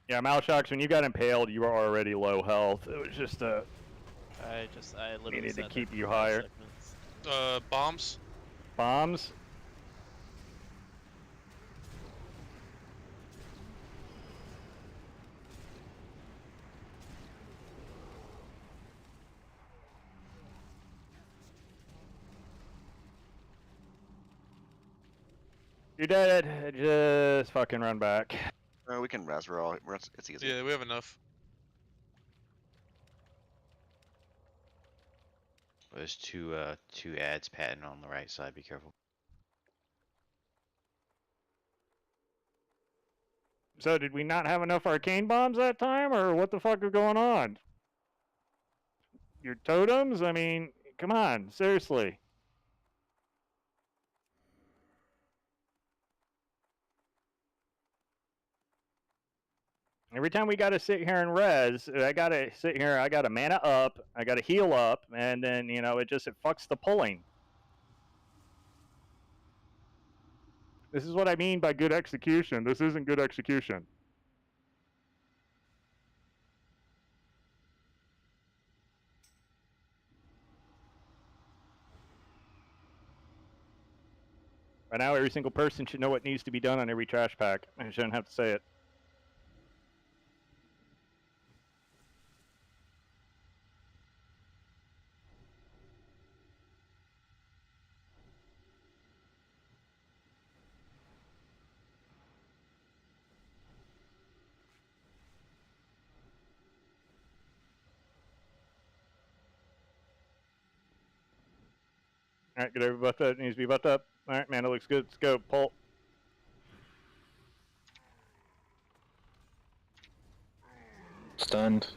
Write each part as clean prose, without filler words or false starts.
Yeah, Malshox, when you got impaled, you were already low health. It was just I literally needed to sat keep there you for 5 higher. seconds. Bombs. Bombs? You're dead. Just fucking run back. We can res roll. It's easy. Yeah, we have enough. There's two ads patent on the right side. Be careful. So did we not have enough arcane bombs that time, or what the fuck is going on? Your totems? I mean, come on, seriously. Every time we gotta sit here and res, I gotta sit here, I gotta mana up, I gotta heal up, and then, you know, it fucks the pulling. This is what I mean by good execution. This isn't good execution. By now, every single person should know what needs to be done on every trash pack. I shouldn't have to say it. Alright, get everybody buffed up. It needs to be buffed up. Alright, man, it looks good. Let's go. Pull. Stunned.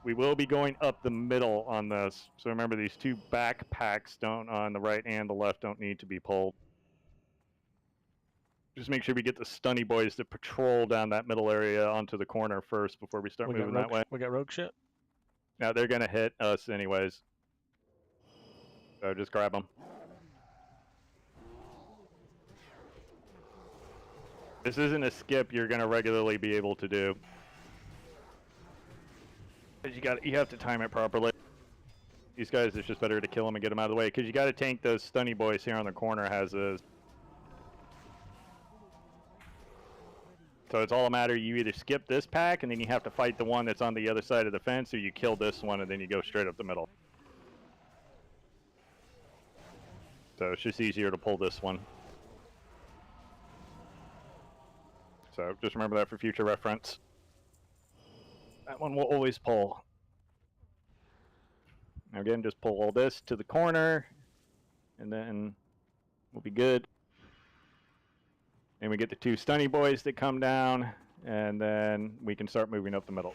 We will be going up the middle on this. So remember, these two backpacks on the right and the left don't need to be pulled. Just make sure we get the stunny boys to patrol down that middle area onto the corner first before we start moving that way. We got rogue shit. Now they're gonna hit us anyways. So just grab them. This isn't a skip you're gonna regularly be able to do. You have to time it properly. These guys, it's just better to kill them and get them out of the way, because you got to tank those stunny boys here on the corner has a. So it's all a matter, you either skip this pack and then you have to fight the one that's on the other side of the fence, or you kill this one and then you go straight up the middle. So it's just easier to pull this one. So just remember that for future reference. That one will always pull. Now again, just pull all this to the corner, and then we'll be good. And we get the two stunny boys that come down, and then we can start moving up the middle.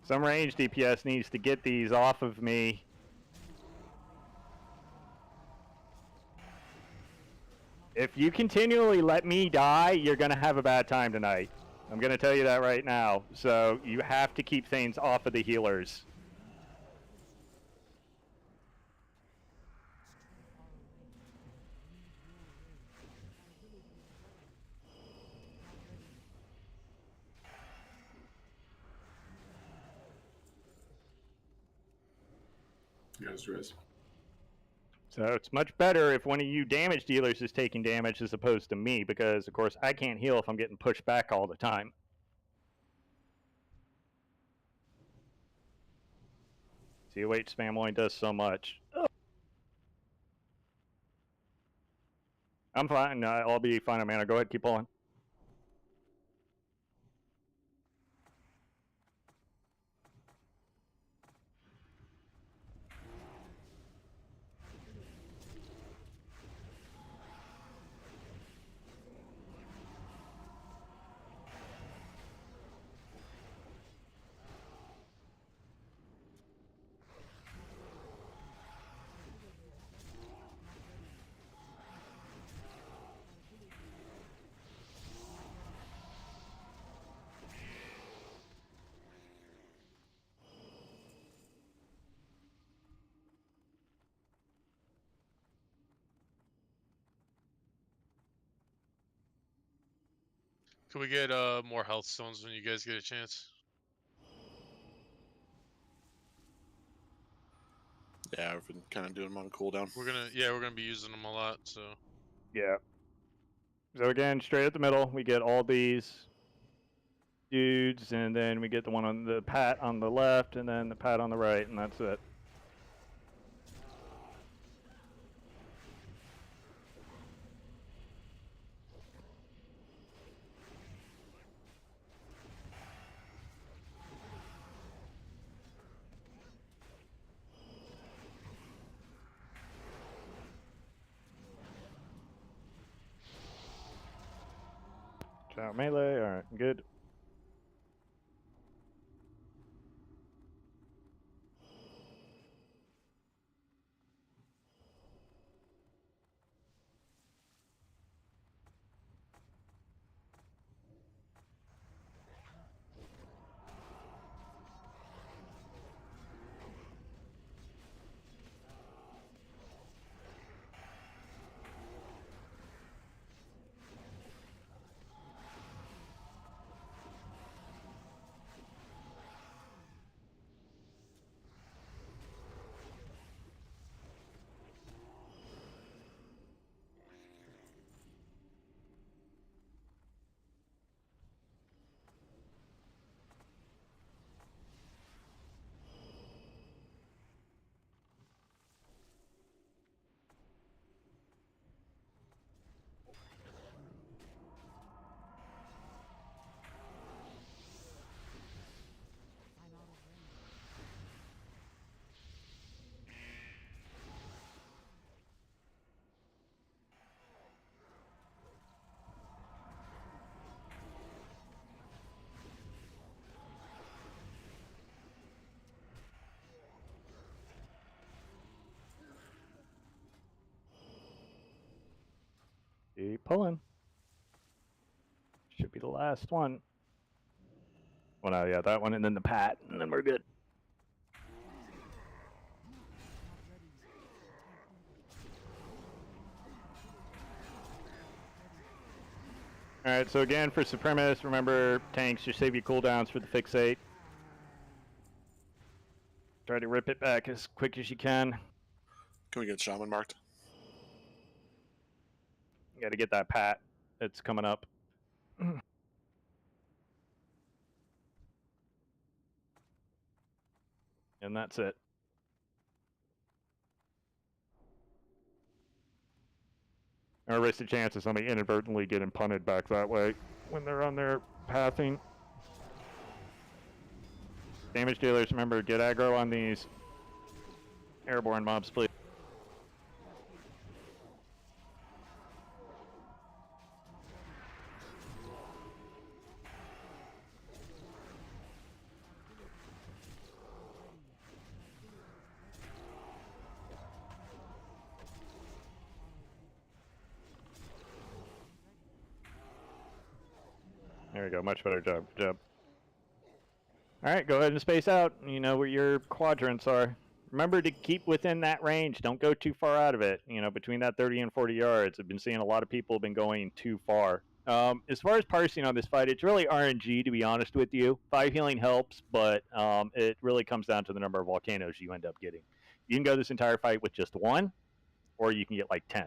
Some range DPS needs to get these off of me. If you continually let me die, you're going to have a bad time tonight. I'm going to tell you that right now. So you have to keep things off of the healers. Yes, Riz. So it's much better if one of you damage dealers is taking damage as opposed to me, because of course I can't heal if I'm getting pushed back all the time. See, wait, spam only does so much. Oh. I'm fine. I'll be fine, man. Go ahead, keep pulling. Can we get more health stones when you guys get a chance? Yeah, we've been kind of doing them on cooldown. We're gonna be using them a lot. So Yeah. So again, straight at the middle, we get all these dudes, and then we get the one on the pat on the left, and then the pat on the right, and that's it. Ciao melee, alright, good. Keep pulling. Should be the last one. Well, no, yeah, that one, and then the pat, and then we're good. Alright, so again, for Supremacists, remember, tanks, just save your cooldowns for the fixate. Try to rip it back as quick as you can. Can we get Shaman marked? You gotta get that pat. It's coming up. And that's it. Or risk the chance of somebody inadvertently getting punted back that way when they're on their pathing. Damage dealers, remember, get aggro on these airborne mobs, please. There we go, much better job, good job. Alright, go ahead and space out. You know where your quadrants are. Remember to keep within that range. Don't go too far out of it. You know, between that 30 and 40 yards. I've been seeing a lot of people have been going too far. As far as parsing on this fight, it's really RNG, to be honest with you. 5 healing helps, but it really comes down to the number of volcanoes you end up getting. You can go this entire fight with just 1, or you can get like 10.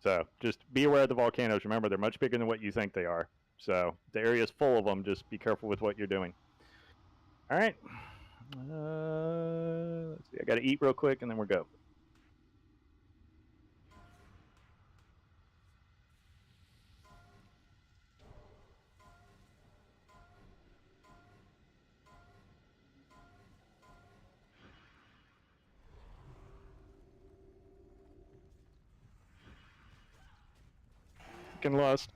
So just be aware of the volcanoes. Remember, they're much bigger than what you think they are. So the area's full of them. Just be careful with what you're doing. All right. Let's see. I got to eat real quick, and then we'll go. Fucking lost.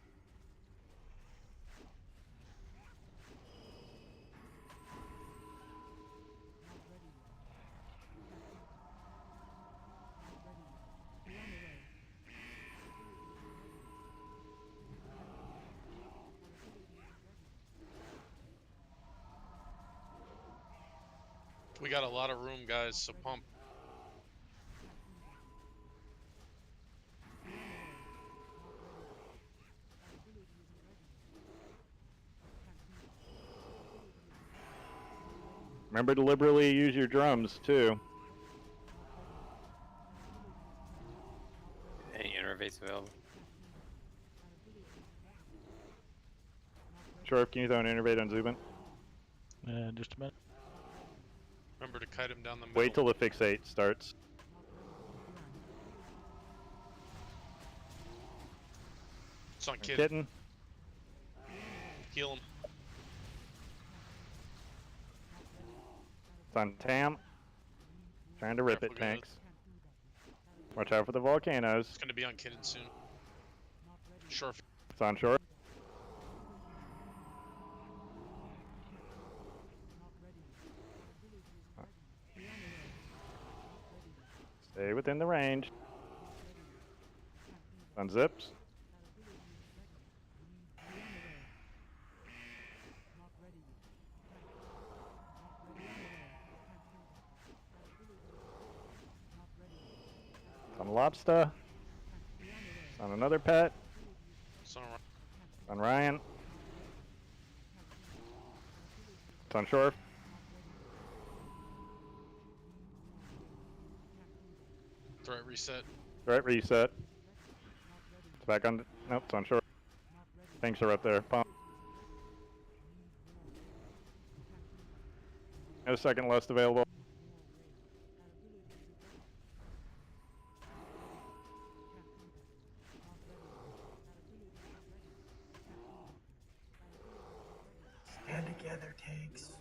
we got a lot of room, guys. So pump. Remember to liberally use your drums too. Any interface available? Shorf, can you throw an innervate on Zubin? Just a minute. Remember to kite him down the middle. Wait till the fixate starts. It's on Kid. Kitten. Heal him. It's on Tam. Trying to rip Careful, it, guys. tanks. Watch out for the volcanoes. It's gonna be on Kitten soon. Shorf. It's on shore. Stay within the range. On zips. It's on lobster. It's on another pet. It's on It's on Ryan. It's on Shorf. threat reset. Right, reset. It's back on. Nope, it's on shore. Tanks are up there. Pump. No second left available. Stand together, tanks.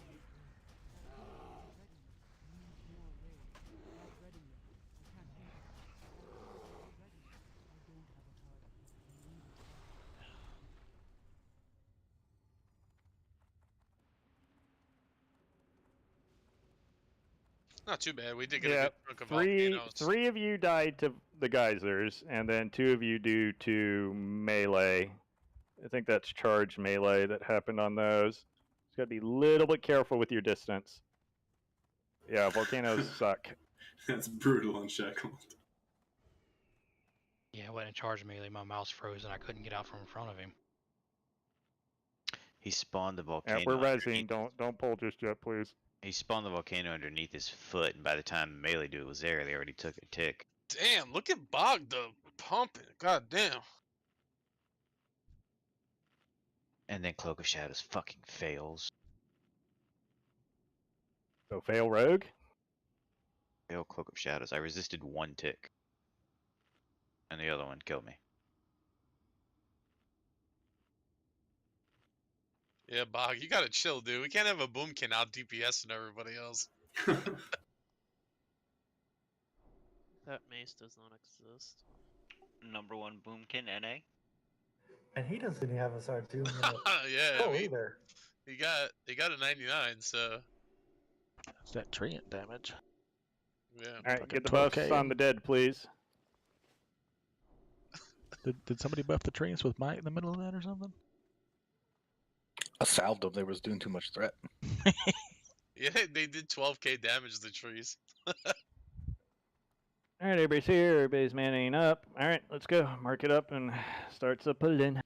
Not too bad. We did get a Yeah, good chunk of three volcanoes. of you died to the geysers, and then 2 of you due to melee. I think that's charged melee that happened on those. Just gotta be a little bit careful with your distance. Yeah, volcanoes suck. That's brutal on Shackled. Yeah, I went and charged melee. My mouse froze and I couldn't get out from in front of him. He spawned the Yeah, volcano. we're underneath- resing. Don't pull just yet, please. He spawned the volcano underneath his foot, and by the time melee dude was there, they already took a tick. Damn, look at Bog the pumping. God damn. And then Cloak of Shadows fucking fails. So fail rogue. Fail Cloak of Shadows. I resisted 1 tick. And the other one killed me. Yeah, Bog, you gotta chill, dude. We can't have a boomkin out DPS and everybody else. That mace does not exist. #1 Boomkin NA. And he doesn't even have a SR2 in the Yeah, oh, I mean, either. he got a 99, so It's that treant damage. yeah. All right, Fucking get the buffs 12K. on the dead, please. Did somebody buff the treants with might in the middle of that or something? I salved them. They was doing too much threat. Yeah, they did 12k damage to the trees. All right, everybody's here. Everybody's manning up. All right, let's go. Mark it up and starts the pulling.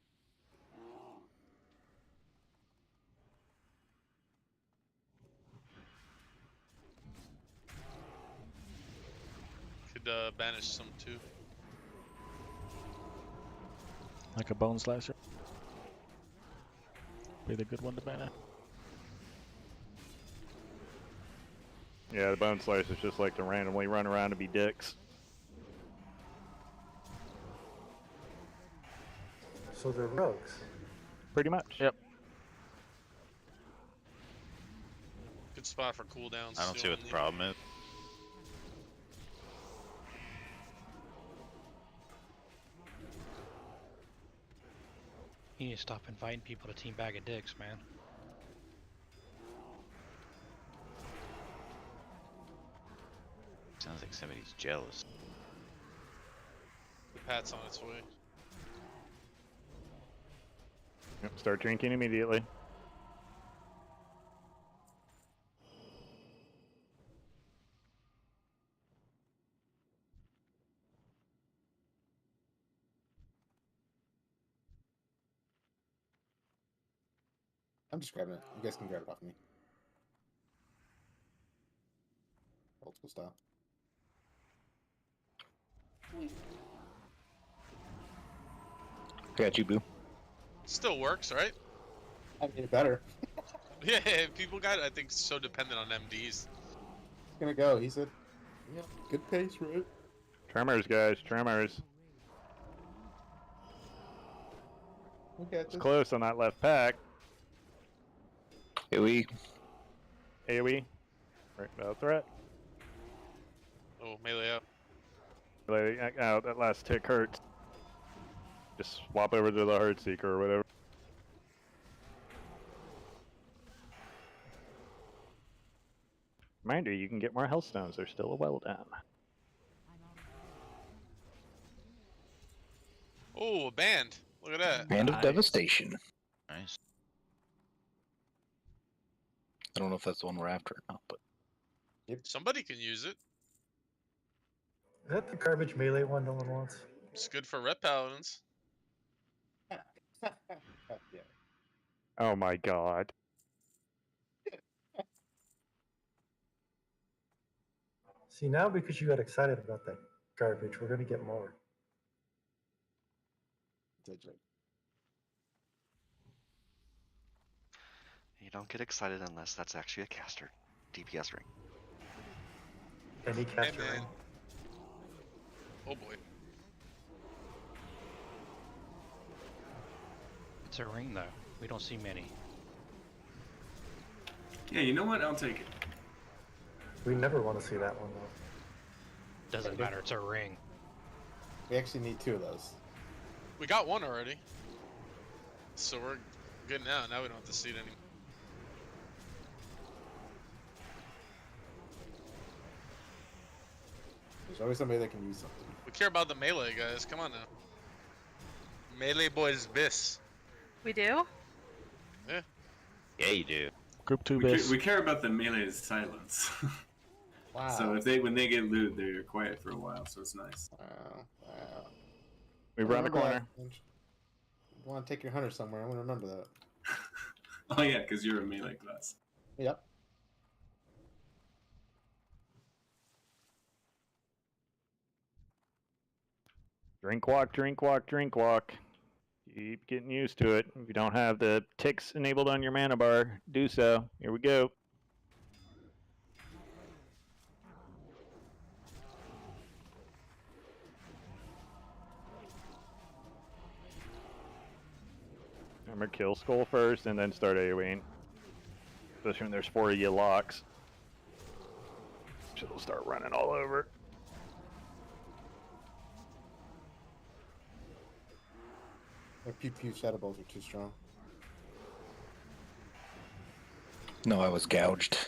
Could banish some too. Like a bone slicer. Be the good one to ban. Yeah, the bone slicers just like to randomly run around and be dicks. So they're rogues. Pretty much. Yep. Good spot for cooldowns. I don't see what the problem is. You need to stop inviting people to team bag of dicks, man. Sounds like somebody's jealous. The pat's on its way. Yep, start drinking immediately. I'm just grabbing it. You guys can grab it off me. We'll stop. Got you, boo. Still works, right? I mean, better. Yeah, people got, I think, so dependent on MDs. He's gonna go. He said, "Yeah, good pace, right?" Tremors, guys, tremors. Okay, It's close on that left pack. AoE. AoE. Right, without threat. Oh, melee up. Melee out, that last tick hurts. Just swap over to the Heartseeker or whatever. Reminder, you can get more health stones. They're still a well down. Oh, a band. Look at that. Band of Nice. Devastation. Nice. I don't know if that's the one we're after or not, but Somebody can use it. Is that the garbage melee one no one wants? It's good for rep paladins. Yeah. Oh my god. See, now because you got excited about that garbage, we're gonna get more. That's right. You don't get excited unless that's actually a caster. DPS ring. Any caster man. ring. Oh boy. It's a ring, though. We don't see many. Yeah, you know what? I'll take it. We never want to see that one though. Doesn't matter. It's a ring. We actually need 2 of those. We got one already. So we're good now. Now we don't have to see it anymore. There's always somebody that can use something. We care about the melee, guys. Come on now. Melee boys bis. We do? Yeah, you do. Group 2 We care about the melee's silence. Wow. So if when they get loot, they're quiet for a while, so it's nice. Wow. We've run the corner. You want to take your hunter somewhere? I'm gonna remember that. Oh yeah, because you're a melee class. Yep. Drink walk, drink walk, drink walk. Keep getting used to it. If you don't have the ticks enabled on your mana bar, do so. Here we go. Remember, kill skull first and then start AoEing. Especially when there's 4 of you locks. It'll start running all over. Our pew shadow balls are too strong. no, I was gouged.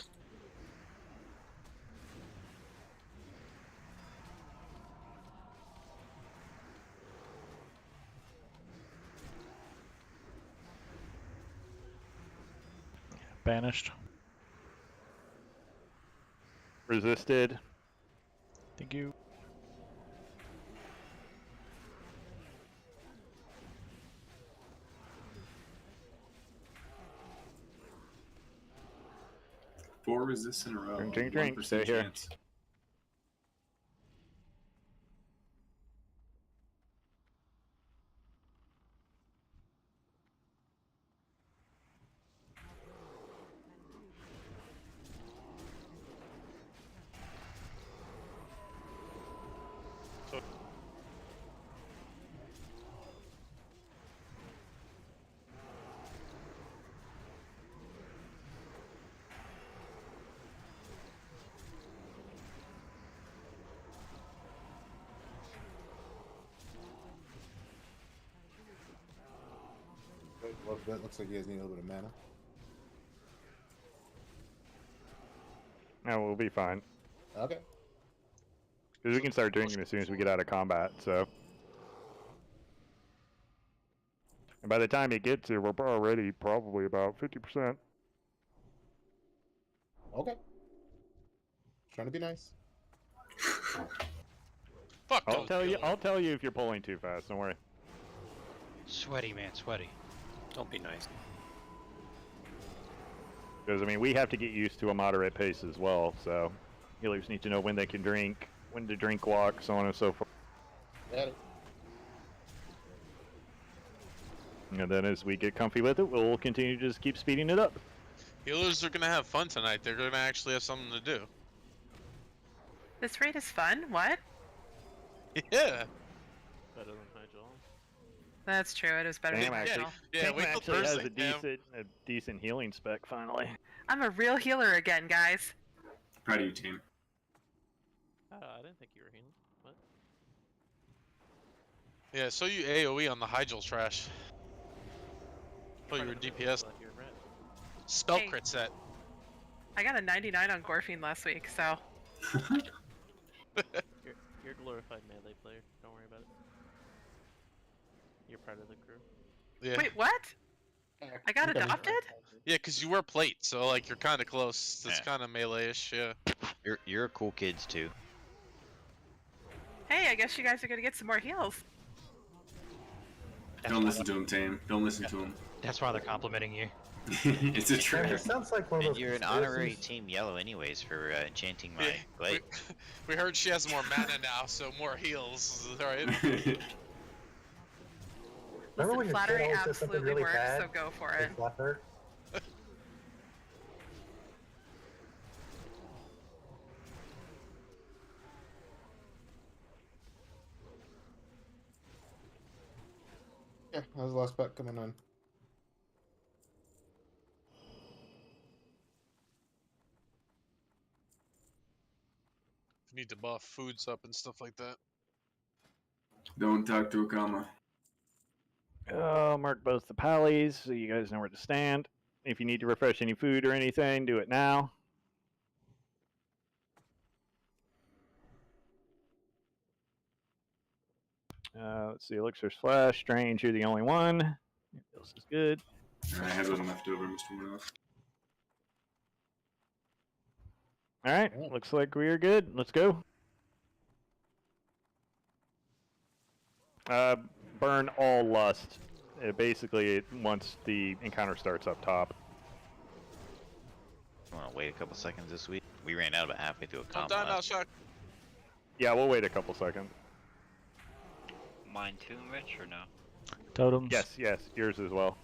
Banished. Resisted. Thank you. Four resists in a row. Drink, drink, 1% stay here. chance. Well, that looks like you guys need a little bit of mana. No, we'll be fine. Okay. Because we can start drinking as soon as we get out of combat, so. And by the time it gets here, we're already probably about 50%. Okay. Trying to be nice. Fuck. I'll tell you if you're pulling too fast, don't worry. Sweaty, man, sweaty. Don't be nice. Because, I mean, we have to get used to a moderate pace as well, so. Healers need to know when they can drink, when to drink walk, so on and so forth. Got it. And then as we get comfy with it, we'll continue to just keep speeding it up. Healers are gonna have fun tonight. They're gonna actually have something to do. This raid is fun. What? Yeah. Better than Hydraul. That's true. It is better Damn, than actually, Hydraul. Yeah, Tim wait till actually has Thursday, a decent healing spec finally. I'm a real healer again, guys. Proud of you, team. I didn't think you were healing. What? Yeah, so you AoE on the Hydraul trash. Oh, you were DPS. Glad you're red. Spell Hey. crit set. I got a 99 on Gorfine last week, so You're a glorified melee player. Don't worry about it. You're part of the crew. Yeah. wait, what? I got adopted? Yeah, because you wear plate, so like you're kind of close. It's Yeah. kind of melee-ish, yeah. You're cool kids too. Hey, I guess you guys are gonna get some more heals. Don't listen to him, Tame. Don't listen to him. That's why they're complimenting you. It's a Man, trick. it sounds like one of And those you're an honorary conspiracies. team yellow anyways for enchanting my Yeah, blade. we heard she has more mana now, so more heals, right? Remember Listen, when your kid flattery always does something absolutely really works, bad? so go for They it. slap her? Yeah, how's the last bet coming on? Need to buff foods up and stuff like that. Don't talk to a comma. Mark both the pallies so you guys know where to stand. If you need to refresh any food or anything, do it now. Let's see, Elixir's flash, Strange, you're the only one. Everybody else is good. I had one left over, Mr. Morales. Alright, looks like we're good. Let's go. Burn all lust. Basically, once the encounter starts up top. I want to wait a couple seconds this week. We ran out about halfway through a Don't combo. die now, last- Shock. Yeah, we'll wait a couple seconds. Mine too, Rich, or no? Totems. Yes, yours as well.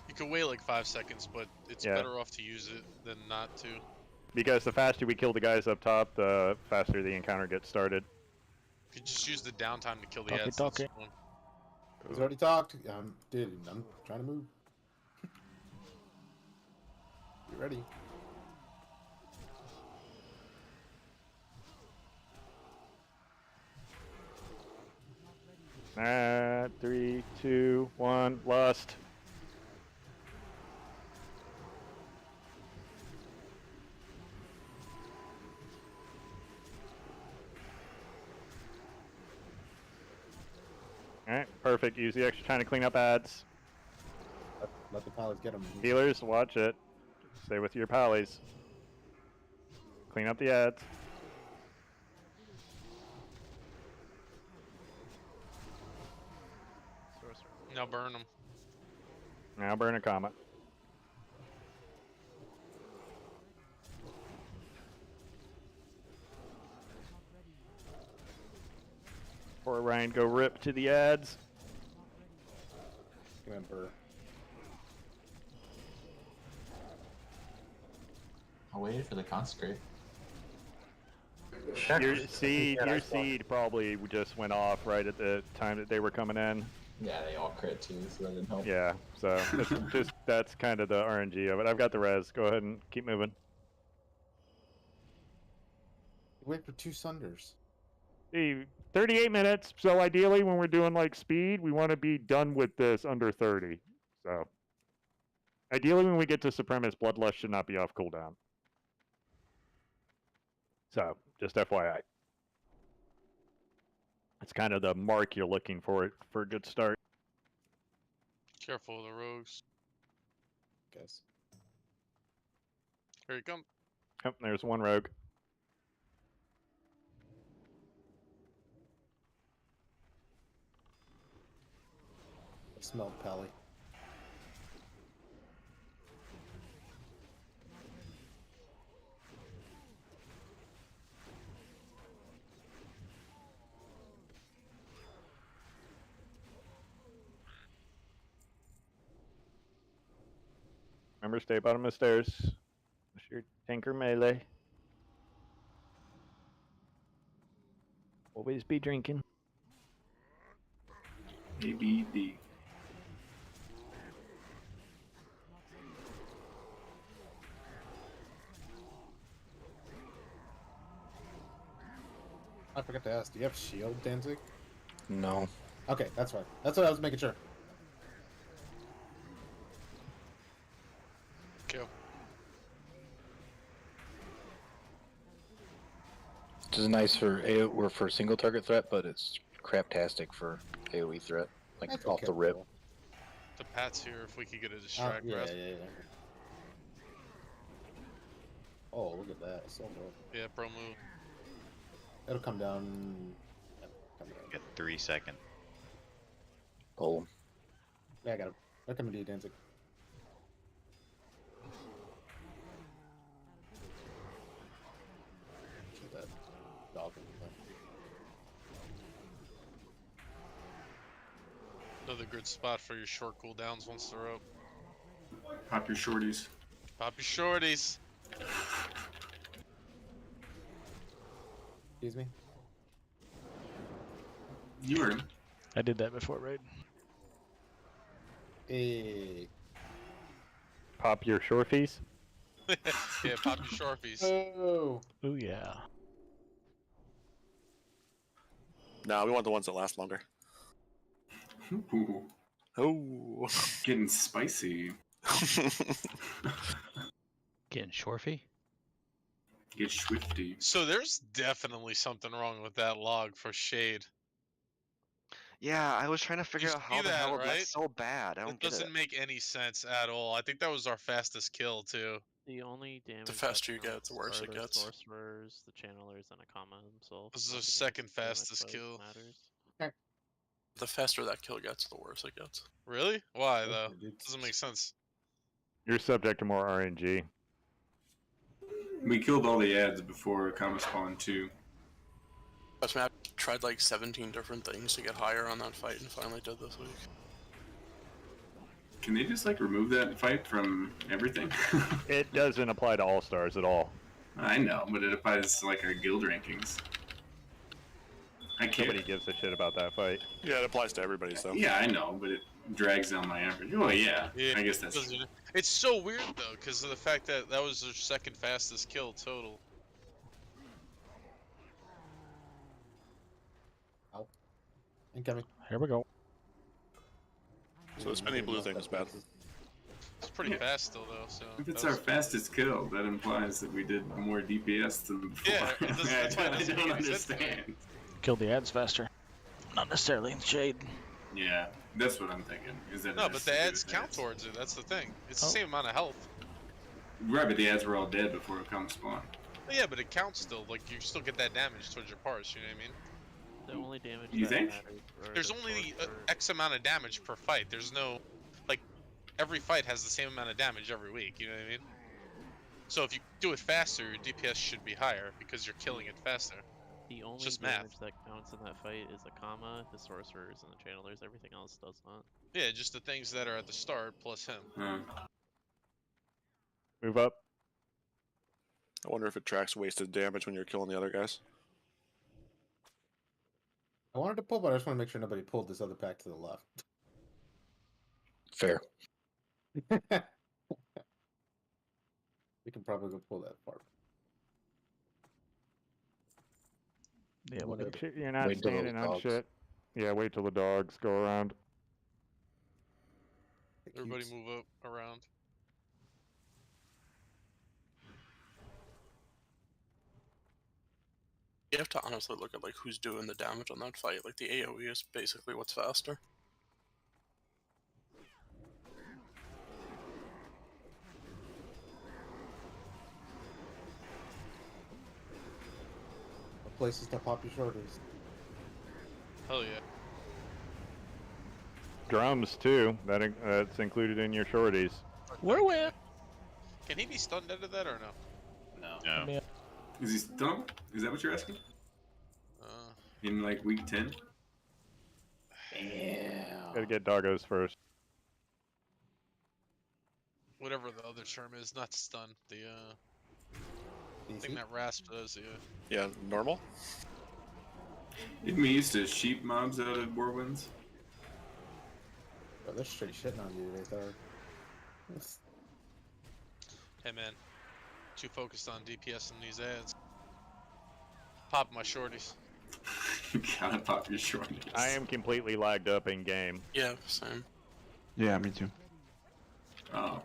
You can wait like 5 seconds, but it's Yeah. better off to use it than not to. Because the faster we kill the guys up top, the faster the encounter gets started. You can just use the downtime to kill the Talkie, ads. That's talkie. fine. He's already talked. Dude, I'm trying to move. You ready? Alright, 3, 2, 1, lust. Alright, perfect. Use the extra time to clean up ads. Let the pallets get him. Healers, watch it. Stay with your pallies. Clean up the ads. Sorcerer. Now burn them. Now burn a comet. Before Ryan go rip to the ads. Remember. I'll wait for the consecrate. Your seed probably just went off right at the time that they were coming in. Yeah, they all crit too, so that didn't help. Yeah, so that's kind of the RNG of it. I've got the res. Go ahead and keep moving. Wait for 2 sunders. 38 minutes. So ideally, when we're doing like speed, we want to be done with this under 30. So ideally, when we get to Supremacist, Bloodlust should not be off cooldown. So just FYI, it's kind of the mark you're looking for a good start. Careful of the rogues. Guess. Here you come. Oh, there's one rogue. I smelled pally. Remember, stay bottom of the stairs. That's your tanker melee. Always be drinking. ABD. I forgot to ask. Do you have shield, Danzig? No. Okay, that's fine. That's what I was making sure. Kill. This is nice for or for single target threat, but it's craptastic for AoE threat, like That's off okay. the rip. The Pat's here if we could get a distract breath. Yeah. Oh, look at that. So low. Yeah, bro move. It'll come down. Come down. Get 3 seconds. Pull him. Yeah, I got him. They're coming to you, Danzig. Get that dog in there. Another good spot for your short cooldowns once they're up. Pop your shorties. Pop your shorties. Excuse me? You heard him. I did that before, right? Hey. Pop your Shorfies. Yeah, pop your Shorfies. Oh. Ooh, yeah. No, we want the ones that last longer. Ooh, Oh. getting spicy. Getting Shorfy? Get swifty. So there's definitely something wrong with that log for shade. Yeah, I was trying to figure You out how see the that, hell right? that's so bad. I don't It get doesn't it. make any sense at all. I think that was our fastest kill too. The only damage. The faster you that get, the worse counts it are the gets. sorcerers, the channelers, and a comma himself. This is our Nothing else second pretty much fastest kill. matters. The faster that kill gets, the worse it gets. Really? Why though? Dude. Doesn't make sense. You're subject to more RNG. We killed all the ads before Kama spawn too. Trust me, I tried like 17 different things to get higher on that fight and finally did this week. Can they just like remove that fight from everything? It doesn't apply to all stars at all. I know, but it applies to like our guild rankings. I can't. Nobody gives a shit about that fight. Yeah, it applies to everybody, so. Yeah, I know, but it drags down my average. Oh yeah, I guess that's Doesn't true. it? It's so weird though, because of the fact that that was their second fastest kill total. Ow. Incoming. Here we go. So the spinny blue thing is bad. It's pretty fast still though. So If it's that our was- fastest kill, that implies that we did more DPS than before. Yeah, it doesn't- that's why it I doesn't don't make any sense to me. understand. Killed the ads faster. Not necessarily in shade. Yeah, that's what I'm thinking. Is that it no, has but to the do ads with count ads. towards it. That's the thing. It's Oh. the same amount of health. Right, but the ads were all dead before it comes spawn. But yeah, but it counts still. Like you still get that damage towards your parts. You know what I mean? The only damage You that think? matters are There's the only sorcerer. X amount of damage per fight. There's no, like, every fight has the same amount of damage every week. You know what I mean? So if you do it faster, your DPS should be higher because you're killing it faster. The only just damage math. that counts in that fight is the comma, the sorcerers, and the channelers. Everything else does not. Yeah, just the things that are at the start plus him. Move up. I wonder if it tracks wasted damage when you're killing the other guys. I wanted to pull, but I just want to make sure nobody pulled this other pack to the left. Fair. We can probably go pull that part. Yeah, look Whatever. at Shit, you're not Wait till those standing on dogs. shit. Yeah, wait till the dogs go around. Everybody Keeps- move up around. You have to honestly look at like who's doing the damage on that fight. Like the AoE is basically what's faster. What places to pop your shorties? Hell yeah. Drums too. That's included in your shorties. Where? Can he be stunned out of that or no? No. Yeah. Is he stunned? Is that what you're asking? Uh, In like week 10? Gotta get doggos first. whatever the other term is, not stun. The thing that rasp does. Yeah. Yeah, normal. Didn't we used to sheep mobs out of Warwinds? Bro, they're straight shitting on you today, dog. Hey man, too focused on DPS in these ads. Pop my shorties. You gotta pop your shorties. I am completely lagged up in game. Yeah, same. Yeah, me too. Oh.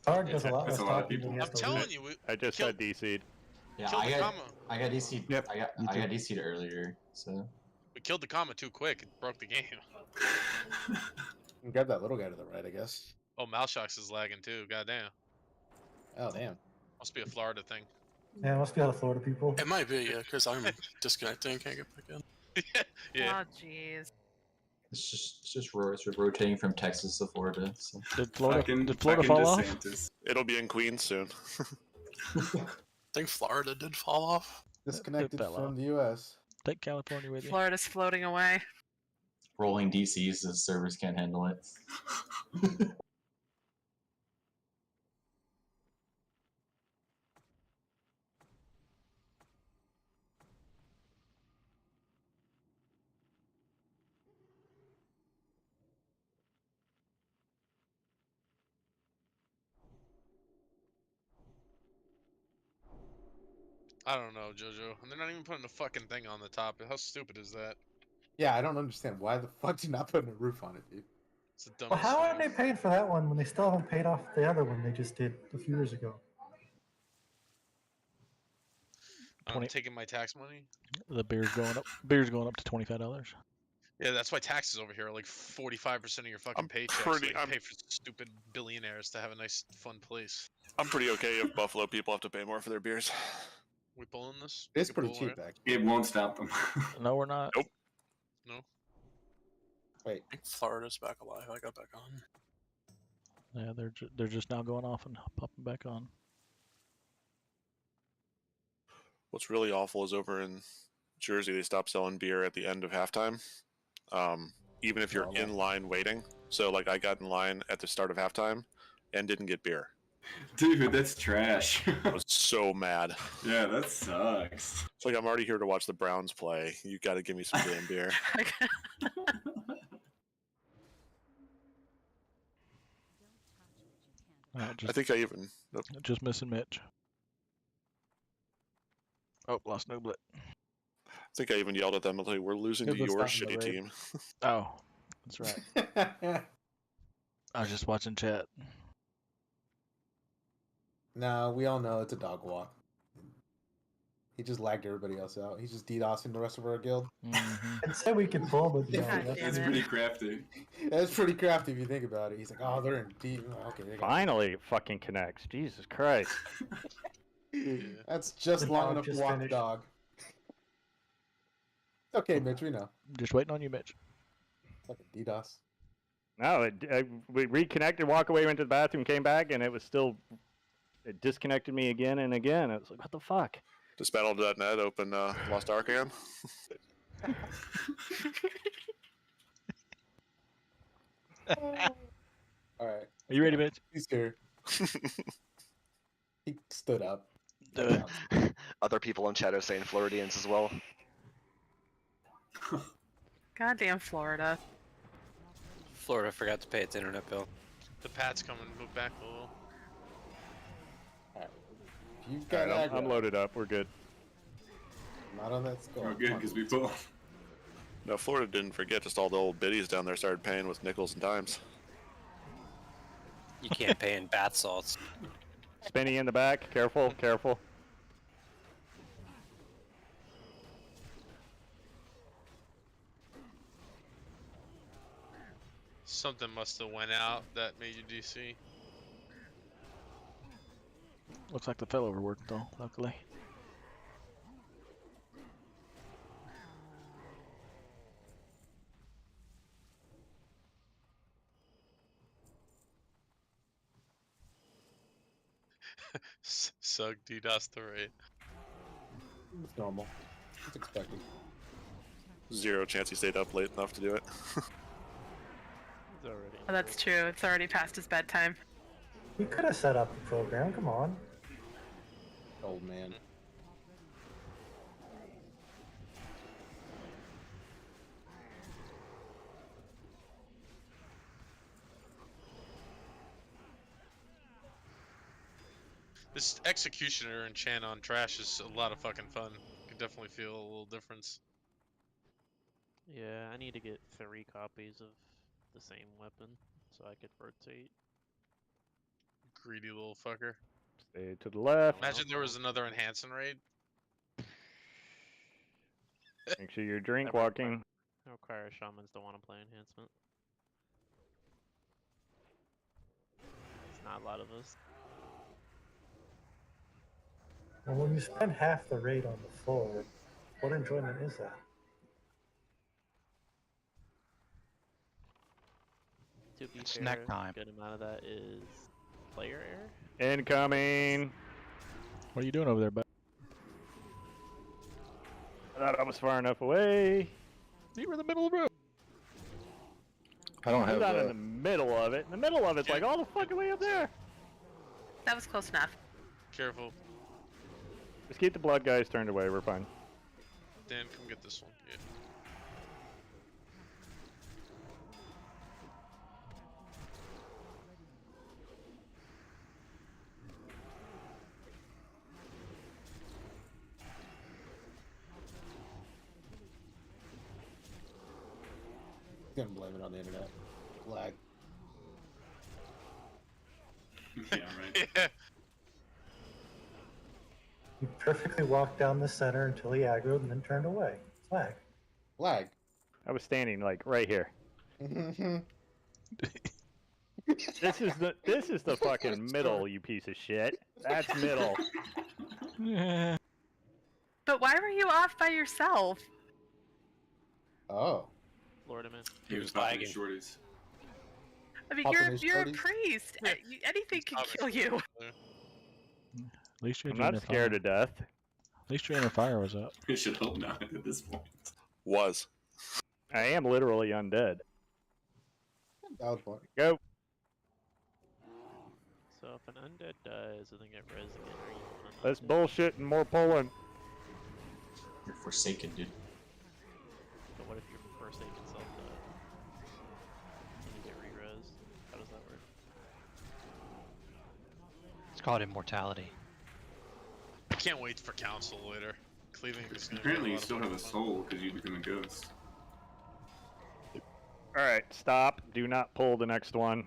Targ does a lot That's less a lot of talking people. than he has I'm to telling lose. you, I just got DC'd. Yeah, killed the comma. I got DC'd. Yep, I me got too. DC'd earlier, so. We killed the comma too quick. It broke the game. You can grab that little guy to the right, I guess. Oh, Malshox is lagging too. Goddamn. Oh, damn. Must be a Florida thing. Yeah, it must be all the Florida people. It might be, yeah, because I'm disconnecting, can't get back in. Yeah. Oh, jeez. It's just rotating from Texas to Florida. So. Did Florida Fucking fall off? DeSantis. It'll be in Queens soon. I think Florida did fall off. Disconnected fell from out. the U.S. Take California with you. Florida's floating away. Rolling DCs, the servers can't handle it. I don't know, Jojo. And they're not even putting a fucking thing on the top. How stupid is that? Yeah, I don't understand. Why the fuck do you not put a roof on it, dude? It's the Well, dumbest how are thing. they paying for that one when they still haven't paid off the other one they just did a few years ago? I'm 20 taking my tax money. The beer's going up. Beer's going up to $25. Yeah, that's why taxes over here are like 45% of your fucking I'm paycheck. pretty- So you I'm- pay for stupid billionaires to have a nice, fun place. I'm pretty okay if Buffalo people have to pay more for their beers. We pulling this? It's We pretty pull, cheap, right? actually. It won't stop them. No, we're not. Nope. No. Wait, I think Florida's back alive. I got back on. Yeah, they're just now going off and popping back on. What's really awful is over in Jersey, they stopped selling beer at the end of halftime. Even if you're in line waiting. So, like, I got in line at the start of halftime and didn't get beer. Dude, that's trash. I was so mad. Yeah, that sucks. It's like, I'm already here to watch the Browns play. You got to give me some damn beer. I think I even... Nope. Just missing Mitch. Oh, lost Noblet. I think I even yelled at them, like, we're losing to Noblet's your not in the shitty raid. team. Oh, that's right. I was just watching chat. No, we all know it's a dog walk. He just lagged everybody else out. He's just DDoSing the rest of our guild. I'd say we could pull, but no, God that's- damn That's it. pretty crafty. That's pretty crafty if you think about it. He's like, oh, they're in deep. Okay, they got Finally, it fucking connects. Jesus Christ. That's just The long dog enough to just walk finished. the dog. Okay, Mitch, we know. Just waiting on you, Mitch. Fucking DDoS. No, we reconnected, walk away, went to the bathroom, came back, and it was still. It disconnected me again and again. It was like, what the fuck? Does Battle.net open Lost Ark again? All right. Are you ready, Mitch? He's here. He stood up. Do it. Other people in chat are saying Floridians as well. Goddamn Florida. Florida forgot to pay its internet bill. The Pat's coming. Move back a little. If you've All got right, aggro, I'm loaded up. We're good. not on that skull. We're good because we pull. No, Florida didn't forget. Just all the old biddies down there started paying with nickels and dimes. You can't pay in bath salts. Spinny in the back. Careful, careful. Something must have went out that made you DC. Looks like the failover worked though, luckily. Sug DDoS the raid. It's normal. It's expected. Zero chance he stayed up late enough to do it. Oh, that's true. It's already past his bedtime. You could have set up the program. Come on. Old man. This Executioner and Chan on trash is a lot of fucking fun. You can definitely feel a little difference. Yeah, I need to get 3 copies of the same weapon so I could rotate. Greedy little fucker. Stay to the left. Imagine there was another enhancement raid. Make sure you're drink walking. I require shamans to want to play enhancement. It's not a lot of us. And when you spend half the rate on the floor, what enjoyment is that? To be It's fair, snack time. a good amount of that is player error. Incoming. What are you doing over there, bud? I thought I was far enough away. You were in the middle of the road. I don't I'm have. not in the middle of it. In the middle of it's like all the fucking way up there. That was close enough. Careful. Just keep the blood guys turned away. We're fine. Dan, come get this one. Yeah. Gonna blame it on the internet. Lag. Yeah, right. Yeah. You perfectly walked down the center until he aggroed and then turned away. Flag. Lag. I was standing like right here. This is the fucking middle, you piece of shit. That's middle. But why were you off by yourself? Oh. Lord man. He was popping his shorties. I mean, Popping his you're a shorties? priest. Anything can kill you. At least your I'm not scared to death. At least your inner fire was up. I should hope not at this point. Was. I am literally undead. That was fun. Go. So if an undead dies and they get res again, are you on Let's undead? bullshit and more pulling. You're forsaken, dude. But what if your forsaken self died? And you get re-res? How does that work? It's called immortality. I can't wait for council later. Cleaving is gonna be Apparently, a you lot of still have a fucking fun. soul because you become a ghost. Alright, stop. Do not pull the next one.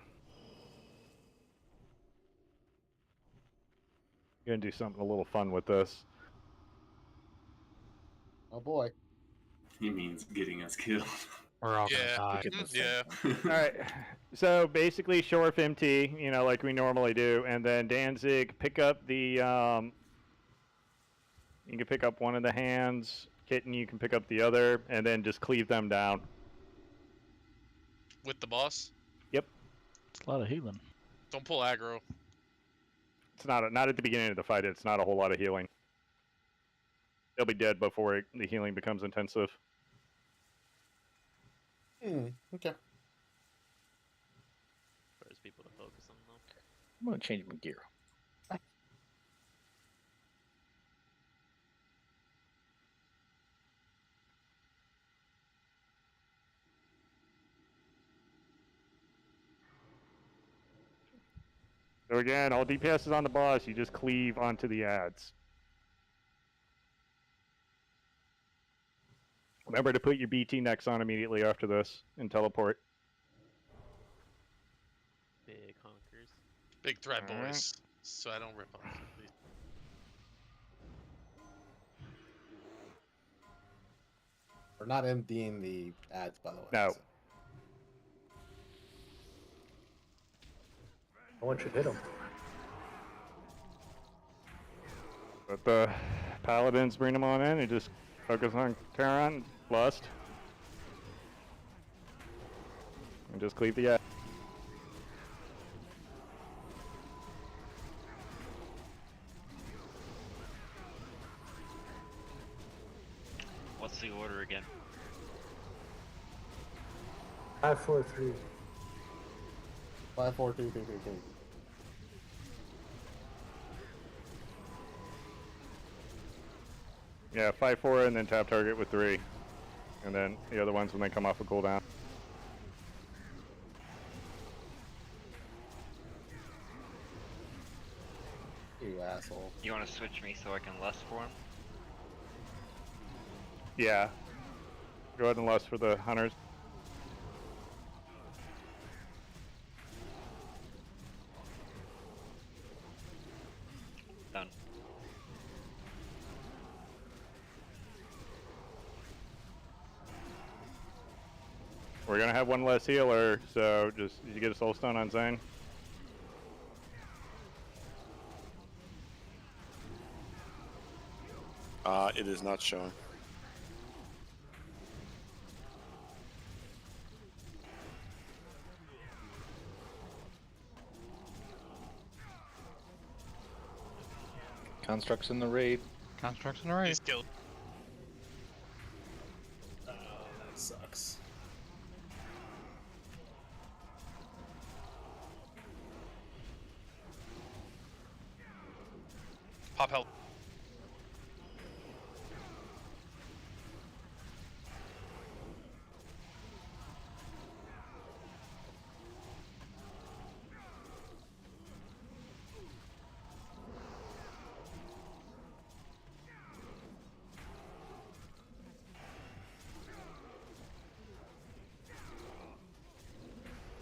Gonna do something a little fun with this. Oh boy. He means getting us killed. We're all Yeah. gonna die. Yeah. Alright, so basically Shorf MT, you know, like we normally do, and then Danzig, pick up the, you can pick up one of the hands, Kitten, you can pick up the other, and then just cleave them down. With the boss. Yep. It's a lot of healing. Don't pull aggro. It's not at the beginning of the fight, it's not a whole lot of healing. They'll be dead before the healing becomes intensive. Okay. There's people to focus on though. I'm gonna change my gear. So again, all DPS is on the boss, you just cleave onto the ads. Remember to put your BT necks on immediately after this and teleport. Big honkers. Big threat, Alright. boys. So I don't rip on them, please. We're not emptying the ads, by the way. No. so- No one should hit him. But the paladins bring them on in and just focus on Charon, Lust. And just cleave the ad. What's the order again? 5, 4, 3. 5, 4, 3, 3, 3, 3. Yeah, fight 4 and then tap target with 3. And then the other ones when they come off a cooldown. You asshole. You want to switch me so I can lust for him? Yeah. Go ahead and lust for the hunters. Done. We're gonna have one less healer, so just did you get a soul stone on Zane? It is not showing. Constructs in the raid. Constructs in the raid. He's killed. That sucks. Pop help.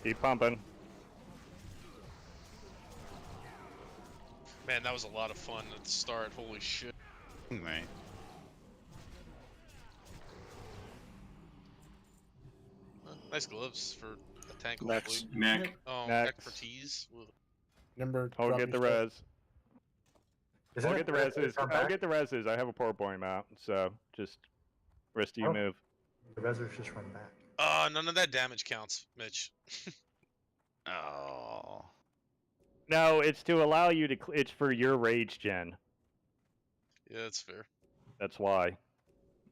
Keep pumping. Man, that was a lot of fun at the start. Holy shit. Right. Nice gloves for a tank. Next. Hopefully. Neck. Oh, Next. expertise. Ugh. Remember, I'll drop get the your shit. res. Isn't I'll it get the better if reses. they come I'll back? get the reses. I have a poor point mount, so just rest of you Oh. move. The reserves just run back. None of that damage counts, Mitch. Oh. No, it's to allow you to. It's for your rage gen. Yeah, that's fair. That's why.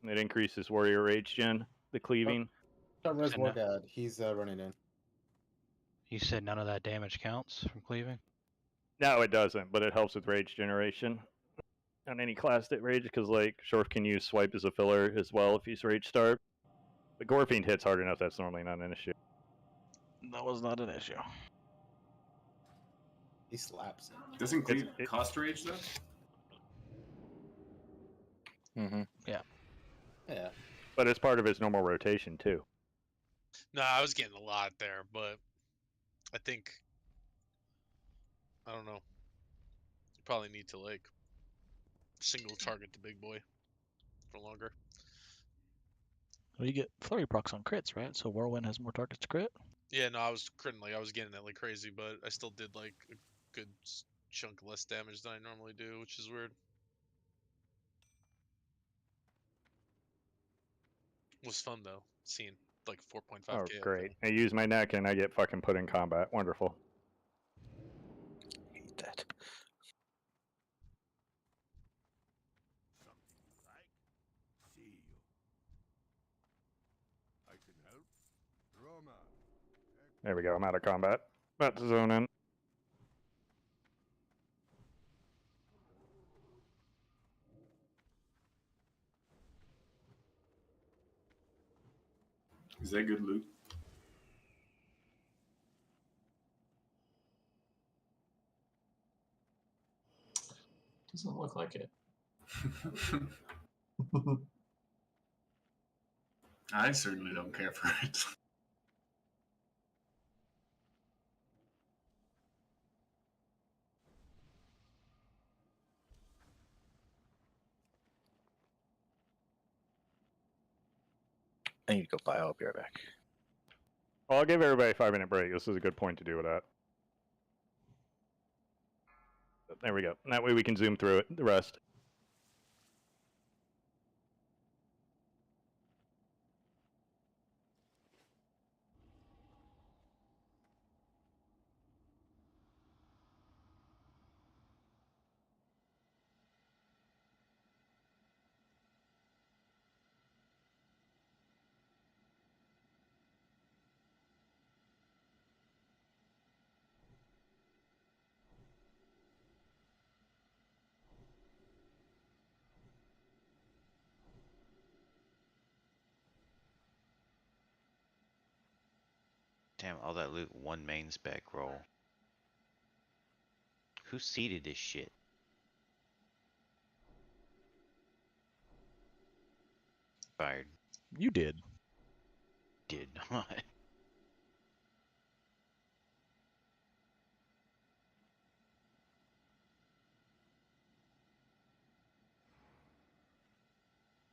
It increases warrior rage gen, the cleaving. Res And, War Dad. He's running in. You said none of that damage counts from cleaving? No, it doesn't, but it helps with rage generation on any class that rage, because like Shorf can use swipe as a filler as well if he's rage starved. But Gorfiend hits hard enough, that's normally not an issue. That was not an issue. He slaps. Doesn't cleave cost rage though? Mm-hmm. Yeah. Yeah. But it's part of his normal rotation too. No, I was getting a lot there, but I think I don't know. You probably need to like single target the big boy for longer. Well, you get flurry procs on crits, right? So Whirlwind has more targets to crit. Yeah, no, I was critting like I was getting it like crazy, but I still did like a good chunk less damage than I normally do, which is weird. It was fun though, seeing like 4.5k. Oh, up great. there. I use my neck and I get fucking put in combat. Wonderful. Hate that. There we go. I'm out of combat. About to zone in. Is that good loot? Doesn't look like it. I certainly don't care for it. I need to go buy. I'll be right back. Well, I'll give everybody a 5-minute break. This is a good point to do it at. There we go. And that way we can zoom through it, the rest. Damn, all that loot, one main spec roll. Who seeded this shit? Fired. You did. Did not.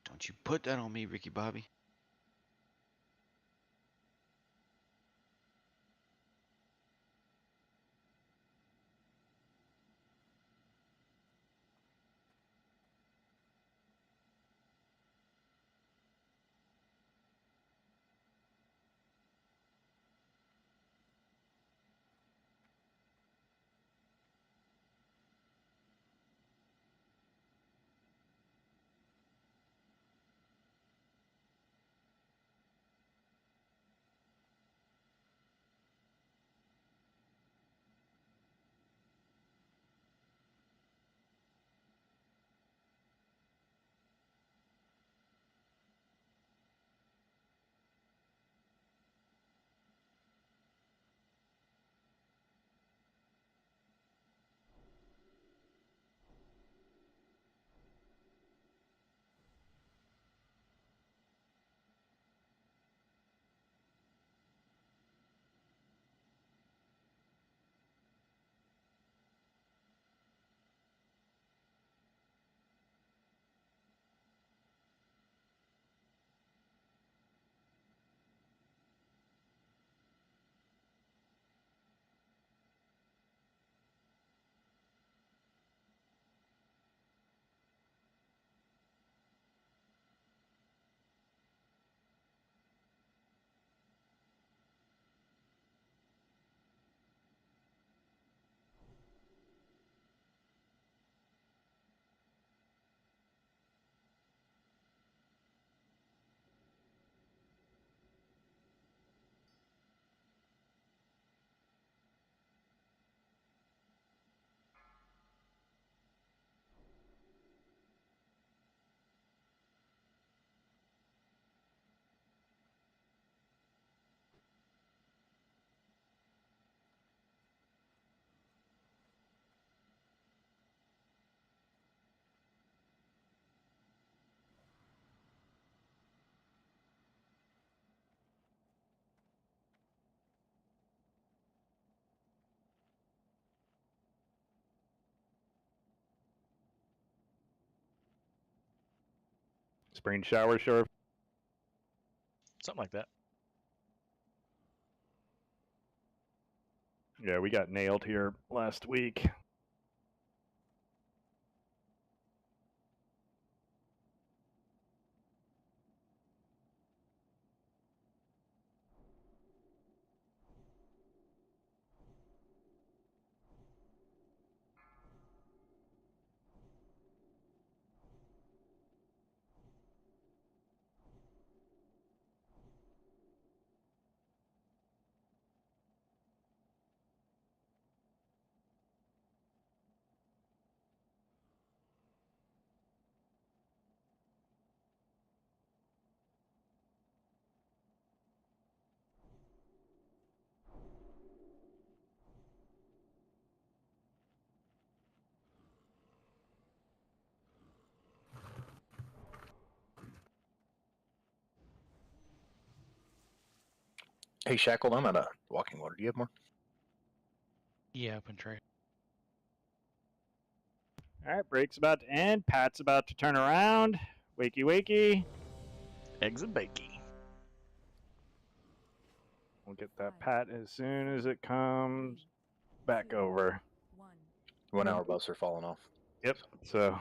Don't you put that on me, Ricky Bobby. Spring shower, Shorf. Something like that. Yeah, we got nailed here last week. Hey, Shackled, I'm out of walking water. Do you have more? Yeah, open tray. All right, break's about to end. Pat's about to turn around. Wakey, wakey. Eggs and bakey. We'll get that Pat as soon as it comes back over. 1 hour buffs are falling off. Yep, so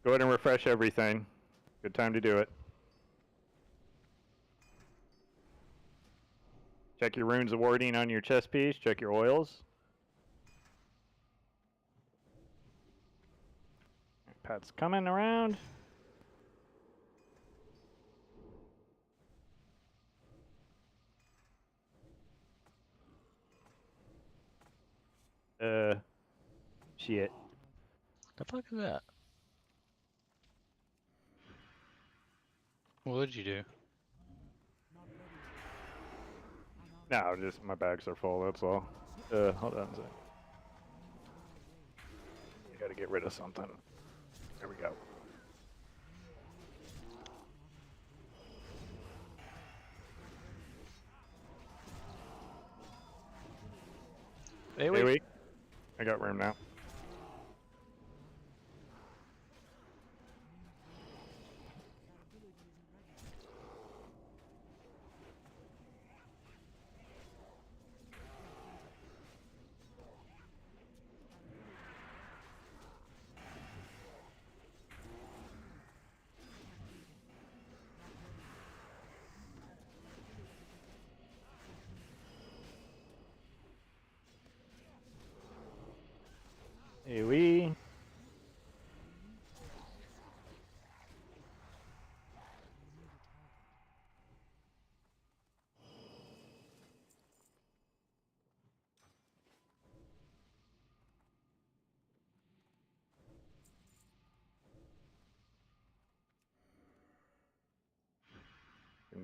go ahead and refresh everything. Good time to do it. Check your runes of warding on your chest piece. Check your oils. Pat's coming around. Shit. The fuck is that? What did you do? No, just my bags are full. That's all. Hold on a sec. I gotta get rid of something. There we go. Hey, wait. I got room now. AoE.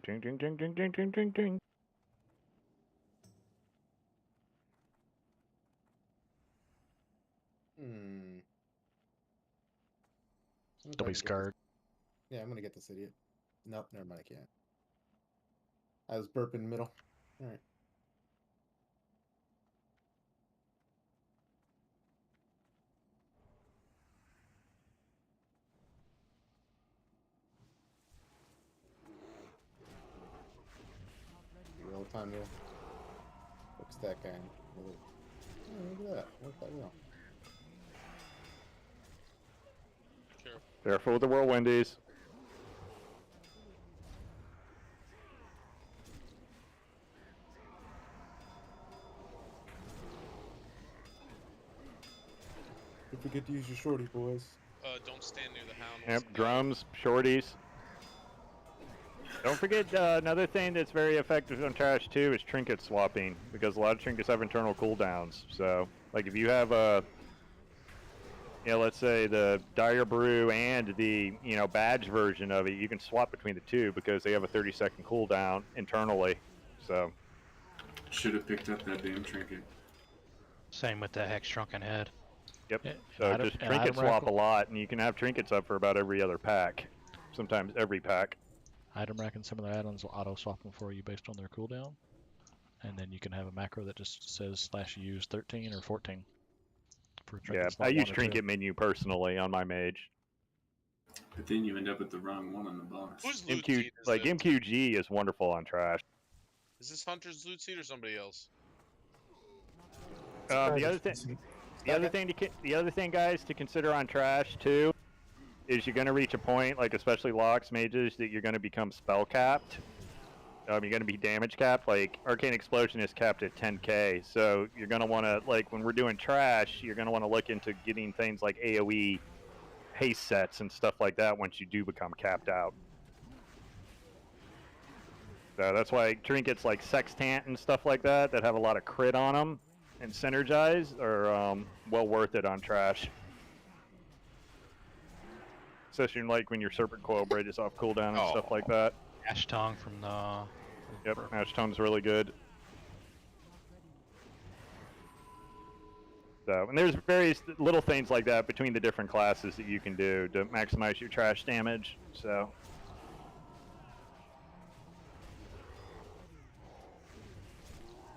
Ding, ding, ding, ding, ding, ding, ding, ding. Don't be scared. Yeah, I'm gonna get this idiot. Nope, never mind, I can't. I was burping in the middle. Alright. All the time to fix that guy. Oh, look at that. Worked that well. Careful with the whirlwindies. Don't forget to use your shorty, boys. Don't stand near the hound. Yep, drums, shorties. Don't forget another thing that's very effective on trash too is trinket swapping, because a lot of trinkets have internal cooldowns. So, like if you have a, let's say the Dire Brew and the badge version of it, you can swap between the two because they have a 30-second cooldown internally. So. Should have picked up that damn trinket. Same with the Hex Shrunken Head. Yep. Yeah, So item- just an trinket item swap rack- a lot, and you can have trinkets up for about every other pack. Sometimes every pack. Item rack and some of the add-ons will auto swap them for you based on their cooldown. And then you can have a macro that just says /use 13 or 14. For Yeah, trinket I slot use 1 or 2. trinket menu personally on my mage. But then you end up with the wrong one on the boss. Whose loot seed is it? MQG is wonderful on trash. Is this Hunter's loot seed or somebody else? The other thing, guys, to consider on trash too, is you're going to reach a point, like especially Locks mages, that you're going to become spell capped. You're going to be damage capped. Like Arcane Explosion is capped at 10k, so you're going to want to, like when we're doing trash, you're going to want to look into getting things like AOE haste sets and stuff like that once you do become capped out. So that's why trinkets like Sextant and stuff like that have a lot of crit on them and synergize are well worth it on trash. Especially like when your Serpent Coil Bridge is off cooldown and stuff like that. Ash Tongue from the... Yep, Ash Tongue's really good. So, and there's various little things like that between the different classes that you can do to maximize your trash damage. So.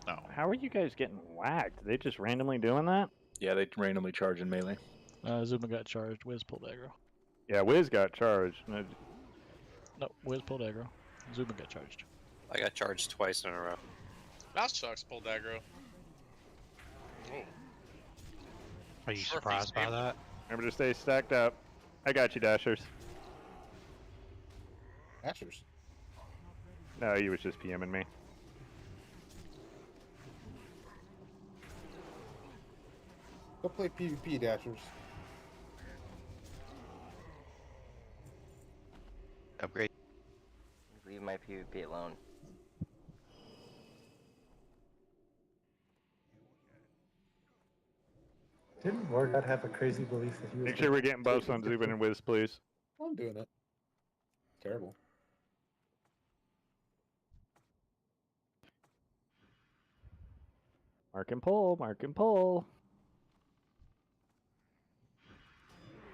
No. How are you guys getting whacked? Are they just randomly doing that? Yeah, they randomly charge in melee. Zuma got charged. Wiz pulled aggro. Yeah, Wiz got charged. No, Wiz pulled aggro. Zuma got charged. I got charged twice in a row. Mouse Sharks pulled aggro. Whoa. Are you surprised by that? Remember to stay stacked up. I got you, Dashers. Dashers? No, he was just PMing me. Go play PvP, Dashers. Upgrade. Leave my PvP alone. Didn't Morgoth have a crazy belief that he was... Make sure we're getting buffs on Zubin and Wiz, please. I'm doing it. Terrible. Mark and pull, mark and pull.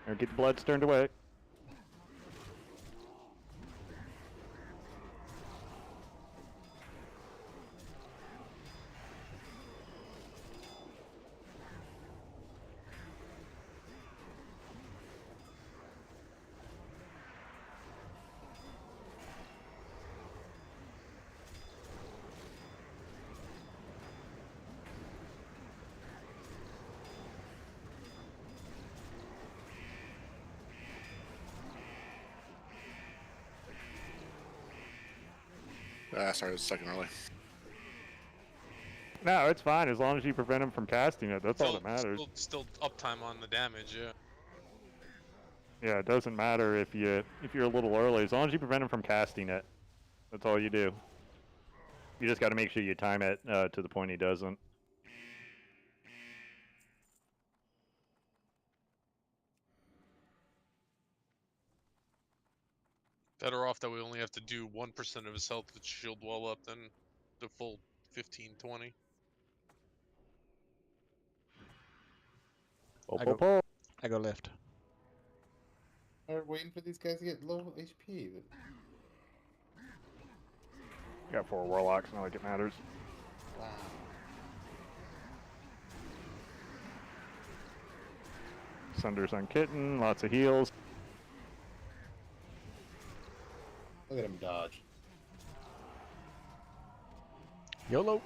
Or get the blood turned away. I started a second early. No, it's fine as long as you prevent him from casting it. That's all that matters. Still uptime on the damage, yeah. Yeah, it doesn't matter if you're a little early as long as you prevent him from casting it. That's all you do. You just got to make sure you time it to the point he doesn't. Better off that we only have to do 1% of his health with shield wall up than the full 15, 20. I go left. We're waiting for these guys to get low HP. You got 4 warlocks, not like it matters. Wow. Sunders on Kitten, lots of heals. Look at him dodge. YOLO.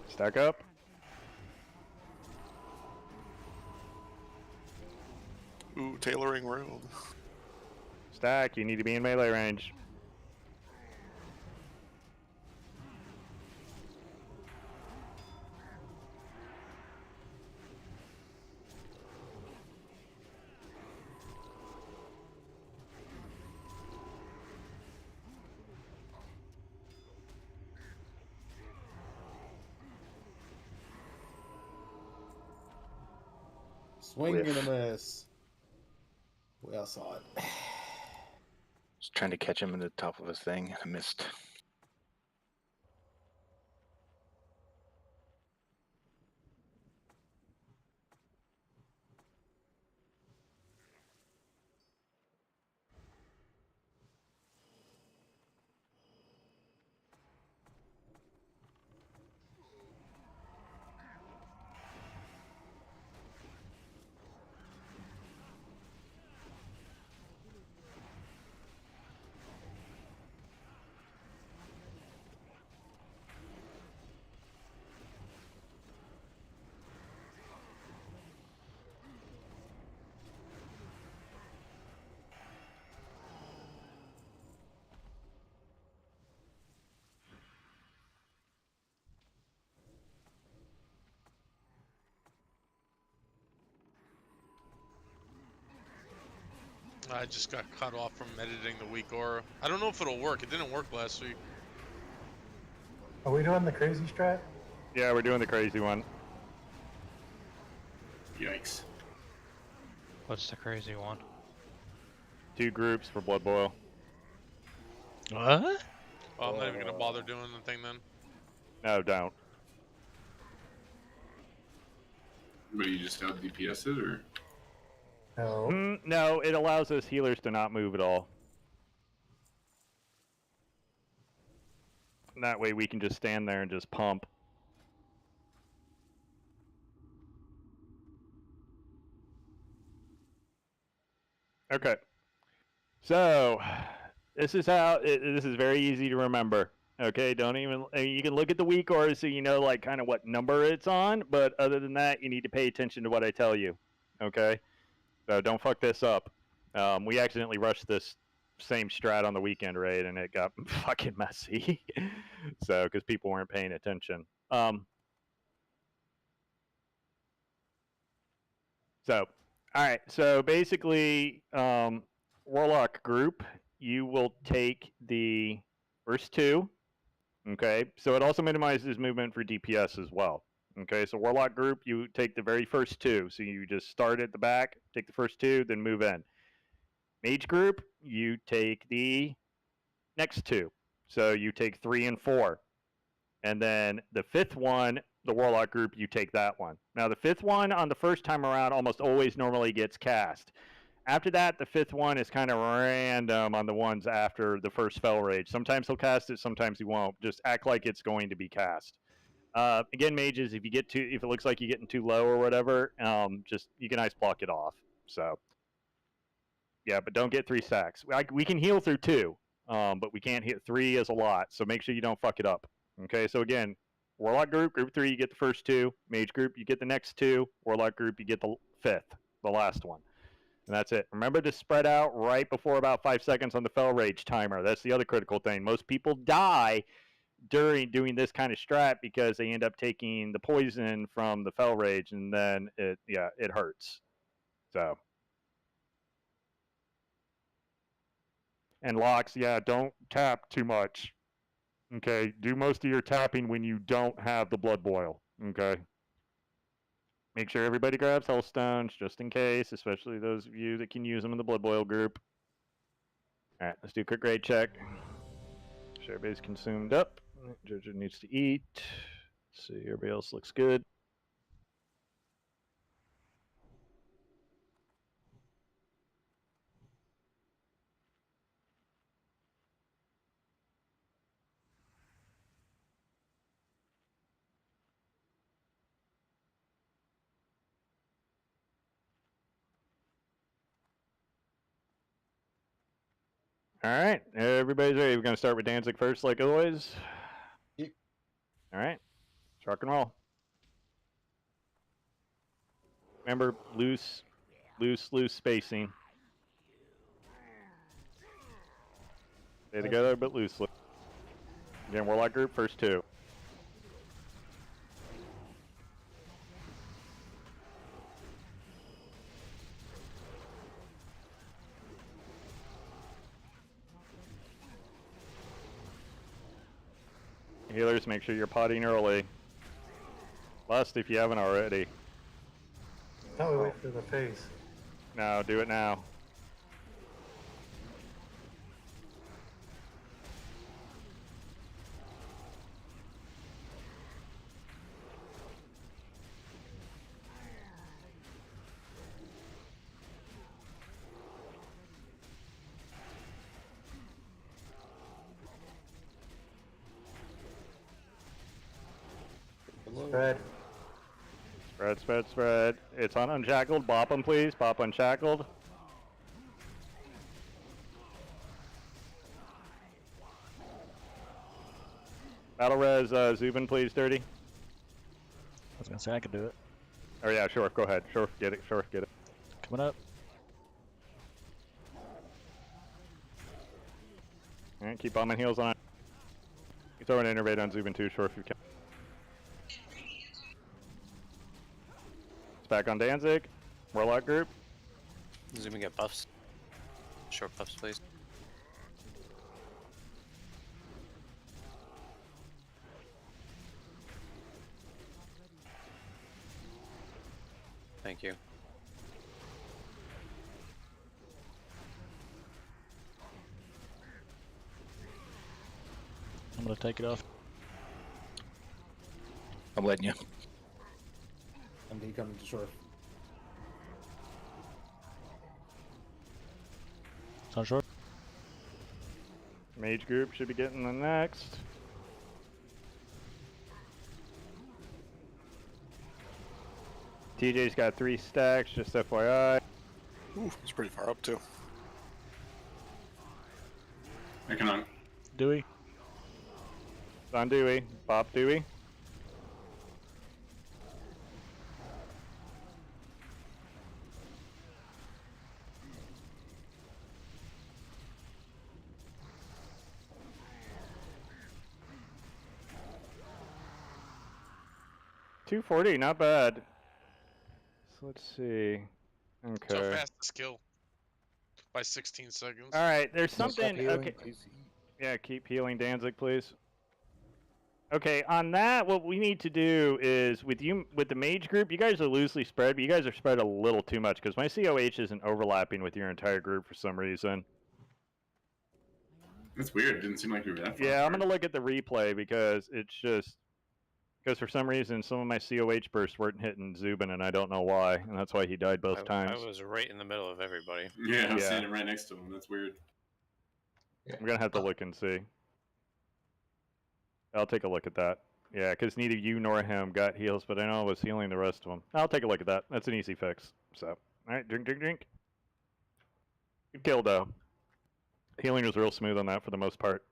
Stack up. Ooh, tailoring room. Stack, you need to be in melee range. Swing and a miss. We all saw it. Just trying to catch him in the top of his thing, and I missed. I just got cut off from editing the weak aura. I don't know if it'll work. It didn't work last week. Are we doing the crazy strat? Yeah, we're doing the crazy one. Yikes. What's the crazy one? 2 groups for Blood Boil. What? Oh, I'm not even gonna bother doing the thing then. No, don't. But you just out DPS it, or? No. No, it allows us healers to not move at all. And that way we can just stand there and just pump. Okay. So, this is how, this is very easy to remember. Okay, don't even, I mean, you can look at the weak aura so you know like kind of what number it's on, but other than that, you need to pay attention to what I tell you. Okay? So don't fuck this up. We accidentally rushed this same strat on the weekend raid, and it got fucking messy. So, because people weren't paying attention. So, all right. So basically, Warlock group, you will take the first 2. Okay. So it also minimizes movement for DPS as well. Okay, so Warlock group, you take the very first 2. So you just start at the back, take the first 2, then move in. Mage group, you take the next 2. So you take 3 and 4. And then the 5th one, the Warlock group, you take that one. Now the 5th one on the first time around almost always normally gets cast. After that, the 5th one is kind of random on the ones after the first Fel Rage. Sometimes he'll cast it, sometimes he won't. Just act like it's going to be cast. Again, mages, if it looks like you're getting too low or whatever, just you can ice block it off. So yeah, but don't get 3 stacks. We can heal through 2, but we can't hit 3 is a lot. So make sure you don't fuck it up. Okay, so again, Warlock group, group 3, you get the first 2. Mage group, you get the next 2. Warlock group, you get the 5th, the last one. And that's it. Remember to spread out right before about 5 seconds on the Fel Rage timer. That's the other critical thing. Most people die during doing this kind of strat because they end up taking the poison from the Fel Rage, and then it hurts. So, and locks, yeah, don't tap too much. Okay, do most of your tapping when you don't have the blood boil. Okay, make sure everybody grabs health stones just in case, especially those of you that can use them in the blood boil group. All right, let's do a quick grade check. Make sure everybody's consumed up. Jojo needs to eat. Let's see, everybody else looks good. All right, everybody's ready. We're going to start with Danzig first, like always. Yep. All right, rock and roll. Remember, loose spacing. Stay together, but loosely. Again, Warlock group, first 2. Healers, make sure you're potting early. Lust if you haven't already. Now we wait for the phase. No, do it now. Spread. Spread, spread, spread. It's on Unshackled. Bop them, please. Bop Unshackled. Battle res, Zubin, please, Dirty. I was gonna say I could do it. Oh yeah, Shorf, go ahead. Shorf, get it. Shorf, get it. Coming up. Alright, keep bombing heals on. You throw an innervate on Zubin too, Shorf, if you can. It's back on Danzig. Warlock group. Zubin get buffs. Short buffs, please. Thank you. I'm gonna take it off. I'm letting you. MD coming to shore. It's on short. Mage group should be getting the next. TJ's got 3 stacks, just FYI. Ooh, it's pretty far up too. Making on. Dewey. It's on Dewey. Bop Dewey. $240, not bad. So let's see. Okay. So fast to skill. By 16 seconds. All right, there's Don't stop something. healing, Okay. please. Yeah, keep healing Danzig, please. Okay, on that, what we need to do is with the mage group, you guys are loosely spread, but you guys are spread a little too much because my COH isn't overlapping with your entire group for some reason. That's weird. It didn't seem like we were that far. Yeah, I'm gonna look at the replay because it's just because for some reason some of my COH bursts weren't hitting Zubin, and I don't know why, and that's why he died both times. I was right in the middle of everybody. Yeah, I'm standing right next to him. That's weird. I'm gonna have to look and see. I'll take a look at that. Yeah, because neither you nor him got heals, but I know I was healing the rest of them. I'll take a look at that. That's an easy fix. So, all right, drink, drink, drink. Good kill, though. Healing was real smooth on that for the most part.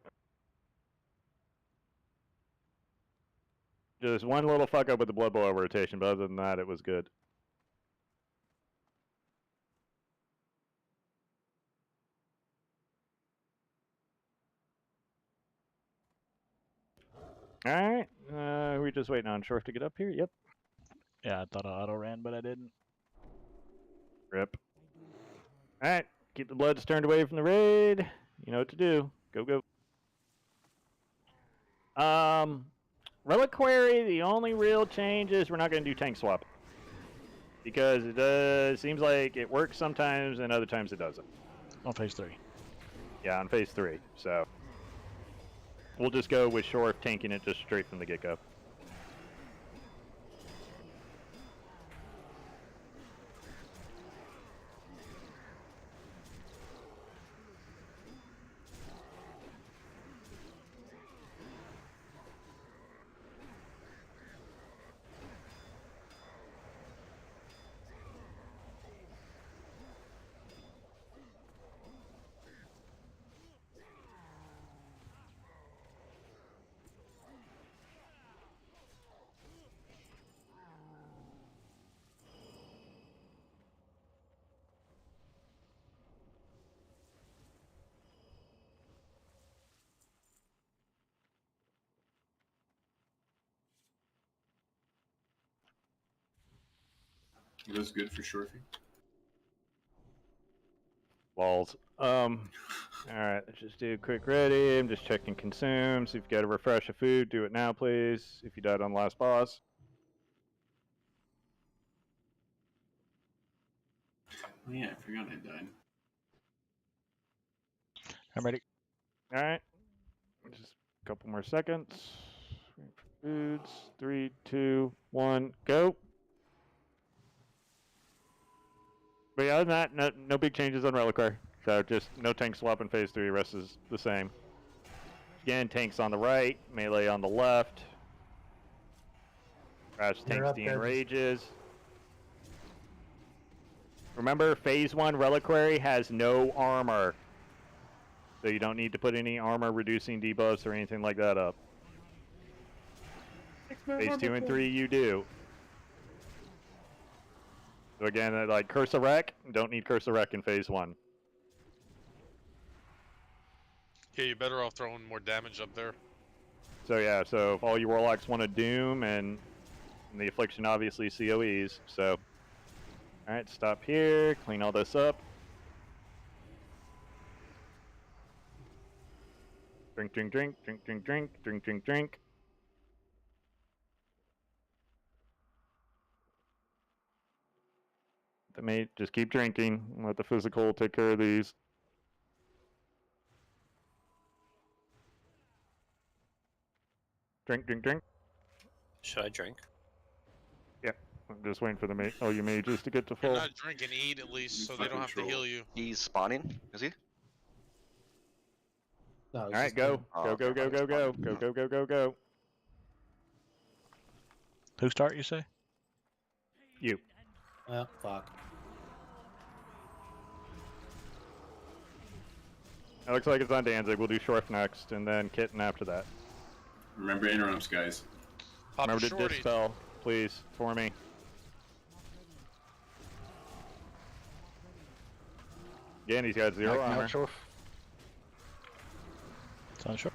Just one little fuck up with the blood boil rotation, but other than that, it was good. Alright, we're just waiting on Shorf to get up here. Yep. Yeah, I thought I auto ran, but I didn't. Rip. Alright, keep the bloods turned away from the raid. You know what to do. Go, go. Reliquary, the only real change is we're not going to do tank swap. Because it seems like it works sometimes and other times it doesn't. On phase 3. Yeah, on phase 3. So we'll just go with Shorf tanking it just straight from the get-go. It was good for Shorfy. Walls. Alright, let's just do a quick ready. I'm just checking consumes. If you've got to refresh a food, do it now, please. If you died on the last boss. Oh yeah, I forgot I died. I'm ready. Alright. Just a couple more seconds. Foods. 3, 2, 1, go. But yeah, other than that, no big changes on Reliquary. So just no tank swap in phase 3, rest is the same. Again, tanks on the right, melee on the left. Crash tanks the enrages. Remember, phase 1 Reliquary has no armor. So you don't need to put any armor reducing debuffs or anything like that up. Phase 2 and 3 you do. So again, like Curse of Wreck, don't need Curse of Wreck in phase 1. Yeah, you're better off throwing more damage up there. So yeah, so if all your Warlocks want to Doom, and the Affliction obviously COEs, so... Alright, stop here, clean all this up. Drink, drink, drink, drink, drink, drink, drink, drink, drink. The mate, just keep drinking, and let the physical take care of these. Drink, drink, drink. Should I drink? Yep. I'm just waiting for the mate. Oh, you mages to get to full. You're not drinking, eat at least, so they don't have to heal you. He's spawning, is he? No, All right, go. Go, go, go, go, go. Go, go, go, go, go. Who start, you say? You. Oh, fuck. It looks like it's on Danzig. We'll do Shorf next, and then Kitten after that. Remember interrupts, guys. Remember to dispel, please, for me. Again, he's got 0 armor. It's on Shorf.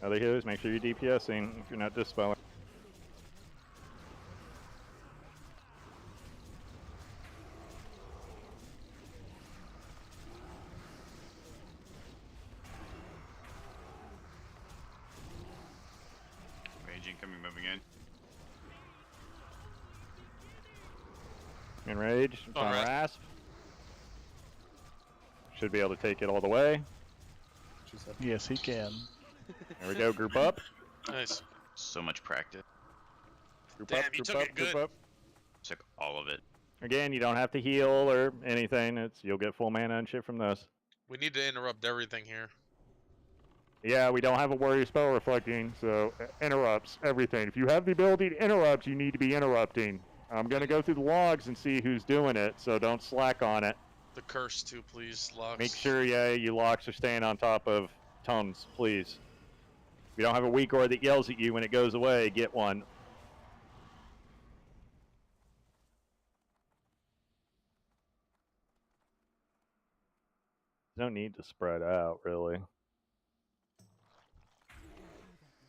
Other healers, make sure you're DPSing if you're not dispelling. Enrage. It's On on Rasp. Rasp. Should be able to take it all the way. Yes, he can. There we go. Group up. Nice. So much practice. Group Damn, up. you Group took up. it good. Group up. Took all of it. Again, you don't have to heal or anything. You'll get full mana and shit from this. We need to interrupt everything here. Yeah, we don't have a warrior spell reflecting, so interrupts everything. If you have the ability to interrupt, you need to be interrupting. I'm gonna go through the logs and see who's doing it, so don't slack on it. The curse too, please, Lux. Make sure, yeah, you locks are staying on top of tones, please. If you don't have a weak aura that yells at you when it goes away, get one. You don't need to spread out, really.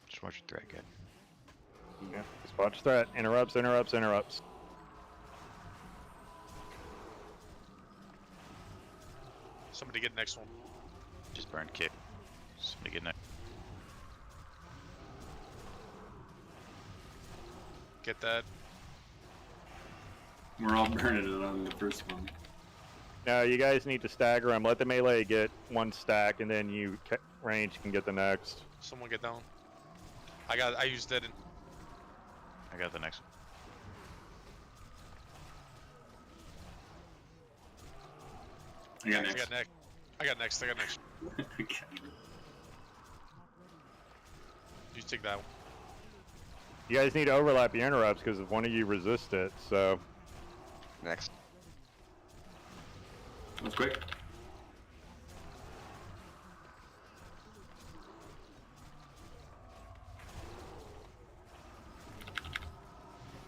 Just watch your threat, guy. Yeah, just watch threat. Interrupts, interrupts, interrupts. Somebody get next one. Just burn kick. Somebody get next. Get that. We're all burning it on the first one. No, you guys need to stagger them. Let the melee get one stack, and then you range can get the next. Someone get down. I used that in. I got the next one. I got next. I got next. Okay. You take that one. You guys need to overlap your interrupts because if one of you resist it, so. Next. That's quick.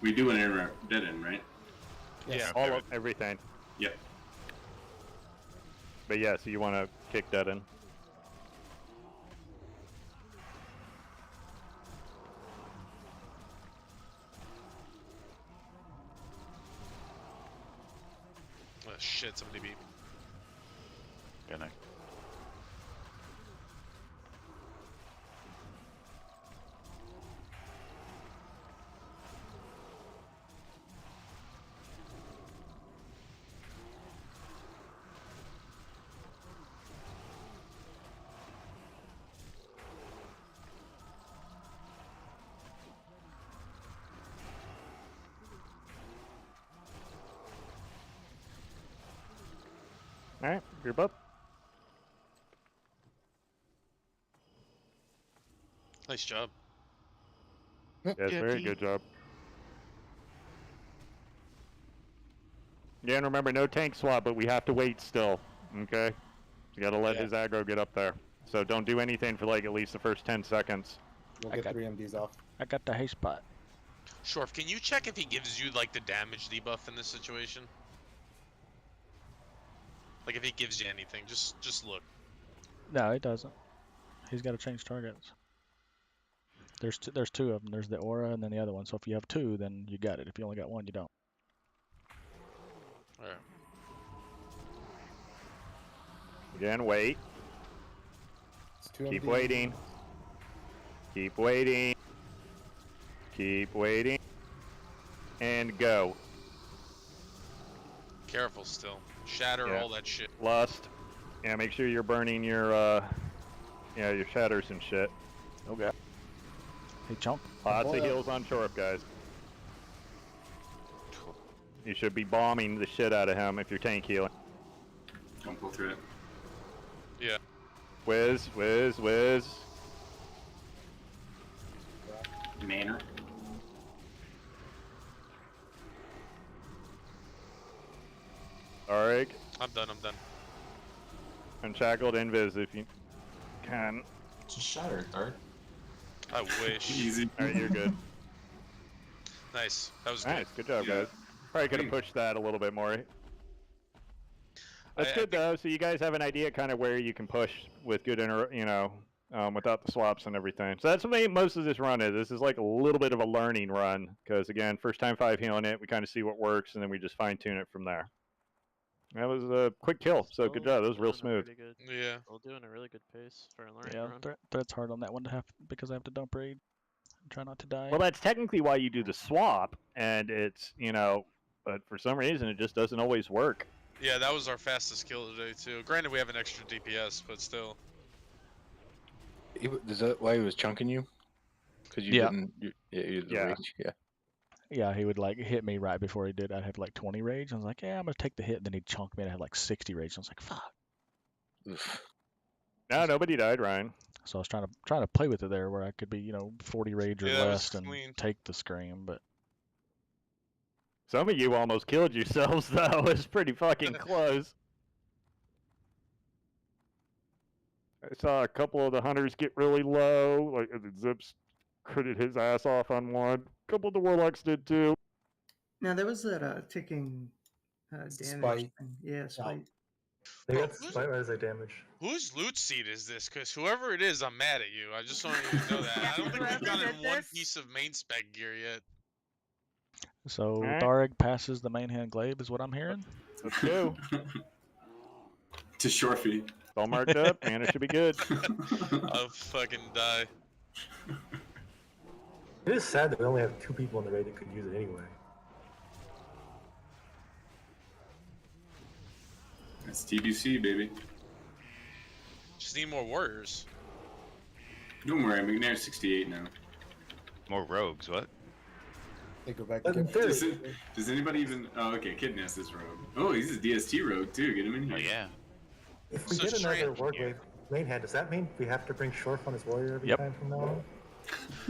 We do an interrupt dead end, right? Yeah, all of everything. Yep. But yeah, so you want to kick that in. Oh shit, somebody beat me. Got next. Alright, group up. Nice job. Yes, very good job. Yeah, and remember, no tank swap, but we have to wait still, okay? You gotta let his aggro get up there. So don't do anything for like at least the first 10 seconds. We'll get 3 MDs off. I got the haste spot. Shorf, can you check if he gives you like the damage debuff in this situation? Like if he gives you anything, just look. No, it doesn't. He's got to change targets. There's two of them. There's the aura and then the other one. So if you have two, then you got it. If you only got one, you don't. Alright. Again, wait. Keep MDs. waiting. Keep waiting. Keep waiting. And go. Careful still. Shatter, Yeah. all that shit. Lust. Yeah, make sure you're burning your, your shatters and shit. Okay. Hey, chunk. Lots of heals on Shorf, guys. You should be bombing the shit out of him if you're tank healing. Don't pull through it. Yeah. Whiz, whiz, whiz. Manner. Alright. I'm done. Unshackled invis if you can. Just shatter it, Art. I wish. Easy. Alright, you're good. Nice. That was Nice, good. good job, guys. Probably could have pushed that a little bit more. That's good though. So you guys have an idea kind of where you can push with good without the swaps and everything. So that's what most of this run is. This is like a little bit of a learning run because again, first time 5 healing it, we kind of see what works and then we just fine tune it from there. That was a quick kill, so good job. That was real smooth. Yeah. We're doing a really good pace for a learning Yeah, run. threat's hard on that one to have because I have to dump raid. Try not to die. Well, that's technically why you do the swap, and it's but for some reason it just doesn't always work. Yeah, that was our fastest kill today too. Granted, we have an extra DPS, but still. Is that why he was chunking you? Because you Yeah. didn't. You the Yeah. rage. Yeah. Yeah, he would like hit me right before he did. I'd have like 20 rage. I was like, yeah, I'm gonna take the hit. And then he'd chunk me, and I had like 60 rage. I was like, fuck. Oof. No, nobody died, Ryan. So I was trying to play with it there, where I could be 40 rage or Yeah, that was less and clean. take the scream. But Some of you almost killed yourselves, though. It's pretty fucking close. I saw a couple of the hunters get really low. Like, Zips critted his ass off on one. A couple of the warlocks did too. Now there was that ticking damage Spite. thing. Yeah, spite. They Bro, got spite as a damage. Whose loot seed is this? Because whoever it is, I'm mad at you. I just want you to know that. I don't think we've gotten one piece of main spec gear yet. so Alright. Tharg passes the main hand glaive, is what I'm hearing. Let's go. To Shorfy. It's all marked up, man. It should be good. I'll fucking die. It is sad that we only have 2 people in the raid that could use it anyway. That's TBC, baby. Just need more warriors. Don't worry, McNair's 68 now. More rogues, what? They go back But and in get theory, Does anybody even... Oh, okay, Kidness is rogue. Oh, he's a DST rogue, too. Get him in here. Oh, yeah. if we So get another strange. Wargrave main hand, does that mean we have to bring Shorf on his warrior every Yep. time from now on?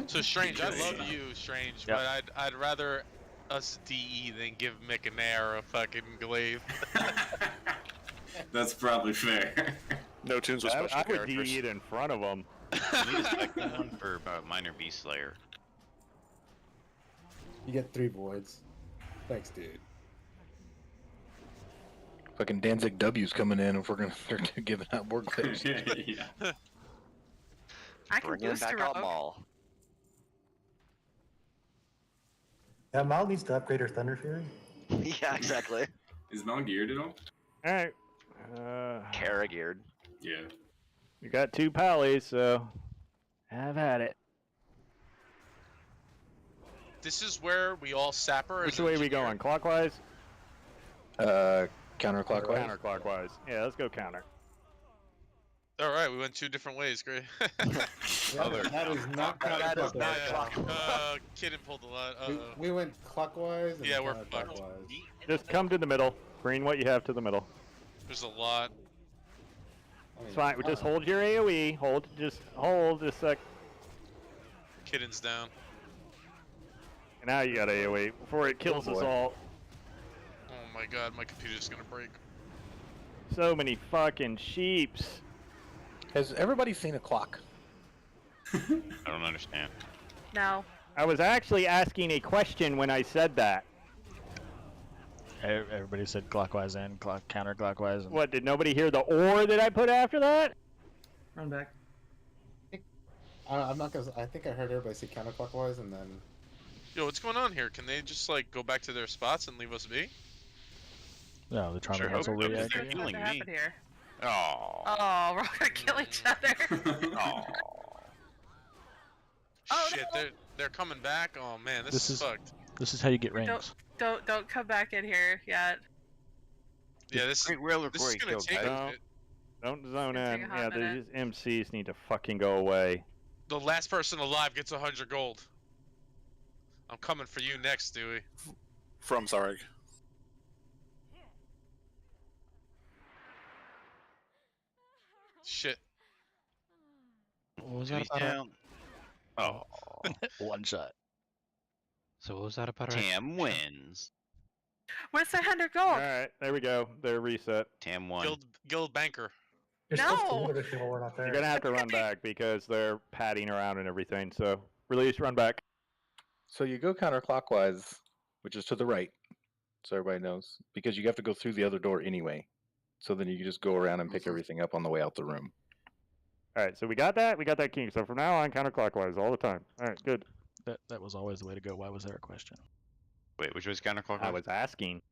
So Strange, I love you, Strange, Yeah. but I'd rather us DE than give McNair a fucking glaive. That's probably fair. No tunes with special I would characters. DE it in front of them. We need a second one for Minor Beast Slayer. You get 3 voids. Thanks, dude. Fucking Danzig W's coming in if they're giving out more clips. Yeah. I can Bringing boost a back rogue. up Maul. Yeah, Mal needs to upgrade her Thunder Fury. Yeah, exactly. Is Mal geared at all? Alright. Kara geared. Yeah. You got 2 pallies, so have at it. This is where we all sapper. Which as an way we engineer. going? Clockwise? Counterclockwise. Counterclockwise. Yeah, let's go counter. All right, we went 2 different ways. Great. That is not That is not counterclockwise. Kidden pulled a lot. We went clockwise. And Yeah, we're counterclockwise. Just come to the middle. Bring what you have to the middle. There's a lot. It's fine. Just hold your AoE. Just hold a sec. Kidden's down. And now you got AoE before it kills us boy. all. Oh my god, my computer's gonna break. So many fucking sheeps. Has everybody seen a clock? I don't understand. No. I was actually asking a question when I said that. Everybody said clockwise and counterclockwise. And What, did nobody hear the or that I put after that? Run back. I'm not gonna. I think I heard everybody say counterclockwise, and then Yo, what's going on here? Can they just like go back to their spots and leave us be? No, they're trying Sure to hustle hope so, react. they're What's killing to me. happen here? Oh. Oh, we're all gonna kill each other. Oh. Oh, Shit, they're coming back. Oh man, This is fucked. This is how you get rings. Don't come back in here yet. Yeah, this Great Whaler this is Quarry gonna killed take. No. Don't zone gonna in. take a hot Yeah, minute. these MCs need to fucking go away. The last person alive gets 100 gold. I'm coming for you next, Dewey. From Tharg. Shit. What was Dewey's that about? down. Oh. One shot. So what was that about? Tam wins. Where's the 100 gold? Alright, there we go. They're reset. Tam won. Guild banker. You're No! supposed to move it while we're not there. You're gonna have to run back because they're padding around and everything. So release, run back. So you go counterclockwise, which is to the right, so everybody knows, because you have to go through the other door anyway. So then you can just go around and pick everything up on the way out the room. All right, so we got that. We got that king. So from now on, counterclockwise all the time. All right, good. That was always the way to go. Why was there a question? Wait, which was counterclockwise? I was asking,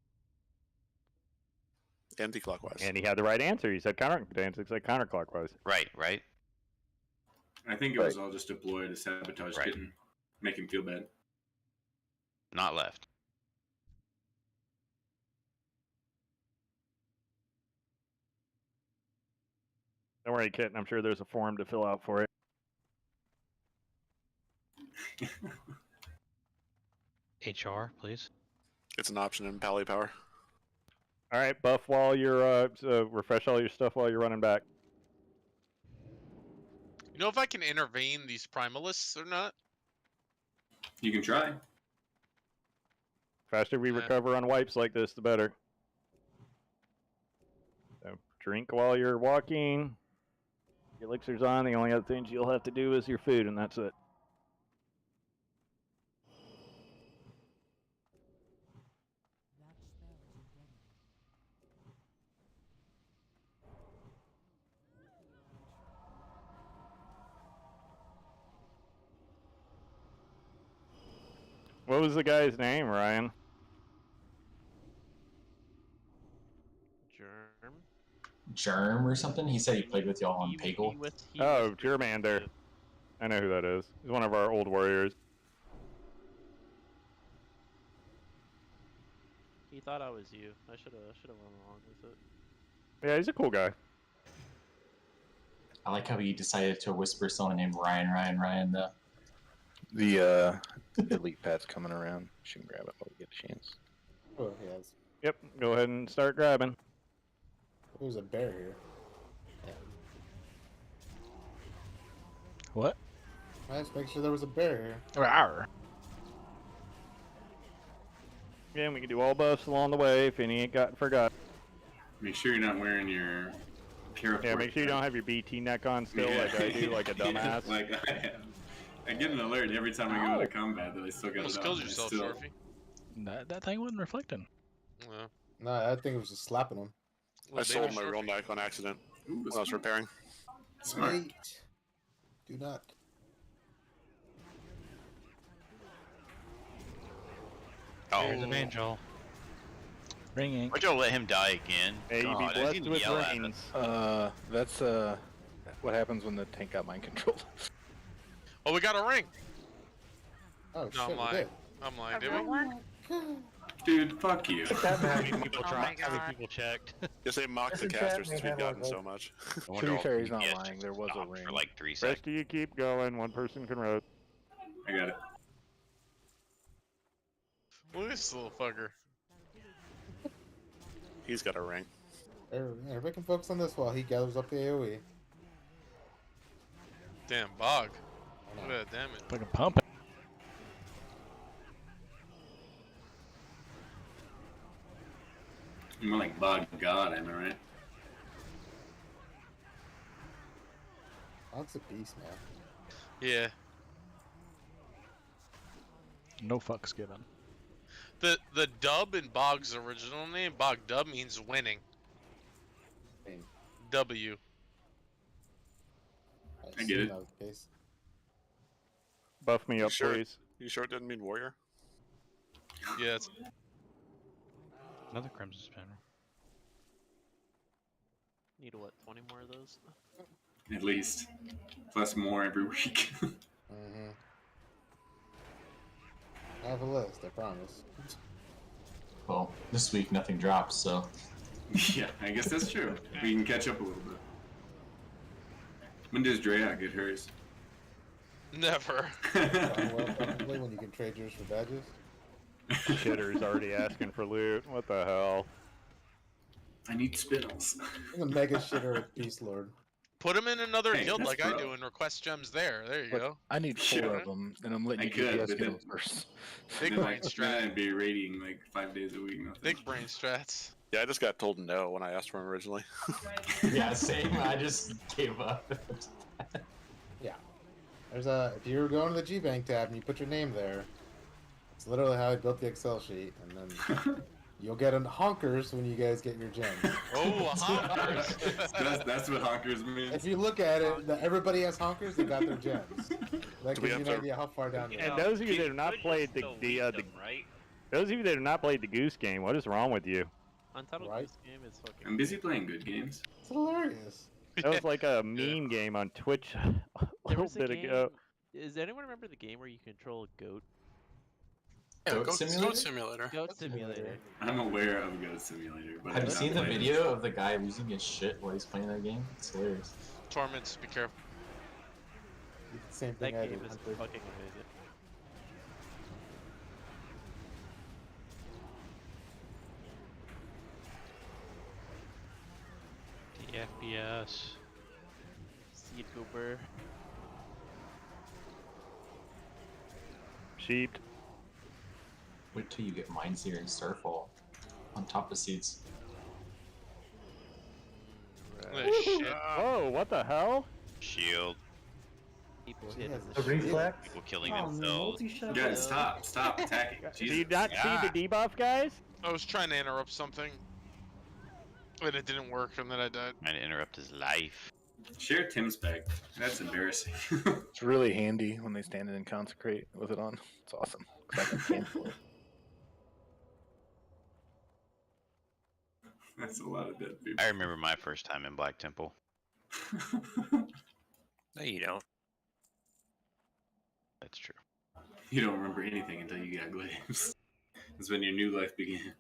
Anti-clockwise. and he had the right answer. He said counterclockwise. Right, right. I think it was all just a ploy to sabotage Right. Kitten, make him feel bad. Not left. Don't worry, Kitten. I'm sure there's a form to fill out for it. HR, please. It's an option in Pally Power. All right, buff while you're refresh all your stuff while you're running back. You know if I can intervene these primalists or not? You can try. Faster we recover on wipes like this, the better. So drink while you're walking. Your elixir's on. The only other things you'll have to do is your food, and that's it. What was the guy's name, Ryan? Germ or something? He said he played with y'all on Pagel. Oh, Germander. I know who that is. He's one of our old warriors. He thought I was you. I should have went along with it. Yeah, he's a cool guy. I like how he decided to whisper someone named Ryan though. The elite pad's coming around. She can grab it while we get a chance. Oh, yes. Yep, go ahead and start grabbing. There's a bear here. What? Let's make sure there was a bear here. Rawr. Yeah, we can do all buffs along the way if any ain't got forgot. Make sure you're not wearing your paracord. Yeah, make sure you don't have your BT neck on still like I do, like a dumbass. Yeah, like I have. I get an alert every time I go into combat that I still got it Almost on. killed I yourself, still- Shorfy. That thing wasn't reflecting. Yeah. No, I think it was just slapping him. I sold my real knife on accident when I was repairing. Smart. Wait. Do not. Oh, There's an angel. Ringing. why'd y'all let him die again? Hey, you be God, I blessed didn't with yell at him. rings. That's what happens when the tank got mind controlled. Oh, we got a ring. Oh, No, shit, I'm we lying. did. I'm lying. A Did real we? one? Dude, fuck you. How many people Oh tried? my How many God. people checked? Yes, they mocked the Listen, chat, casters since man, we've handle gotten it. so much. I To wonder be all fair, the he's not DPS lying. just There was a stopped ring. for like 3 Rest seconds. of you keep going. One person can rotate. I got it. Look at this little fucker. He's got a ring. Everybody can focus on this while he gathers up the AoE. Damn, Bog. Look at that damage. Fucking pumping. More like Bog God, am I right? Bog's a beast, man. Yeah. No fucks given. The dub in Bog's original name, Bog Dub, means winning. W. I get it. That was the case. Buff me up, sure? please. You sure it didn't mean warrior? Yeah, it's Another crimson spanner. Need what? 20 more of those? At least. Plus more every week. Mm-hmm. I have a list, I promise. Well, this week nothing drops, so Yeah, I guess that's true. We can catch up a little bit. When does Drea get hers? never. Well, probably when you can trade yours for badges. Shitter's already asking for loot. What the hell? I need spinels. I'm a mega shitter at Beast Lord. Put him in another Hey, guild that's like I pro. do and request gems there. There you But go. I need 4 Sure. of them, and I'm letting I you could, GPS but get then- them first. Big Then brain strat. I'd be raiding like 5 days a week. Nothing. Big brain strats. Yeah, I just got told no when I asked for him originally. yeah, same. I just gave up. Yeah. There's if you're going to the GBank tab and you put your name there, it's literally how I built the Excel sheet, and then you'll get honkers when you guys get your gems. Oh, honkers. that's what honkers means. If you look at it, everybody has honkers, they got their gems. That Do we gives you have an to- idea how far down you And are. those of you that have not played the those of you that have not played the Goose Game, what is wrong with you? Untitled Right. Goose Game is fucking. I'm busy playing good games. It's hilarious. That was like a meme game on Twitch a There little was a bit game. ago. Does anyone remember the game where you control a goat? Yeah, Goat Goat Simulator? Simulator. Goat Simulator. I'm aware of Goat Simulator, but Have I've you not seen the played it. video of the guy losing his shit while he's playing that game? It's hilarious. Torments, be careful. Same That thing I game did. is Hunter. fucking amazing. The FPS. Seed Goober. Sheep. Wait till you get Mindseer and Starfall on top of seeds. Shit. Whoa, what the hell? Shield. People She hitting has the a shield. reflex? People killing Oh, no, themselves. multi-shot. Guys, stop attacking. Do you Jesus. not see the debuff, guys? I was trying to interrupt something, and it didn't work, and then I died. Trying to interrupt his life. Share Tim's bag. That's embarrassing. It's really handy when they stand in and consecrate with it on. It's awesome. 'Cause I can cancel it. That's a lot of dead people. I remember my first time in Black Temple. No, you don't. That's true. You don't remember anything until you got glaives. That's when your new life began.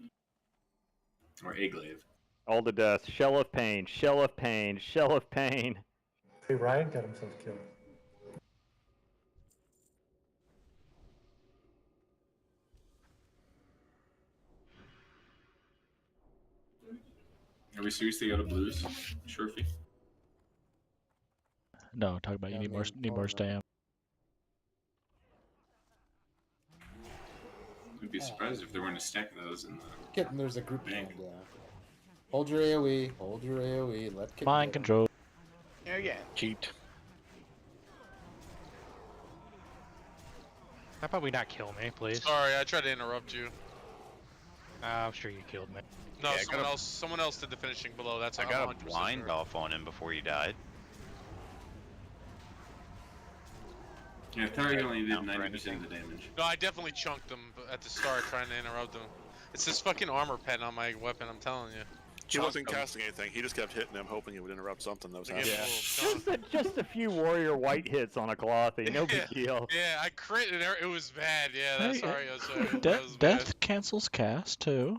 Or a glaive. All the death. Shell of pain. Shell of pain. Shell of pain. Hey, Ryan got himself killed. Are we seriously out of blues? Shorfy? No, talk about you need more stam. I'd be surprised if there weren't a stack of those in the Kitten, there's a group bank. behind, Hold your AoE. Hold your AoE. Let Kitten Mind get 'em. control. Yeah, yeah. Cheat. How about we not kill me, please? Sorry, I tried to interrupt you. I'm sure you killed me. No, Yeah, I got someone else did the finishing below. That's I I'm got a 100% blind sure. off on him before he died. Yeah, Thari only did Count for 90% of the damage. No, I definitely chunked him at the start trying to interrupt him. It's this fucking armor pen on my weapon, I'm telling you. He wasn't casting anything. He just kept hitting him, hoping he would interrupt something that was Again, happening. Just a few warrior white hits on a clothy. No big deal. Yeah, I crit and it was bad. Yeah, that's Hey, sorry. That Death, was bad. death cancels cast too.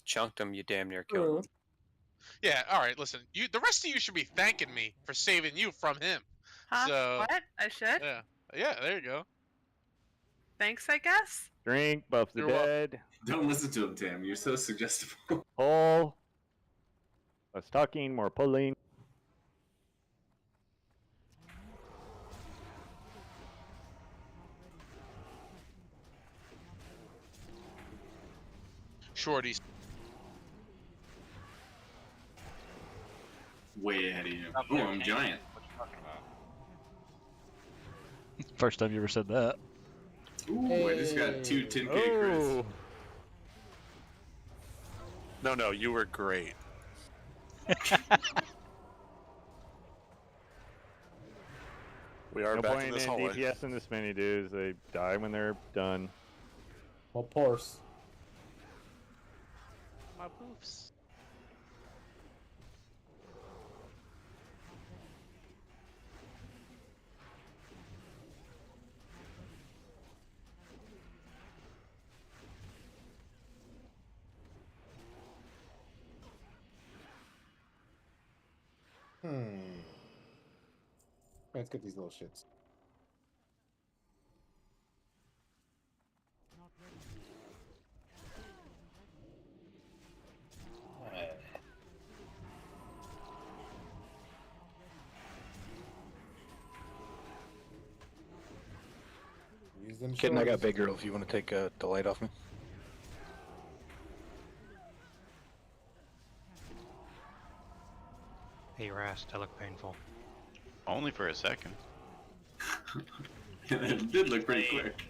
Chunked him, you damn near killed him. Yeah, all right. Listen, the rest of you should be thanking me for saving you from him. Huh? So What? I should? yeah, there you go. Thanks, I guess. Drink, buff the You're welcome. dead. Don't listen to him, Tam. You're so suggestible. Pull. Less tucking, more pulling. Shorties. Way ahead of you. Oh, I'm giant. First time you ever said that. Ooh, I just got 2 10k crits. Oh. No, you were great. We are No back point in this in hallway. DPS in this many dudes. They die when they're done. Well, Porse. My boofs. Let's get these little shits. Use them Kitten, I got shorts. big girl if you want to take the light off me. Hey, Rast, I look painful. Only for a second. It did look pretty quick.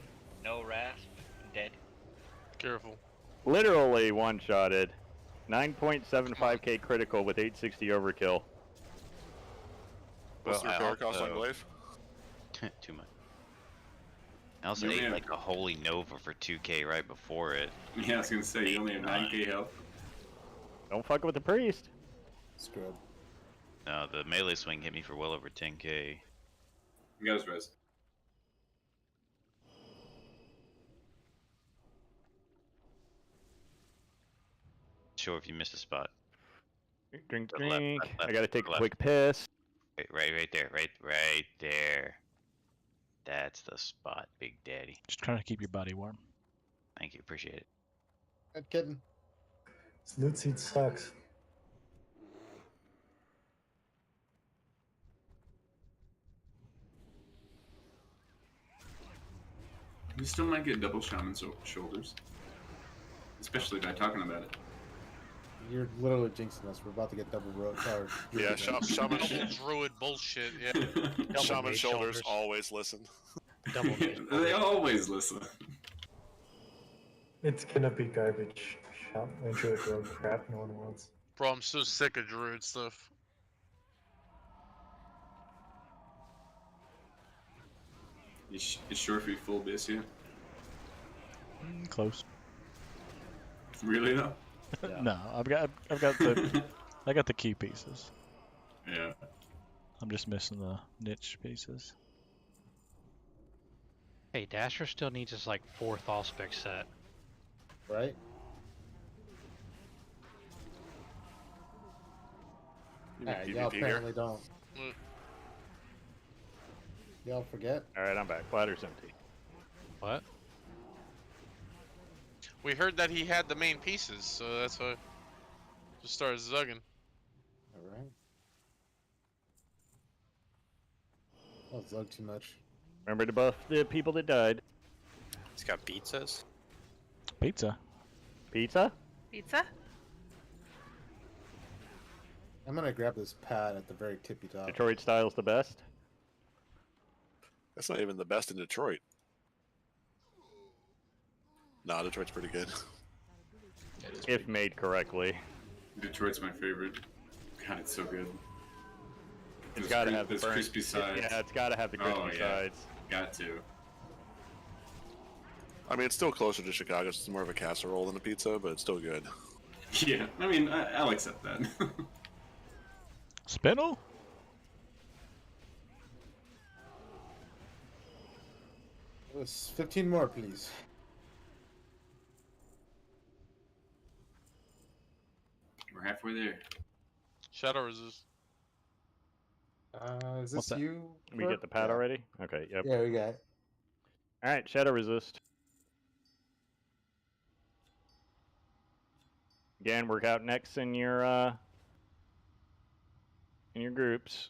No rasp. Dead. Careful. Literally one-shotted. 9.75k critical with 860 overkill. What's the I repair cost on also- glaive? Too much. I also You ate only have- like a holy Nova for 2k right before it. Yeah, I was gonna say, you only have 9k health. Don't fuck with the priest. Scrub. No, the melee swing hit me for well over 10k. You got his res. Sure, if you missed a spot. Drink, To the left, drink. left, left, I gotta to take the a left. quick piss. Right there, right there. That's the spot, Big Daddy. Just trying to keep your body warm. Thank you, appreciate it. Good kidding. This loot seed sucks. We still might get double shaman shoulders, especially by talking about it. You're literally jinxing us. We're about to get double road card. Yeah, shaman Double druid bullshit. Yeah. shaman shoulders always listen. Double They always listen. It's gonna be garbage. Shout into a road crap no one wants. Bro, I'm so sick of druid stuff. Is Shorfy full bis yet? Close. Really though? No, I've got the I got the key pieces. Yeah. I'm just missing the niche pieces. Hey, Dasher still needs his like 4th Allspec set. Right? Alright, y'all apparently don't. Y'all forget? Alright, I'm back. Ladder's empty. What? We heard that he had the main pieces, so that's why just started zugging. Alright. Don't zug too much. Remember to buff the people that died. He's got pizzas. Pizza. Pizza? Pizza? I'm gonna grab this pad at the very tippy top. Detroit style's the best. That's not even the best in Detroit. Nah, Detroit's pretty good. If made correctly. Detroit's my favorite. God, it's so good. It's gotta have the those burnt- crispy sides. Yeah, it's gotta have the crispy sides. Got to. I mean, it's still closer to Chicago. It's more of a casserole than a pizza, but it's still good. Yeah, I mean, I'll accept that. Spinel? Yes, 15 more, please. We're halfway there. Shadow resist. Is What's this that? you? We get the pad already? Okay, yep. Yeah, we got it. Alright, Shadow Resist. Again, work out next in your groups.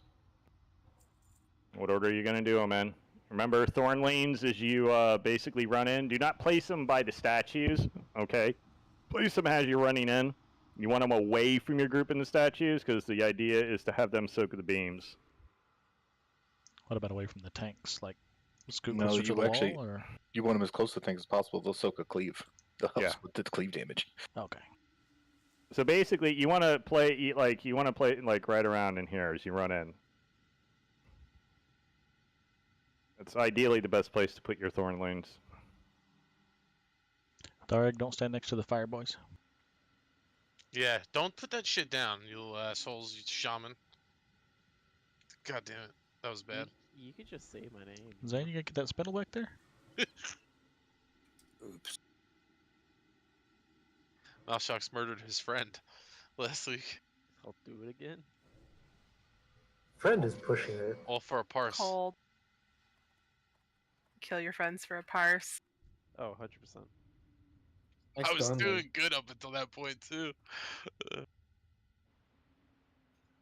What order are you gonna do them in? Remember, thorn lanes as you basically run in. Do not place them by the statues, okay? Place them as you're running in. You want them away from your group in the statues, because the idea is to have them soak the beams. What about away from the tanks? Like, scoot No, closer to you the actually wall, or? you want them as close to things as possible. They'll soak a cleave. They'll help with the cleave damage. Okay. So basically, you want to play like right around in here as you run in. It's ideally the best place to put your thorn lanes. Dareg, don't stand next to the fire boys. Yeah, don't put that shit down, you little assholes, you shaman. God damn it, that was bad. You could just say my name. Zane, you gonna get that spindle back there? Oops. Malshock's murdered his friend last week. I'll do it again. Friend is pushing it. All for a parse. Cold. Kill your friends for a parse. Oh, 100%. I was doing good up until that point too.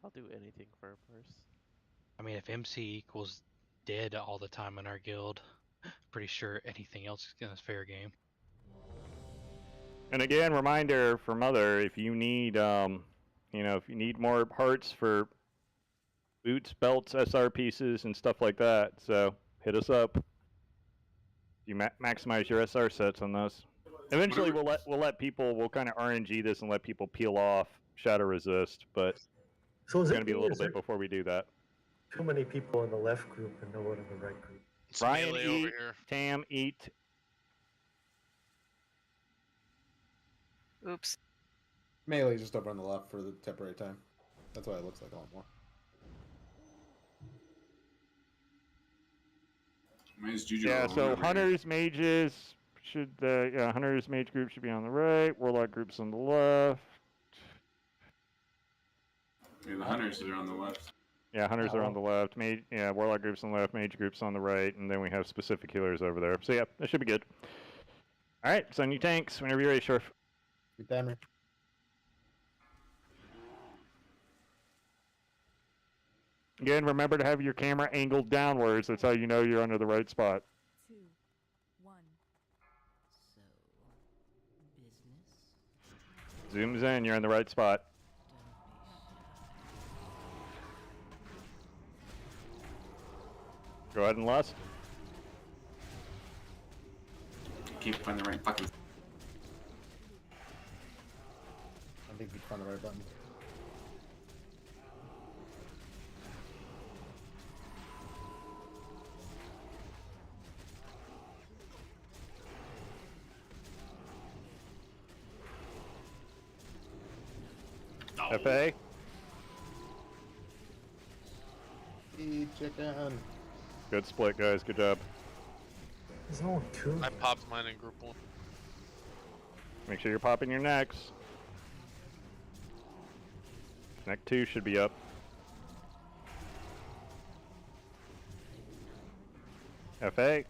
I'll do anything for a purse. I mean, if MC equals dead all the time in our guild, pretty sure anything else is fair game. And again, reminder for Mother, if you need, if you need more hearts for boots, belts, SR pieces, and stuff like that, so hit us up. You maximize your SR sets on those. Eventually, we'll kind of RNG this and let people peel off Shadow Resist, but So it's is going to it be a me, little is bit there before we do that. too many people in the left group and no one in the right group? It's Ryan, melee eat. over here. Tam, eat. Oops. Melee just over on the left for the temporary time. That's why it looks like a lot more. Yeah, so hunters, mages should hunters, mage group should be on the right. Warlock groups on the left. Yeah, the hunters are on the left. Yeah, hunters are on the left. Yeah, warlock groups on the left, mage groups on the right, and then we have specific healers over there. So yeah, that should be good. All right, send you tanks whenever you're ready, Shorf. Good timer. Again, remember to have your camera angled downwards. That's how you know you're under the right spot. 2, 1. So, business. Zooms in, you're in the right spot. Go ahead and lust. Keep finding the right fucking. I think we found the right button. FA. Eat chicken. Good split, guys. Good job. There's only 2. I popped mine in group 1. Make sure you're popping your necks. Neck 2 should be up. FA.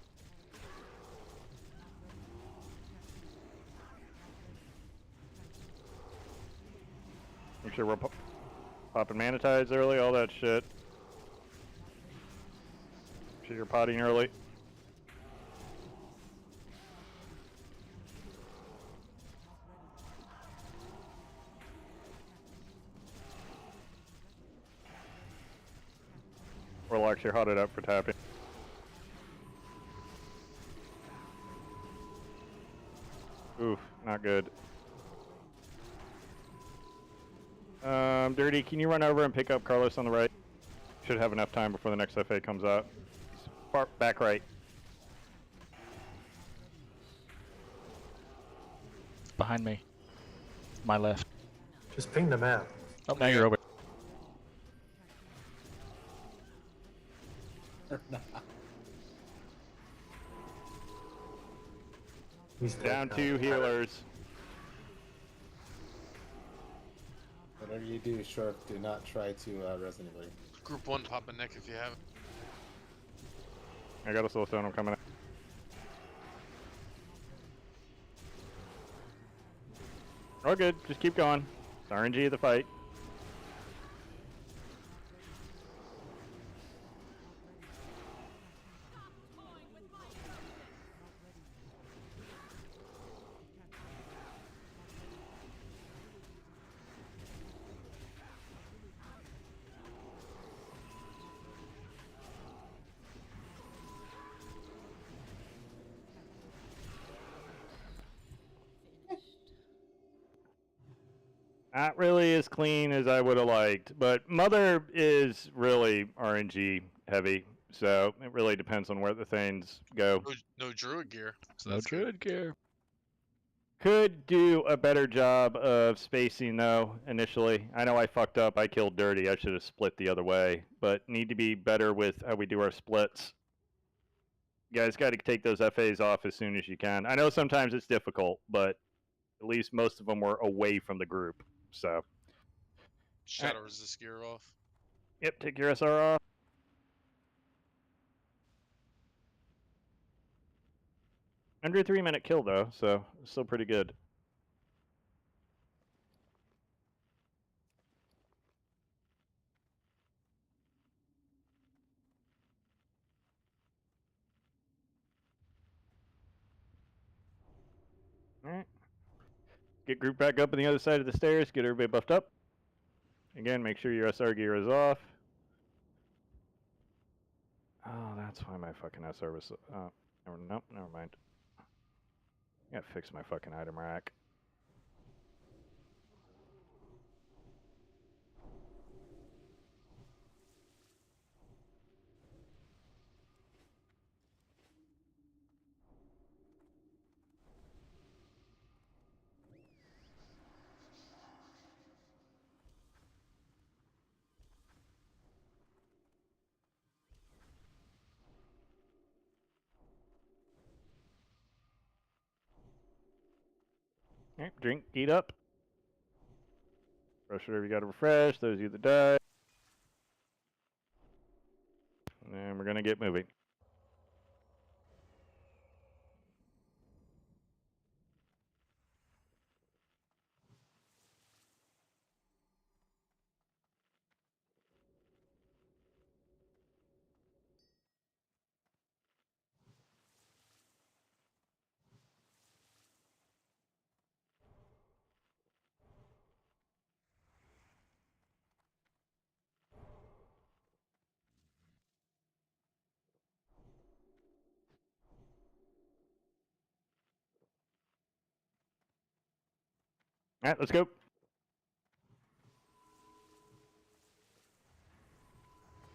Make sure we're popping manatides early, all that shit. Make sure you're potting early. Warlocks, you're hotted up for tapping. Oof, not good. Dirty, can you run over and pick up Carlos on the right? Should have enough time before the next FA comes out. He's far back right. Behind me. My left. Just ping the map. Oh, now you're over. He's Down dead 2 now. healers. Whatever you do, Shorf, do not try to res anybody. Group 1, pop a neck if you have it. I got a soul stone, I'm coming in. Oh, good. Just keep going. It's RNG of the fight. Not really as clean as I would have liked, but Mother is really RNG heavy, so it really depends on where the things go. No druid gear. So No that's good. druid gear. Could do a better job of spacing though, initially. I know I fucked up, I killed Dirty, I should have split the other way, but need to be better with how we do our splits. You guys got to take those FAs off as soon as you can. I know sometimes it's difficult, but at least most of them were away from the group, so. Shadow resist gear off. Yep, take your SR off. Under a 3-minute kill though, so still pretty good. Alright. Get grouped back up on the other side of the stairs, get everybody buffed up. Again, make sure your SR gear is off. Oh, that's why my fucking SR was... nope, never mind. I gotta fix my fucking item rack. Alright, drink, eat up. Refresh whatever you gotta refresh, those of you that die. get moving. All right, let's go.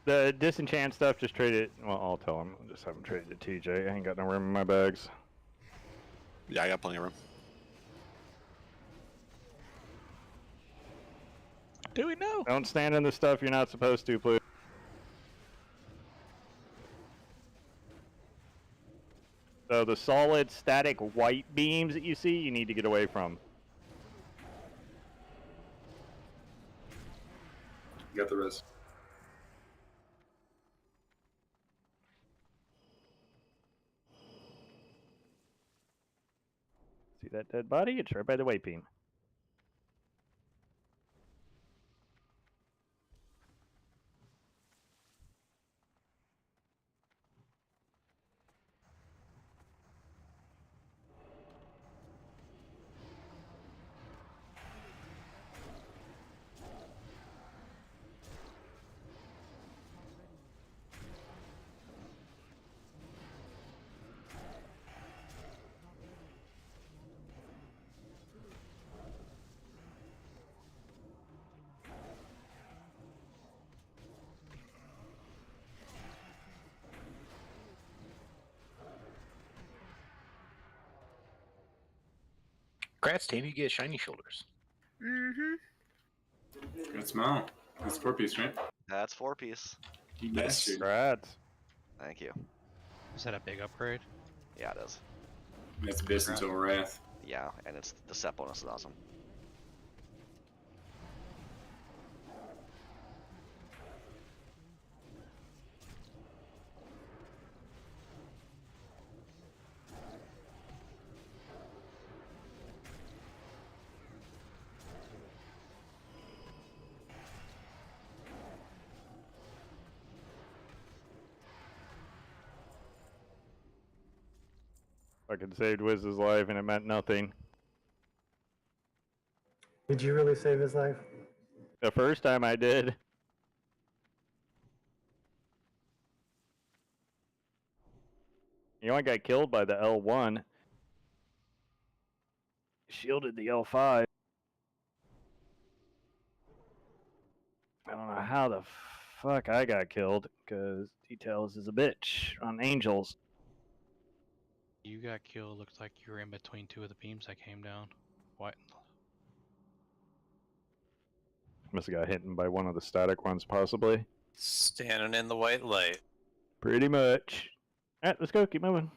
The disenchant stuff, just trade it. Well, I'll tell him. I'll just have him trade it to TJ. I ain't got no room in my bags. Yeah, I got plenty of room. Do we know? Don't stand in the stuff you're not supposed to, please. So the solid static white beams that you see, you need to get away from. You got the res. See that dead body? It's right by the white beam. Congrats, team. You get shiny shoulders. Mm-hmm. Good smell. That's 4-piece, right? That's 4-piece. You bastard. Congrats. Thank you. Is that a big upgrade? Yeah, it is. That's Abyss until Wrath. Yeah, and it's the set bonus is awesome. Fucking saved Wiz's life and it meant nothing. Did you really save his life? The first time I did. You know, I got killed by the L1. Shielded the L5. I don't know how the fuck I got killed, because Details is a bitch on Angels. You got killed. Looks like you were in between two of the beams that came down. What? Must have got hit by one of the static ones, possibly. Standing in the white light. Pretty much. Alright, let's go. Keep moving.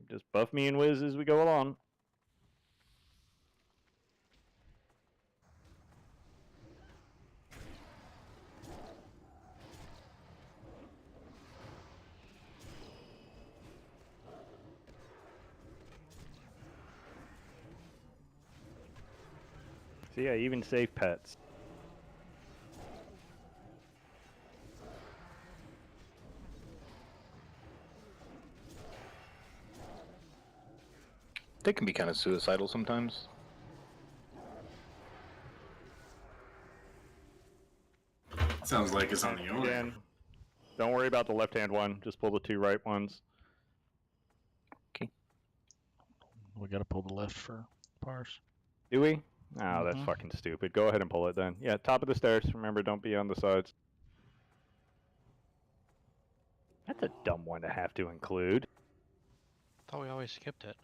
Just buff me and Wiz as we go along. See, I even save pets. They can be kind of suicidal sometimes. Sounds like it's on the owner. Again, don't worry about the left-hand one. Just pull the two right ones. Okay. We gotta pull the left for parse. Do we? Oh, that's fucking stupid. Go ahead and pull it then. Yeah, top of the stairs. Remember, don't be on the sides. That's a dumb one to have to include. Thought we always skipped it.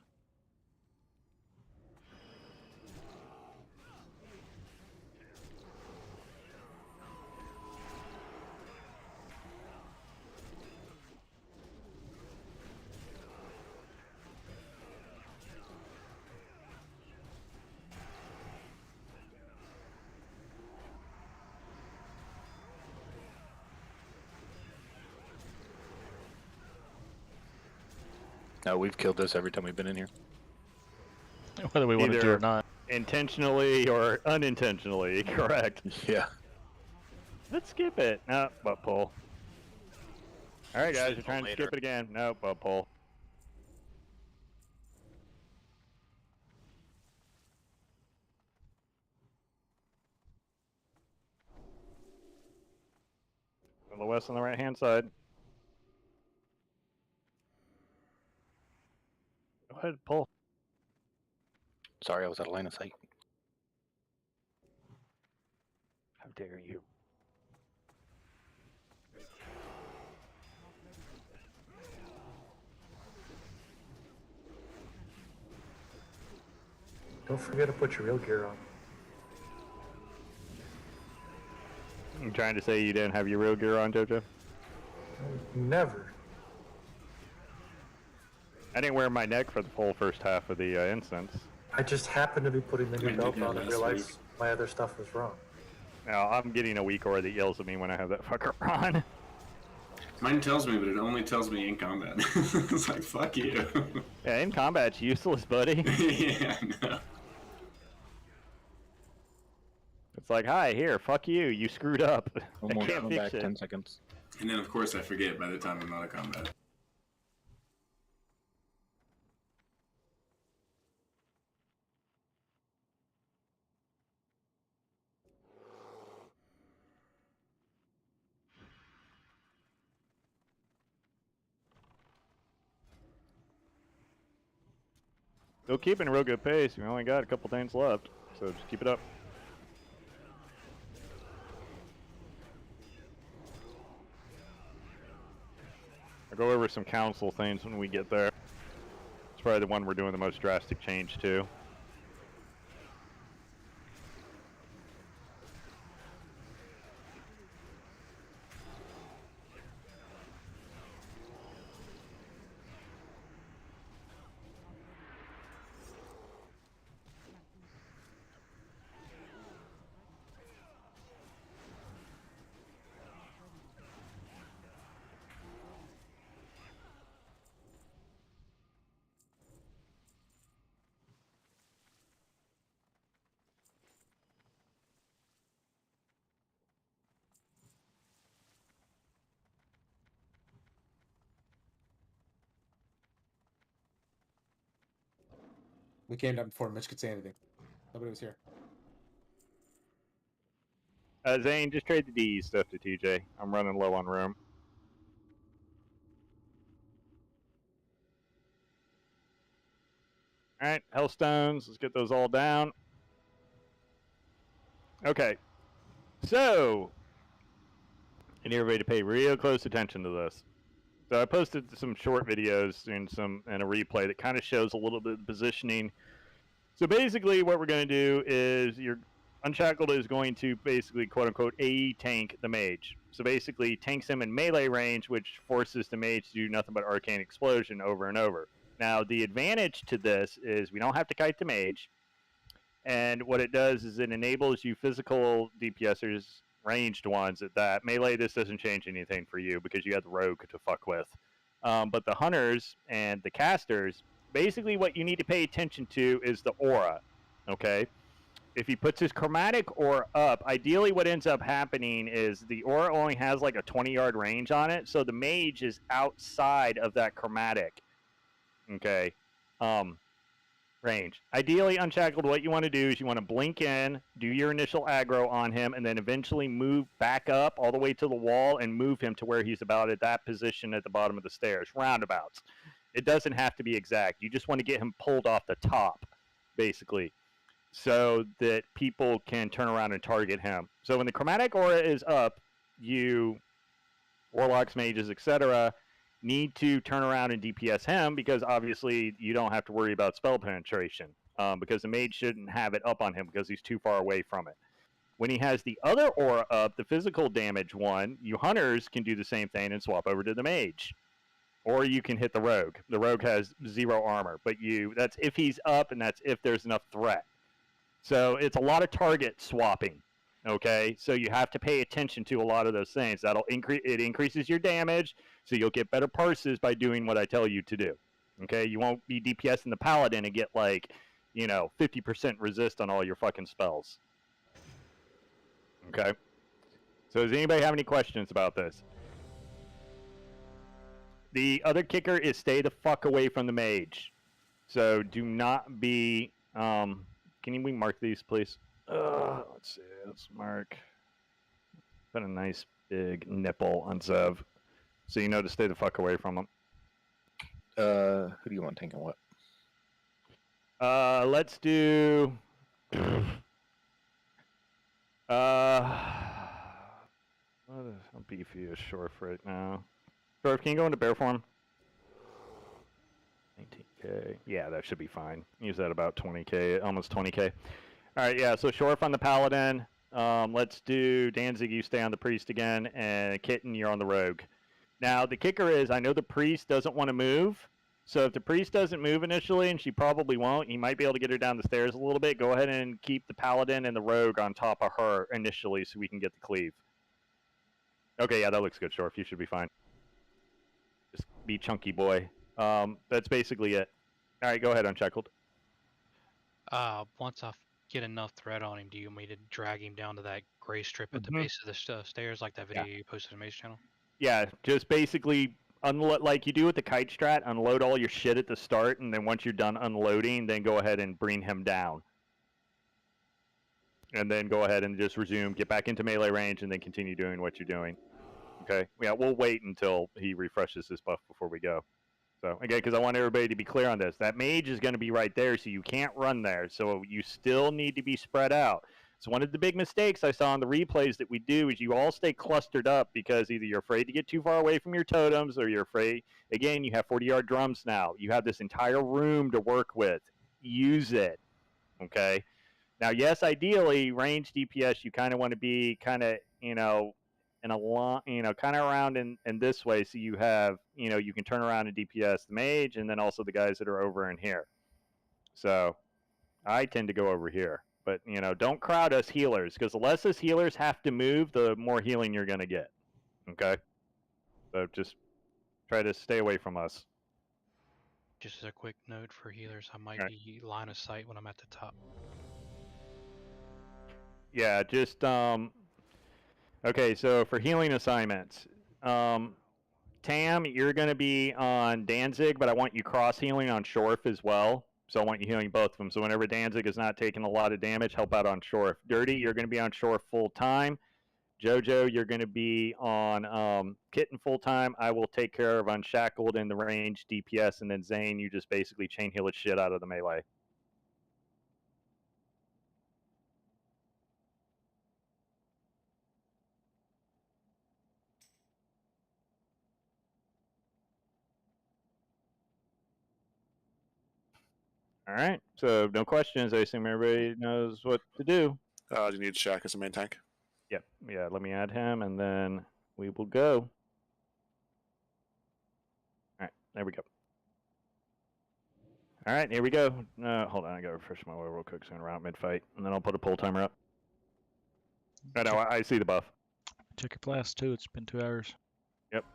No, we've killed this every time we've been in here. Whether we wanted to or Either not. intentionally or unintentionally, correct. Yeah. Let's skip it. No, but pull. Alright guys, we're trying to later. skip it again. No, but pull. On the west on the right hand side. Go ahead, pull. Sorry, I was out of line of sight. How dare you? Don't forget to put your real gear on. You trying to say you didn't have your real gear on, Jojo? Never. I didn't wear my neck for the full first half of the instance. I just happened to be putting the new I did belt that on and last realized week. my other stuff was wrong. Now, I'm getting a weak aura that yells at me when I have that fucker on. Mine tells me, but it only tells me in combat. It's like, fuck you. Yeah, in combat's useless, buddy. Yeah, no. It's like, hi, here, fuck you, you screwed up. Almost I can't back fix it. 10 seconds. And then, of course, I forget by the time I'm out of combat. Still keeping a real good pace. We only got a couple things left, so just keep it up. I'll go over some council things when we get there. It's probably the one we're doing the most drastic change to. We came down before Mitch could say anything. Nobody was here. Zane, just trade the D stuff to TJ. I'm running low on room. Alright, Hellstones, let's get those all down. Okay, so, I need everybody to pay real close attention to this. So I posted some short videos and a replay that kind of shows a little bit of positioning. So basically what we're going to do is your Unshackled is going to basically quote-unquote A-tank the mage. So basically tanks him in melee range, which forces the mage to do nothing but Arcane Explosion over and over. Now the advantage to this is we don't have to kite the mage. And what it does is it enables you physical DPSers, ranged ones at that. Melee, this doesn't change anything for you because you have the rogue to fuck with. But the hunters and the casters, basically what you need to pay attention to is the aura, okay? If he puts his chromatic aura up, ideally what ends up happening is the aura only has like a 20-yard range on it, so the mage is outside of that chromatic, okay? Range. Ideally, Unshackled, what you want to do is you want to blink in, do your initial aggro on him, and then eventually move back up all the way to the wall and move him to where he's about at that position at the bottom of the stairs. Roundabouts. It doesn't have to be exact. You just want to get him pulled off the top, basically, so that people can turn around and target him. So when the chromatic aura is up, you, warlocks, mages, etc., need to turn around and DPS him because obviously you don't have to worry about spell penetration because the mage shouldn't have it up on him because he's too far away from it. When he has the other aura up, the physical damage one, you hunters can do the same thing and swap over to the mage. Or you can hit the rogue. The rogue has 0 armor, but that's if he's up and that's if there's enough threat. So it's a lot of target swapping. Okay, so you have to pay attention to a lot of those things. It increases your damage, so you'll get better parses by doing what I tell you to do. Okay, you won't be DPSing the Paladin and get like, 50% resist on all your fucking spells. Okay. So does anybody have any questions about this? The other kicker is stay the fuck away from the mage. So do not be. Can we mark these, please? Let's see. Let's mark. Put a nice big nipple on Zev, so you know to stay the fuck away from them. Who do you want tanking what? Let's do. What is how beefy is Shorf right now? Shorf, can you go into bear form? 19k. Yeah, that should be fine. Use that about 20k, almost 20k. All right, yeah. So Shorf on the Paladin. Let's do Danzig. You stay on the Priest again, and Kitten, you're on the Rogue. Now the kicker is, I know the Priest doesn't want to move. So if the Priest doesn't move initially, and she probably won't, you might be able to get her down the stairs a little bit. Go ahead and keep the Paladin and the Rogue on top of her initially, so we can get the cleave. Okay, yeah, that looks good, Shorf. You should be fine. Just be chunky, boy. That's basically it. All right, go ahead, Unshackled. Once I get enough thread on him, do you want me to drag him down to that gray strip at the base of the stairs, like that video you posted on Mage Channel? Yeah, just basically unload like you do with the kite strat. Unload all your shit at the start, and then once you're done unloading, then go ahead and bring him down. And then go ahead and just resume, get back into melee range, and then continue doing what you're doing. Okay? Yeah, we'll wait until he refreshes his buff before we go. So, again, because I want everybody to be clear on this. That mage is going to be right there, so you can't run there. So you still need to be spread out. So one of the big mistakes I saw in the replays that we do is you all stay clustered up because either you're afraid to get too far away from your totems or you're afraid, again, you have 40-yard drums now. You have this entire room to work with. Use it. Okay? Now, yes, ideally, range DPS, you kind of want to be kind of, in a long, kind of around in this way, so you have, you can turn around and DPS the mage, and then also the guys that are over in here. So, I tend to go over here, but don't crowd us healers, because the less us healers have to move, the more healing you're gonna get. Okay, so just try to stay away from us. Just as a quick note for healers, I might be line of sight when I'm at the top. Yeah, just okay, so for healing assignments, Tam, you're going to be on Danzig, but I want you cross healing on Shorf as well. So I want you healing both of them. So whenever Danzig is not taking a lot of damage, help out on Shorf. Dirty, you're going to be on Shorf full time. Jojo, you're going to be on Kitten full time. I will take care of Unshackled in the range DPS, and then Zane, you just basically chain heal the shit out of the melee. All right, so no questions. I assume everybody knows what to do. Do you need Shaq as a main tank? Yep. Yeah, let me add him, and then we will go. All right, there we go. All right, here we go. Hold on, I gotta refresh my oil real quick so I'm around mid-fight, and then I'll put a pull timer up. I know, I see the buff. Check your blast too, it's been 2 hours. Yep.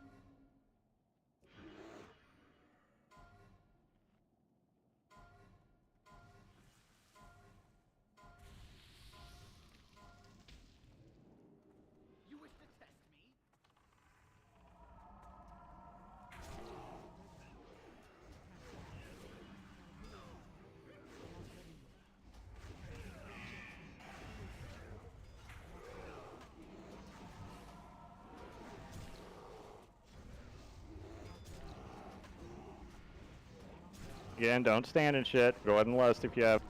Again, don't stand and shit. Go ahead and lust if you have.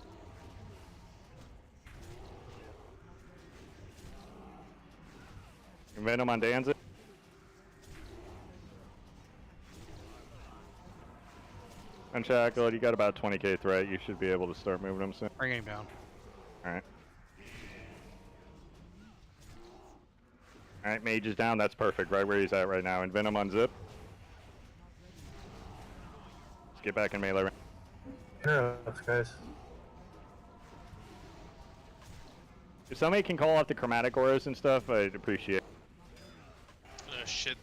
Venom on Danzig. Unshackled, you got about 20k threat. You should be able to start moving him soon. Bring him down. Alright. Alright, mage is down. That's perfect. Right where he's at right now. And Venom on Zip. Let's get back in melee range. Interrupts, guys. If somebody can call off the chromatic auras and stuff, I'd appreciate it. Shit.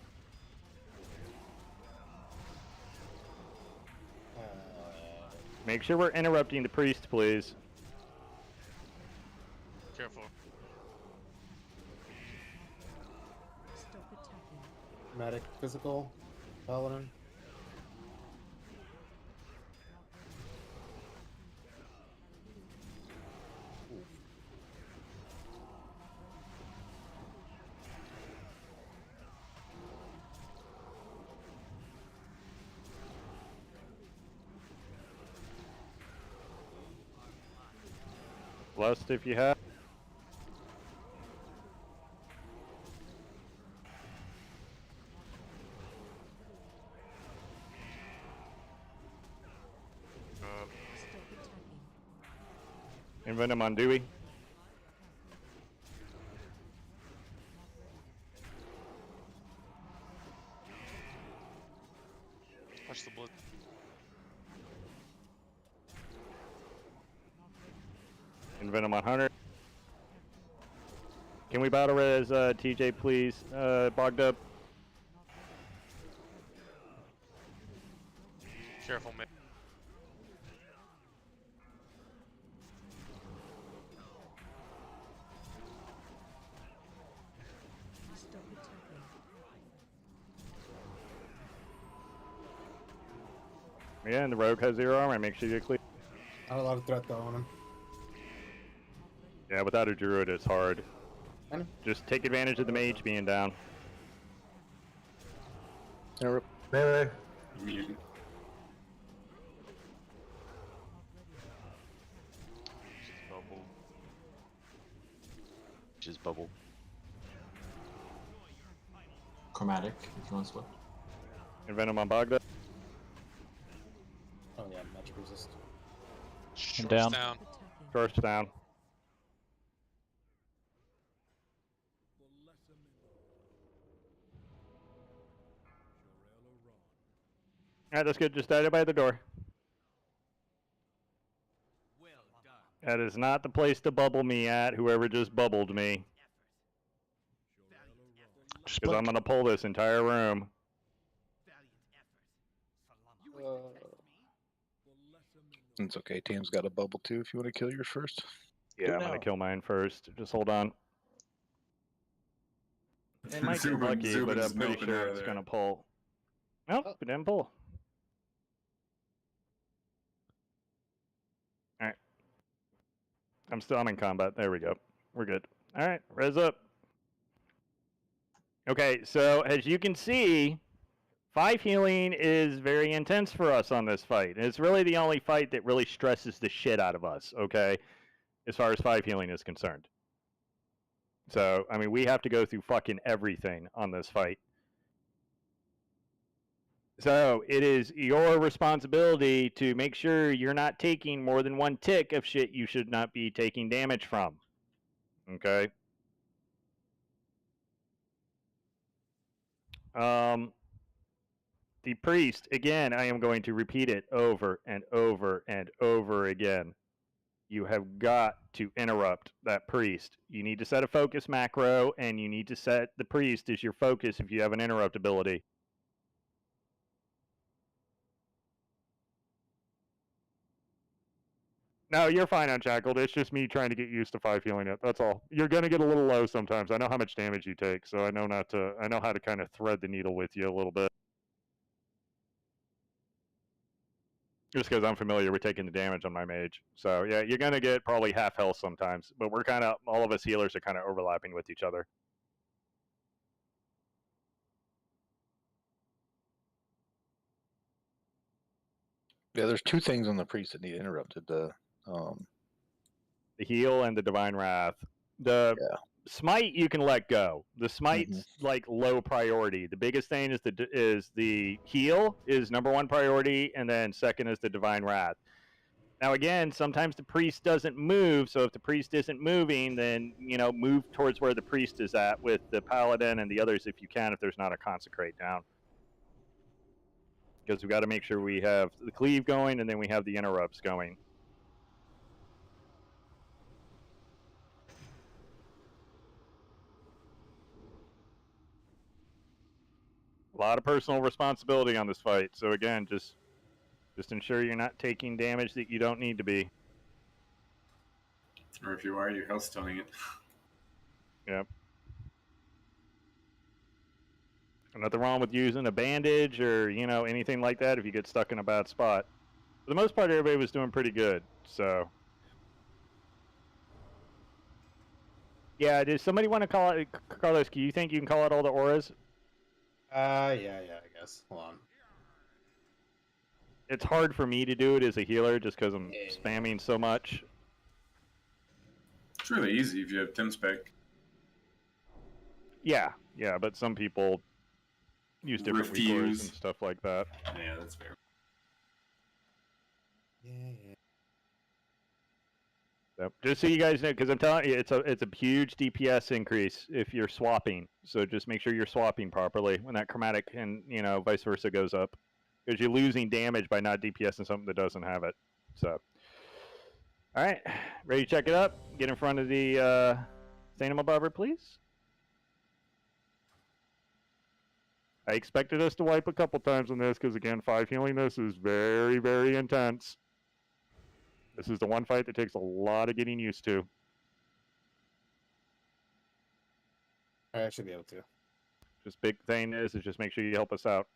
Make sure we're interrupting the priest, please. Careful. Stop attacking. Medic, physical, paladin. Lust if you have. Stop attacking. Envenom on Dewey. Watch the blood. Envenom on Hunter. Can we battle res TJ, please? Bogged up. Careful, man. Stop attacking. Yeah, and the rogue has 0 armor. Make sure you clear. Not a lot of threat though on him. Yeah, without a druid, it's hard. I know. Just take advantage of the mage being down. Melee. Mutant. Bubble. Just bubble. Chromatic, if you want to swap. Envenom on Bogda. Oh yeah, magic resist. I'm down. Down. First down. Alright, that's good. Just die by the door. That is not the place to bubble me at, whoever just bubbled me. Because I'm going to pull this entire room. It's okay. Tam's got a bubble too if you want to kill yours first. Yeah, I'm going to kill mine first. Just hold on. It might get lucky, but I'm pretty sure it's going to pull. Nope, it didn't pull. Alright. I'm in combat. There we go. We're good. Alright, res up. Okay, so as you can see, 5 healing is very intense for us on this fight. It's really the only fight that really stresses the shit out of us, okay? As far as 5 healing is concerned. So, I mean, we have to go through fucking everything on this fight. So, it is your responsibility to make sure you're not taking more than 1 tick of shit you should not be taking damage from. Okay? The priest, again, I am going to repeat it over and over and over again. You have got to interrupt that priest. You need to set a focus macro, and you need to set the priest as your focus if you have an interrupt ability. No, you're fine, Unshackled. It's just me trying to get used to 5 healing it. That's all. You're gonna get a little low sometimes. I know how much damage you take, so I know how to kind of thread the needle with you a little bit. Just because I'm familiar with taking the damage on my mage. So yeah, you're gonna get probably half health sometimes, but we're kind of, all of us healers are kind of overlapping with each other. Yeah, there's 2 things on the priest that need interrupted. The heal and the divine wrath. The smite you can let go. The smite's like low priority. The biggest thing is the heal is #1 priority, and then second is the divine wrath. Now again, sometimes the priest doesn't move, so if the priest isn't moving, then move towards where the priest is at with the paladin and the others if you can, if there's not a consecrate down. Because we've got to make sure we have the cleave going, and then we have the interrupts going. A lot of personal responsibility on this fight. So again, just Just ensure you're not taking damage that you don't need to be. Or if you are, you're health stunning it. Yep. Nothing wrong with using a bandage or, anything like that if you get stuck in a bad spot. For the most part, everybody was doing pretty good, so. Yeah, does somebody want to call it, Carlos, do you think you can call out all the auras? Yeah, I guess. Hold on. It's hard for me to do it as a healer just because I'm spamming so much. It's really easy if you have Tim spec. Yeah, but some people use different recourse and stuff like that. Yeah, that's fair. Yeah. Yep. Just so you guys know, because I'm telling you, it's a huge DPS increase if you're swapping. So just make sure you're swapping properly when that chromatic and vice versa goes up, because you're losing damage by not DPSing something that doesn't have it. So, all right, ready to check it up? Get in front of the Animal Barber, please. I expected us to wipe a couple times on this because, again, 5 healing this is very, very intense. This is the one fight that takes a lot of getting used to. I should be able to. Just big thing is just make sure you help us out.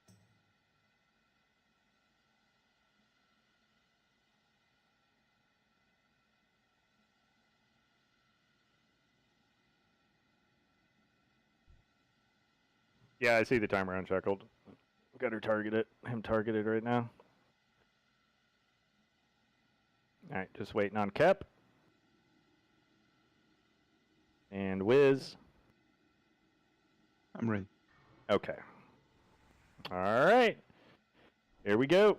Yeah, I see the timer unshackled. Got her targeted. Him targeted right now. All right, just waiting on Kep. And Wiz. I'm ready. Okay. All right. Here we go.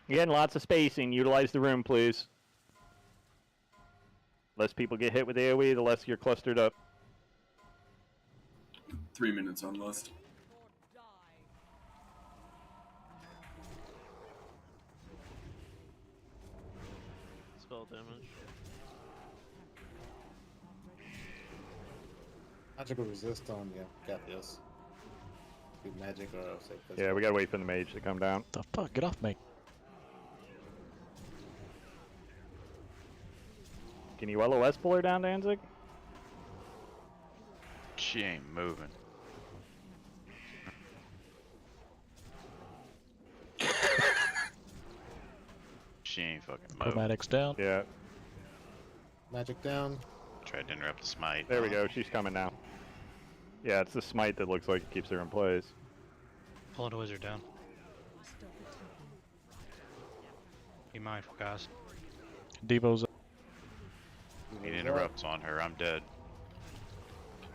Again, lots of spacing. Utilize the room, please. Less people get hit with AoE, the less you're clustered up. 3 minutes on Lust. Spell damage. Magical resist on, yeah, got this. Do magic or else like Yeah, we gotta wait for the mage to come down. The fuck? Get off me. Can you LOS pull her down, Danzig? She ain't moving. She ain't fucking moving. Chromatics down. Yeah. Magic down. Tried to interrupt the smite. There we go. She's coming now. Yeah, it's the smite that looks like it keeps her in place. Pulling a wizard down. Be mindful, guys. Devo's up. It interrupts on her. I'm dead.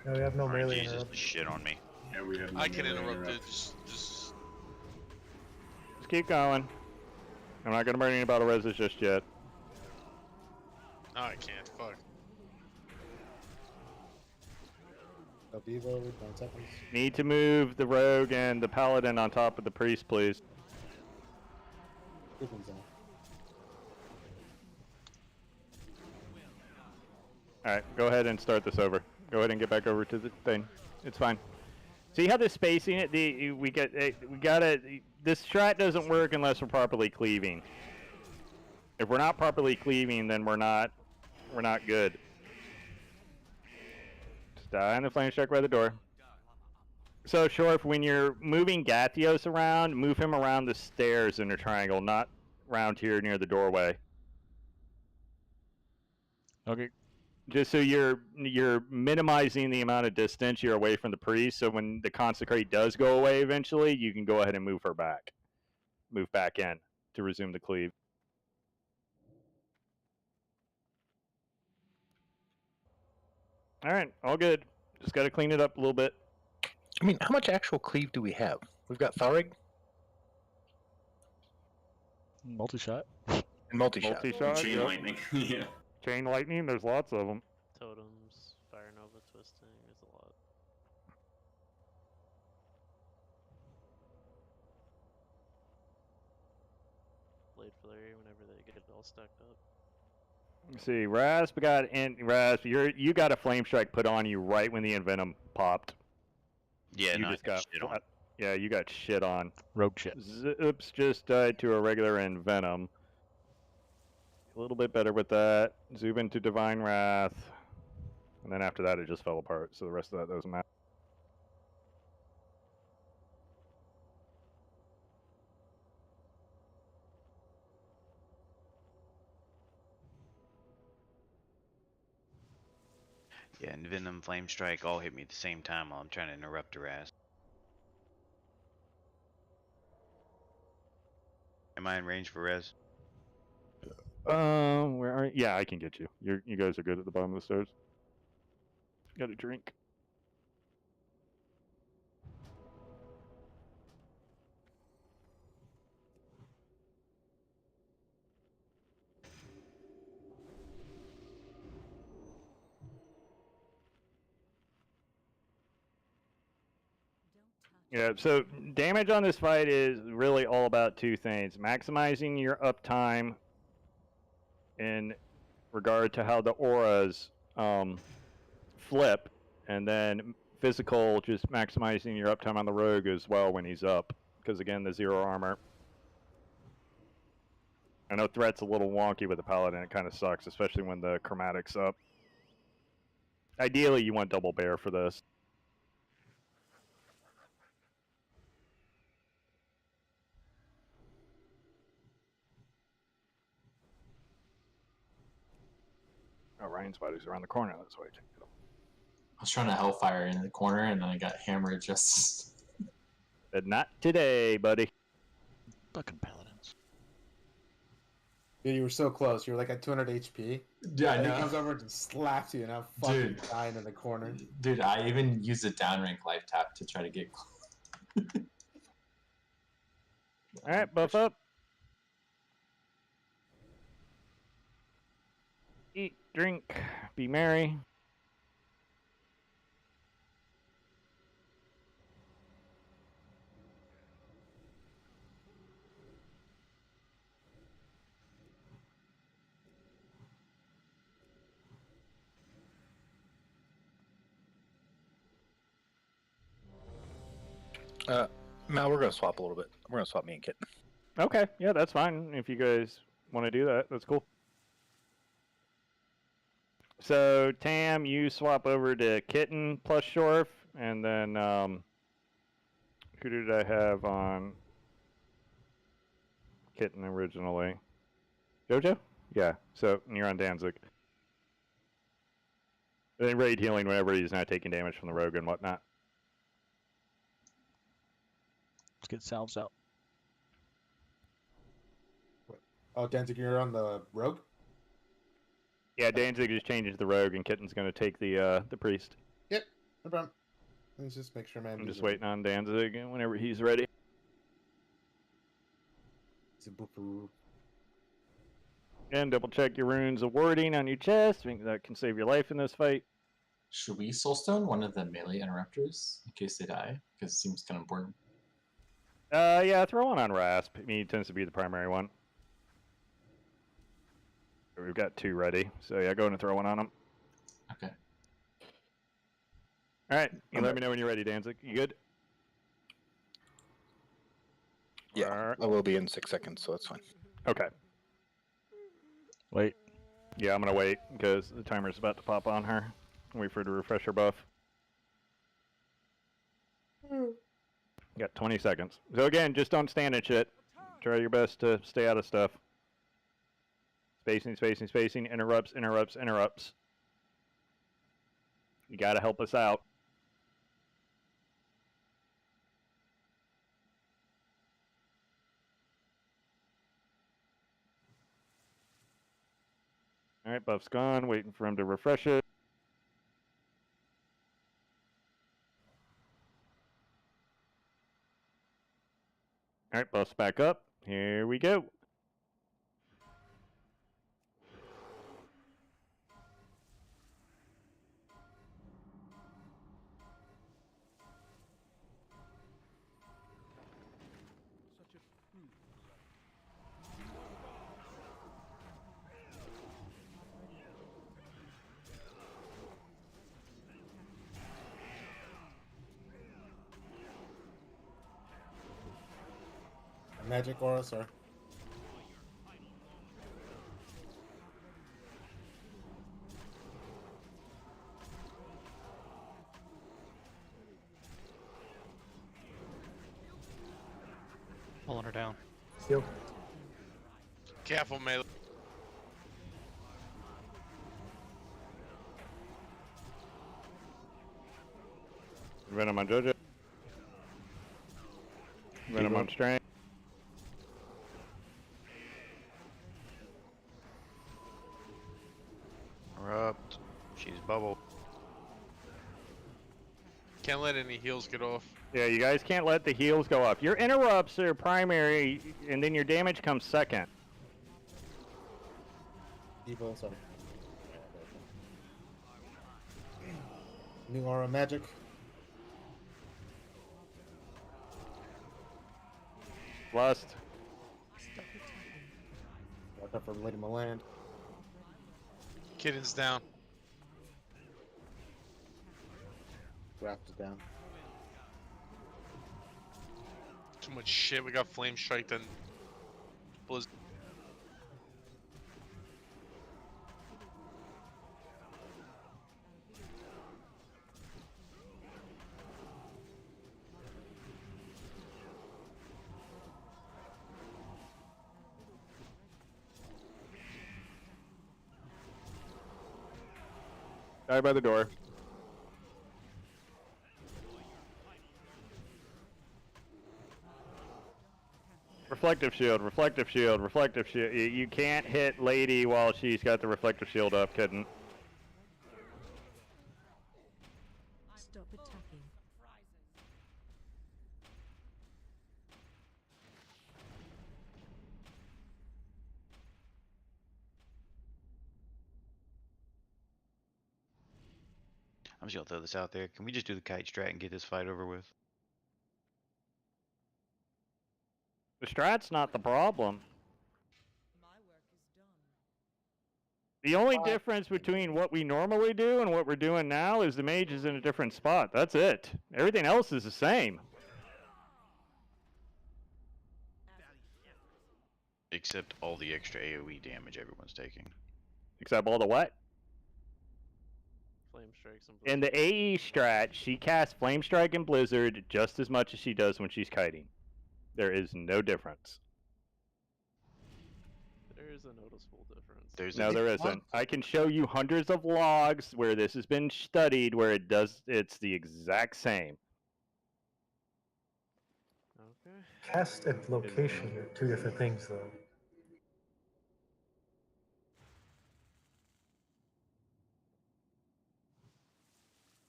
No, we have no melee Jesus, interrupt. shit on me. Yeah, we have. I can interrupt it. Just. Just keep going. I'm not gonna burn any battle reses just yet. No, I can't. Fuck. Devo, 9 seconds. Need to move the rogue and the paladin on top of the priest, please. Good one's on. Alright, go ahead and start this over. Go ahead and get back over to the thing. It's fine. See how the spacing we gotta this strat doesn't work unless we're properly cleaving. If we're not properly cleaving, then we're not good. Just die on the flame strike by the door. So Shorf, when you're moving Gathios around, move him around the stairs in a triangle, not around here near the doorway. Okay. Just so you're minimizing the amount of distance you're away from the priest, so when the consecrate does go away eventually, you can go ahead and move her back. Move back in to resume the cleave. Alright, all good. Just gotta clean it up a little bit. I mean, how much actual cleave do we have? We've got Tharig Multi-shot. and multi-shot. Multi-shot, Chain yep. lightning. Yeah. Chain lightning, there's lots of them. Totems, Fire Nova, Twisting, there's a lot. Blade Flurry whenever they get it all stacked up. Let's see, Rasp got you got a flame strike put on you right when the Envenom popped. Yeah, You no, just I got got shit on. Yeah, you got shit on. Rogue shit. Zips just died to a regular and Venom. A little bit better with that. Zoom into Divine Wrath. And then after that, it just fell apart. So the rest of that doesn't matter. Yeah, and Venom, Flame Strike all hit me at the same time while I'm trying to interrupt her ass. Am I in range for res? Where are you? Yeah, I can get you. You guys are good at the bottom of the stairs. Got a drink. Yeah, so damage on this fight is really all about two things. Maximizing your uptime in regard to how the auras flip, and then physical, just maximizing your uptime on the rogue as well when he's up. Because again, the 0 armor. I know threat's a little wonky with the paladin, it kind of sucks, especially when the chromatic's up. Ideally, you want double bear for this. Oh, Ryan's body's around the corner, that's why I checked it. I was trying to Hellfire in the corner, and then I got hammered just... But not today, buddy. Fucking paladins. Dude, you were so close. You were like at 200 HP. Yeah, I and know. He comes over and slaps you, and I'm fucking Dude. dying in the corner. Dude, I even used a downrank life tap to try to get Alright, buff up. Eat, drink, be merry. Mal, we're gonna swap a little bit. We're gonna swap me and Kit. Okay, yeah, that's fine. If you guys want to do that, that's cool. So, Tam, you swap over to Kitten plus Shorf, and then, who did I have on Kitten originally? Jojo? Yeah, so you're on Danzig. And then raid healing whenever he's not taking damage from the rogue and whatnot. Let's get salves out. Oh, Danzig, you're on the rogue? Yeah, Danzig is changing to the rogue, and Kitten's going to take the priest. Yep, no problem. Let's just make sure, man. I'm just waiting on Danzig whenever he's ready. And double check your runes of warding on your chest. I think that can save your life in this fight. Should we soulstone one of the melee interrupters in case they die? Because it seems kind of important. Yeah, throw one on Rasp. He tends to be the primary one. We've got 2 ready, so yeah, go ahead and throw one on him. Okay. Alright, you let me know when you're ready, Danzig. You good? Yeah, I will be in 6 seconds, so that's fine. Okay. Wait. Yeah, I'm gonna wait, because the timer's about to pop on her. Wait for her to refresh her buff. Got 20 seconds. So again, just don't stand in shit. Try your best to stay out of stuff. Spacing, spacing, spacing. Interrupts, interrupts, interrupts. You gotta help us out. Alright, buff's gone. Waiting for him to refresh it. Alright, buff's back up. Here we go. Magic aura, sorry. Pulling her down. Heal. Careful, melee. Venom on Jojo. Venom on Strain. Erupt. She's bubble. Can't let any heals get off. Yeah, you guys can't let the heals go up. Your interrupts are primary, and then your damage comes second. Evil, sorry. New aura magic. Lust. Watch out for Lady Milan. Kitten's down. Raft is down. Too much shit. We got Flame Strike and Blizzard. Die by the door. Reflective shield, reflective shield, reflective shield. You can't hit Lady while she's got the reflective shield up, couldn't. Stop attacking. I'm just gonna throw this out there. Can we just do the kite strat and get this fight over with? The strat's not the problem. The only difference between what we normally do and what we're doing now is the mage is in a different spot. That's it. Everything else is the same. Except all the extra AoE damage everyone's taking. Except all the what? Flame strikes and In the AE strat, she casts Flame Strike and Blizzard just as much as she does when she's kiting. There is no difference. There is a noticeable difference. There isn't. I can show you hundreds of logs where this has been studied where it's the exact same. Okay. Cast and location are two different things, though.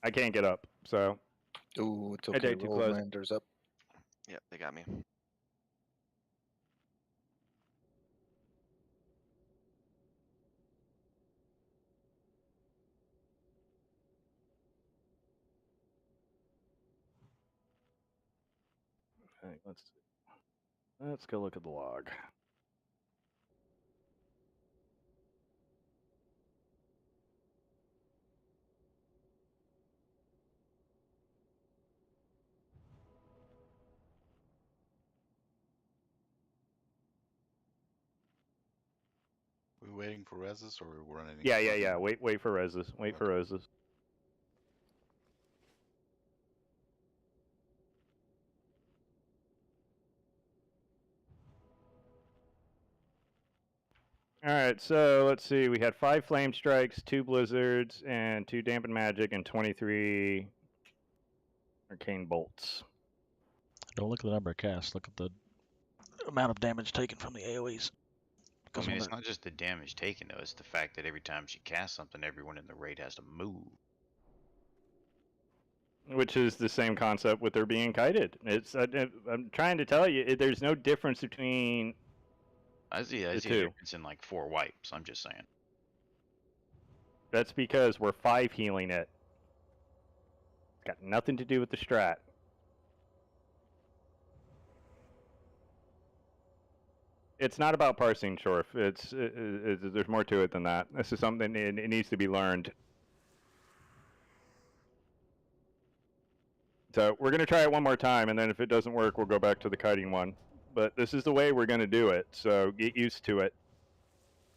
I can't get up, so. Ooh, it's I okay. died too Roll close. Landers up. Yep, they got me. Okay, let's go look at the log. We waiting for reses or we're running? Yeah. Wait for reses. Wait for reses. Alright, so let's see. We had 5 Flame Strikes, 2 Blizzards, and 2 Dampen Magic, and 23 Arcane Bolts. Don't look at the number of casts. Look at the amount of damage taken from the AoEs. I mean, it's not just the damage taken, though. It's the fact that every time she casts something, everyone in the raid has to move. Which is the same concept with her being kited. I'm trying to tell you, there's no difference between I see a two. difference in like 4 wipes. I'm just saying. That's because we're 5 healing it. It's got nothing to do with the strat. It's not about parsing, Shorf. There's more to it than that. This is something it needs to be learned. So we're going to try it one more time, and then if it doesn't work, we'll go back to the kiting one. but this is the way we're going to do it. So get used to it.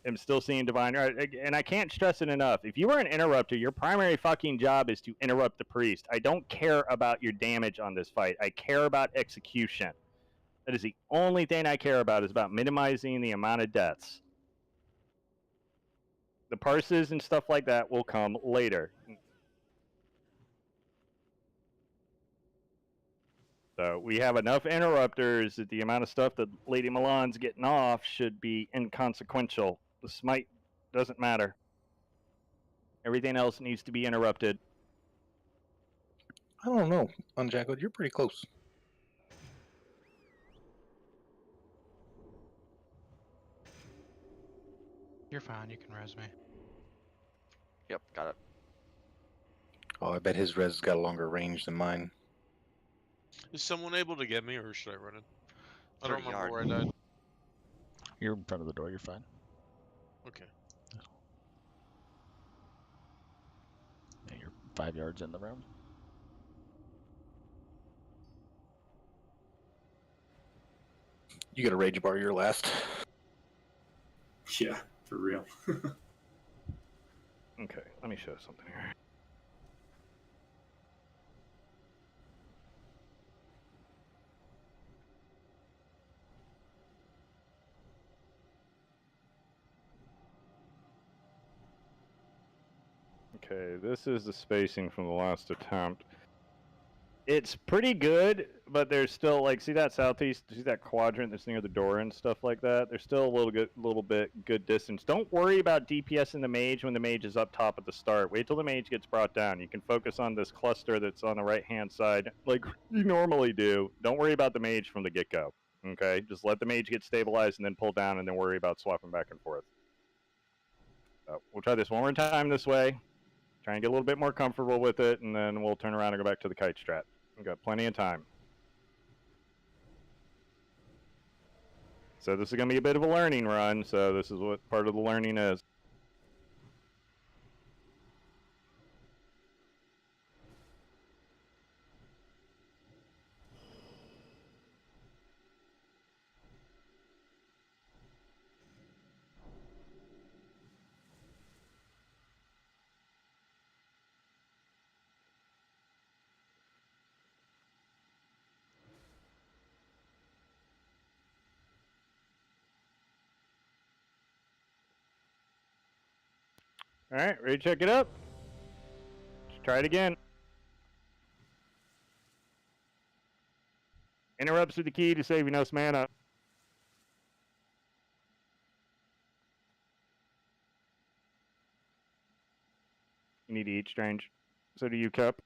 I'm still seeing Divine Right, and I can't stress it enough. If you are an interrupter, your primary fucking job is to interrupt the priest. I don't care about your damage on this fight. I care about execution. That is the only thing I care about, is about minimizing the amount of deaths. The parses and stuff like that will come later. So we have enough interrupters that the amount of stuff that Lady Milan's getting off should be inconsequential. The smite doesn't matter. Everything else needs to be interrupted. I don't know, Unjackled, you're pretty close. You're fine. You can res me. Yep, got it. Oh, I bet his res got a longer range than mine. Is someone able to get me, or should I run it? I don't 30 remember yard. where I died. You're in front of the door. You're fine. Okay. Yeah, you're 5 yards in the room. You got a rage bar, you're last. Yeah, for real. Okay, let me show something here. Okay, this is the spacing from the last attempt. It's pretty good, but there's still, like, see that southeast, see that quadrant that's near the door and stuff like that? There's still a little bit good distance. Don't worry about DPS in the mage when the mage is up top at the start. Wait till the mage gets brought down. You can focus on this cluster that's on the right-hand side, like you normally do. Don't worry about the mage from the get-go, okay? Just let the mage get stabilized and then pull down, and then worry about swapping back and forth. We'll try this one more time this way. Try and get a little bit more comfortable with it, and then we'll turn around and go back to the kite strat. We've got plenty of time. So this is going to be a bit of a learning run, so this is what part of the learning is. All right, ready to check it up? Let's try it again. Interrupts are the key to saving us mana. You need to eat, Strange. So do you, Cup.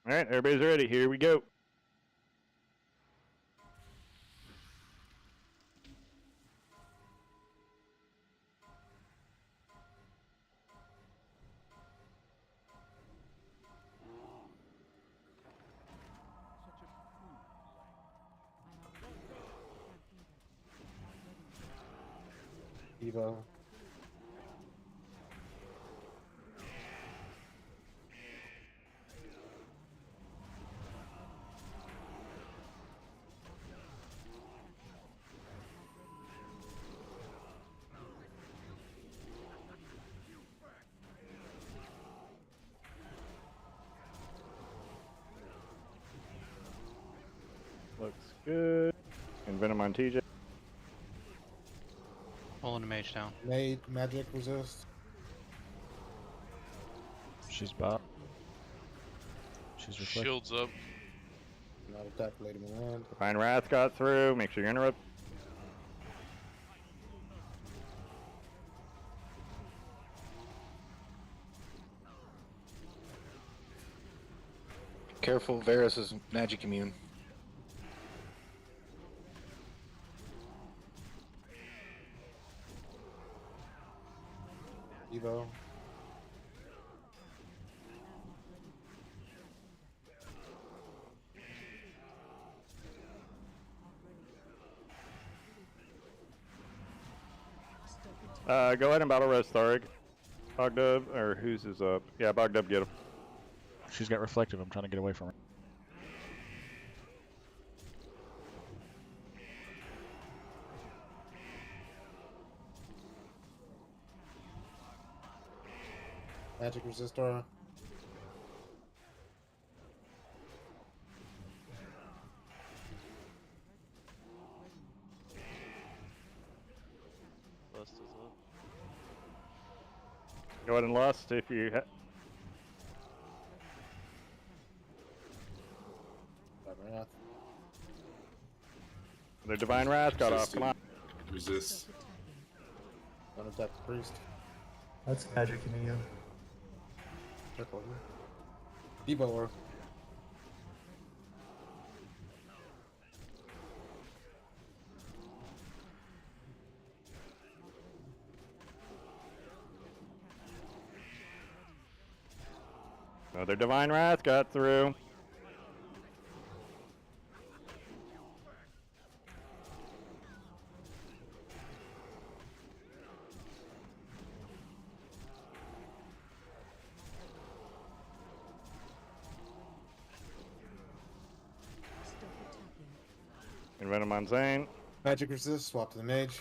All right, everybody's ready. Here we go. Evo. Looks good. And Venom on TJ. Pulling the mage down. Magic resist. She's bot. She's reflect. Shields up. Not attack Lady Milan. Divine Wrath got through. Make sure you interrupt. Careful, Varus is magic immune. Evo. Go ahead and battle res Tharg. Bogdub, or whose is up? Yeah, Bogdub, get him. She's got reflective. I'm trying to get away from her. Magic resistor. Lust is up. Go ahead and lust if you. Wrath. The divine wrath got off. Come on. Resist. Don't attack the priest. That's magic in you. Circle here. Debo or. Another divine wrath got through. Venom on Zane. Magic resist, swap to the mage.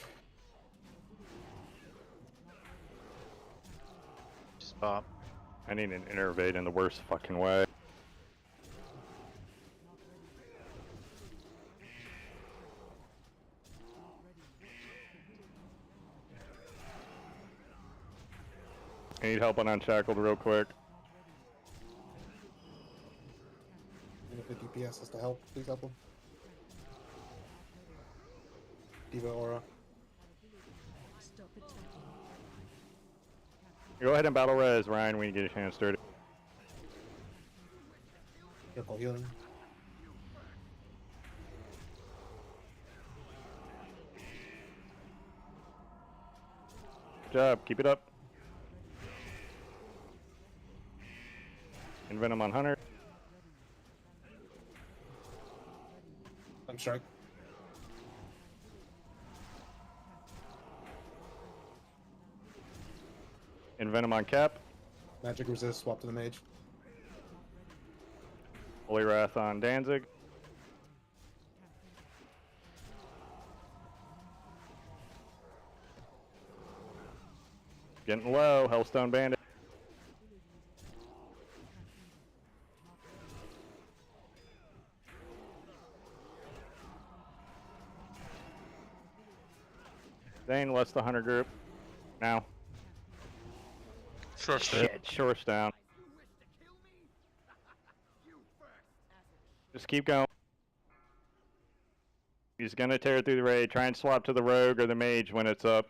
Just pop. I need an innervate in the worst fucking way. I need help on Unshackled real quick. And if the DPS has to help, please help him. Diva aura. Stop attacking. Go ahead and battle res, Ryan, when you get a chance to. Triple healing. Good job, keep it up. Venom on Hunter. I'm strike. Venom on Cap. Magic resist, swap to the mage. Holy Wrath on Danzig. Getting low, Hellstone Bandit. Zane, less the Hunter group. Now. Shorf's dead. Shit, Shorf's down. Just keep going. He's gonna tear through the raid. Try and swap to the rogue or the mage when it's up.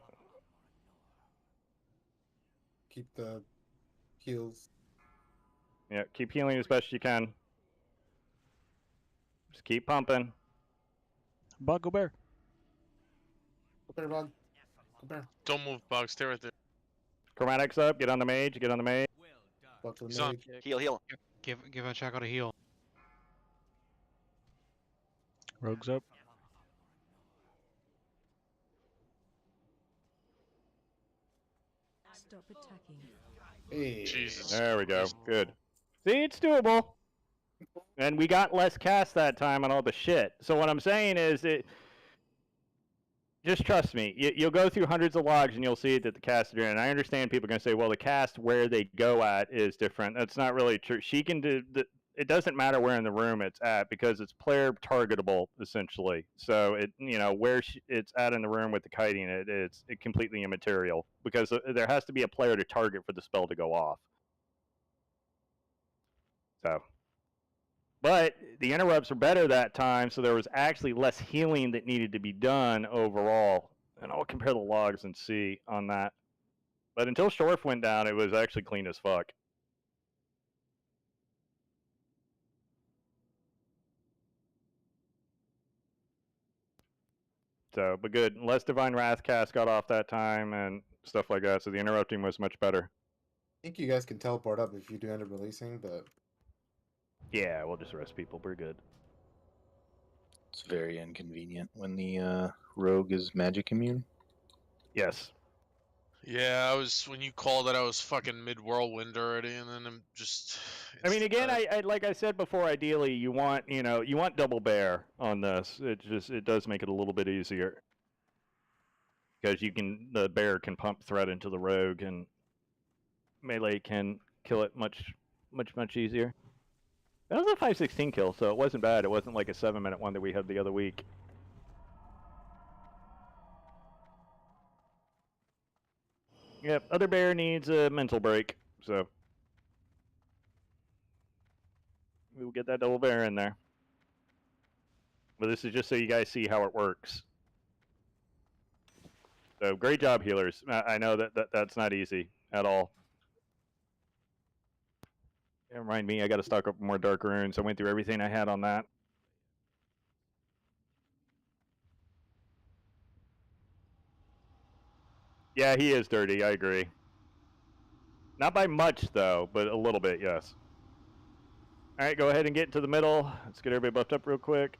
Keep the heals. Yeah, keep healing as best you can. Just keep pumping. Bug, go bear. Go bear, bug. Go bear. Don't move, Bog. Stay right there. Chromatic's up. Get on the mage. Get on the mage. Bug to the He's on. mage. Heal. Give a check out a heal. Rogue's up. Stop attacking. Hey. Jesus. There we go. Good. See, it's doable. And we got less cast that time on all the shit. So what I'm saying is, just trust me. You'll go through hundreds of logs and you'll see that the cast are doing. And I understand people are going to say, well, the cast where they go at is different. That's not really true. She can do it doesn't matter where in the room it's at because it's player targetable essentially. So where it's at in the room with the kiting, it's completely immaterial because there has to be a player to target for the spell to go off. So, but the interrupts were better that time, so there was actually less healing that needed to be done overall. And I'll compare the logs and see on that. But until Shorf went down, it was actually clean as fuck. So, but good. Less Divine Wrath cast got off that time and stuff like that, so the interrupting was much better. I think you guys can teleport up if you do end up releasing, but... Yeah, we'll just rest people. We're good. It's very inconvenient when the rogue is magic immune. Yes. Yeah, I was when you called it, I was fucking mid whirlwind already, and then I'm just. I mean, again, I like I said before, ideally you want double bear on this. It does make it a little bit easier because the bear can pump threat into the rogue and melee can kill it much easier. That was a 516 kill, so it wasn't bad. It wasn't like a 7-minute one that we had the other week. Yep, other bear needs a mental break, so we will get that double bear in there. But this is just so you guys see how it works. So great job, healers. I know that's not easy at all. Remind me, I got to stock up more dark runes. I went through everything I had on that. Yeah, he is dirty. I agree. Not by much, though, but a little bit, yes. All right, go ahead and get into the middle. Let's get everybody buffed up real quick.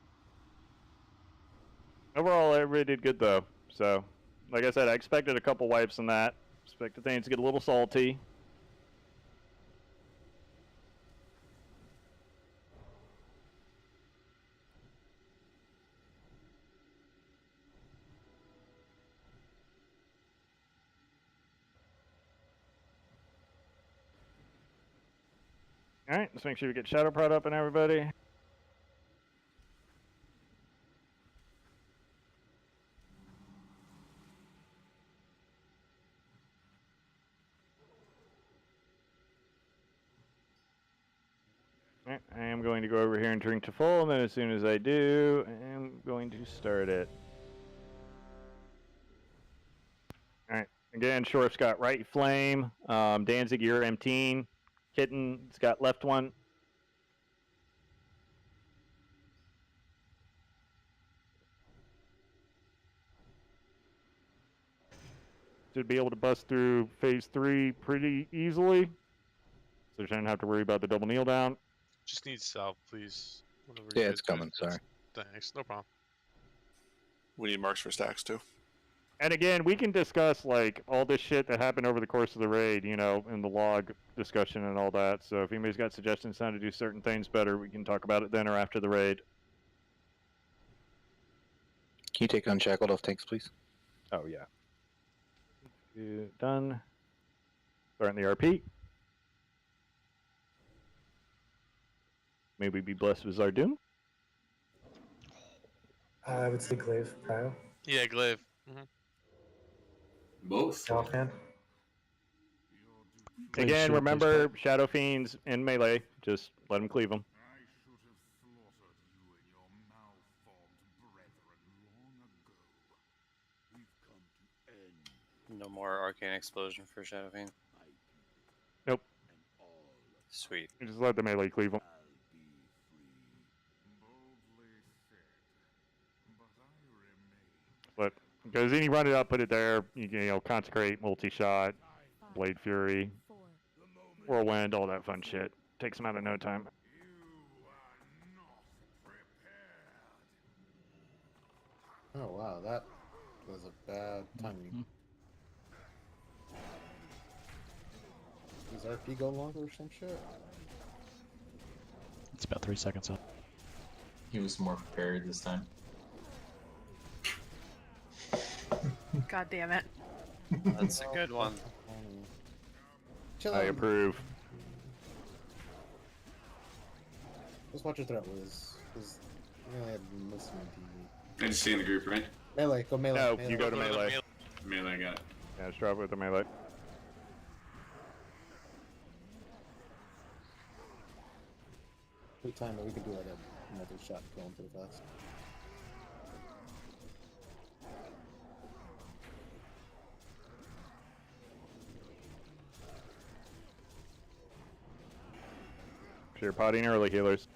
Overall, everybody did good, though. So, like I said, I expected a couple wipes on that. Expected things to get a little salty. All right, let's make sure we get Shadow Prod up and everybody. All right, I am going to go over here and drink to full, and then as soon as I do, I am going to start it. All right, again, Shorf's got right flame. Danzig, you're emptying. Kitten's got left one. Should be able to bust through phase 3 pretty easily. So you shouldn't have to worry about the double kneel down. Just need salve, please. Whatever Yeah, you it's guys do. coming. Sorry. Thanks, no problem. We need marks for stacks too. And again, we can discuss like all this shit that happened over the course of the raid, in the log discussion and all that. So if anybody's got suggestions on how to do certain things better, we can talk about it then or after the raid. Can you take Unshackled off tanks, please? Oh, yeah. Done. Starting the RP. May we be blessed with Zardoom. I would say Glaive, Kyle. Yeah, Glaive. Both. Offhand. Again, remember, Shadow Fiends in melee. Just let them cleave them. No more arcane explosion for Shadow Fiend. Nope. Sweet. You just let the melee cleave them. But because then you run it up, put it there. You consecrate, multi-shot, Blade Fury, Whirlwind, all that fun shit. Takes them out of no time. Oh wow, that was a bad timing. Does RP go longer or some shit? It's about 3 seconds up. He was more prepared this time. God damn it. That's a good one. I approve. Just watch your threat, Wiz. Because you only had most of my TV. I just see in the group, right? Melee, go melee. No, melee. you go to melee. Melee, I got it. Yeah, just drop with the melee. Quick time that we could do like another shot going pretty fast. So you're potting early, healers.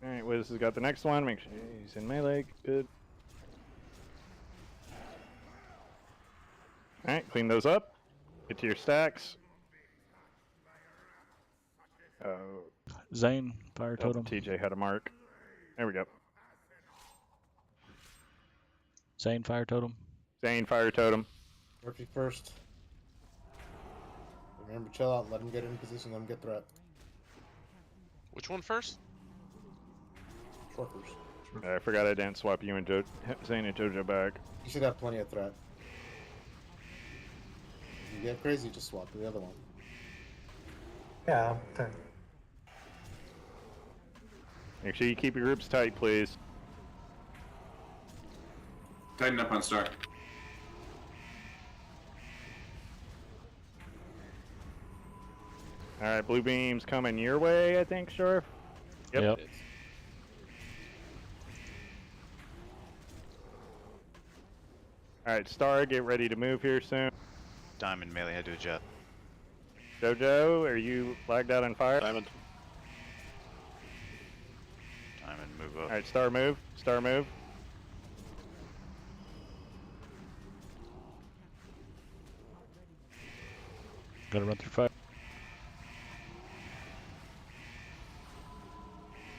Alright, Wiz has got the next one. Make sure he's in melee. Good. Alright, clean those up. Get to your stacks. Zane, fire totem. TJ had a mark. There we go. Zane, fire totem. Staying fire totem. Murphy first. Remember, chill out. Let him get in position. Let him get threat. Which one first? Short first. I forgot I didn't swap you and Zane and Jojo back. You should have plenty of threat. If you get crazy, just swap to the other one. Yeah, I'm done. Make sure you keep your groups tight, please. Tighten up on Star. Alright, blue beam's coming your way, I think, Shorf? Yep. Alright, Star, get ready to move here soon. Diamond melee head to a jet. Jojo, are you lagged out on fire? Diamond. Diamond, move up. Alright, Star move. Star move. Gotta run through fire.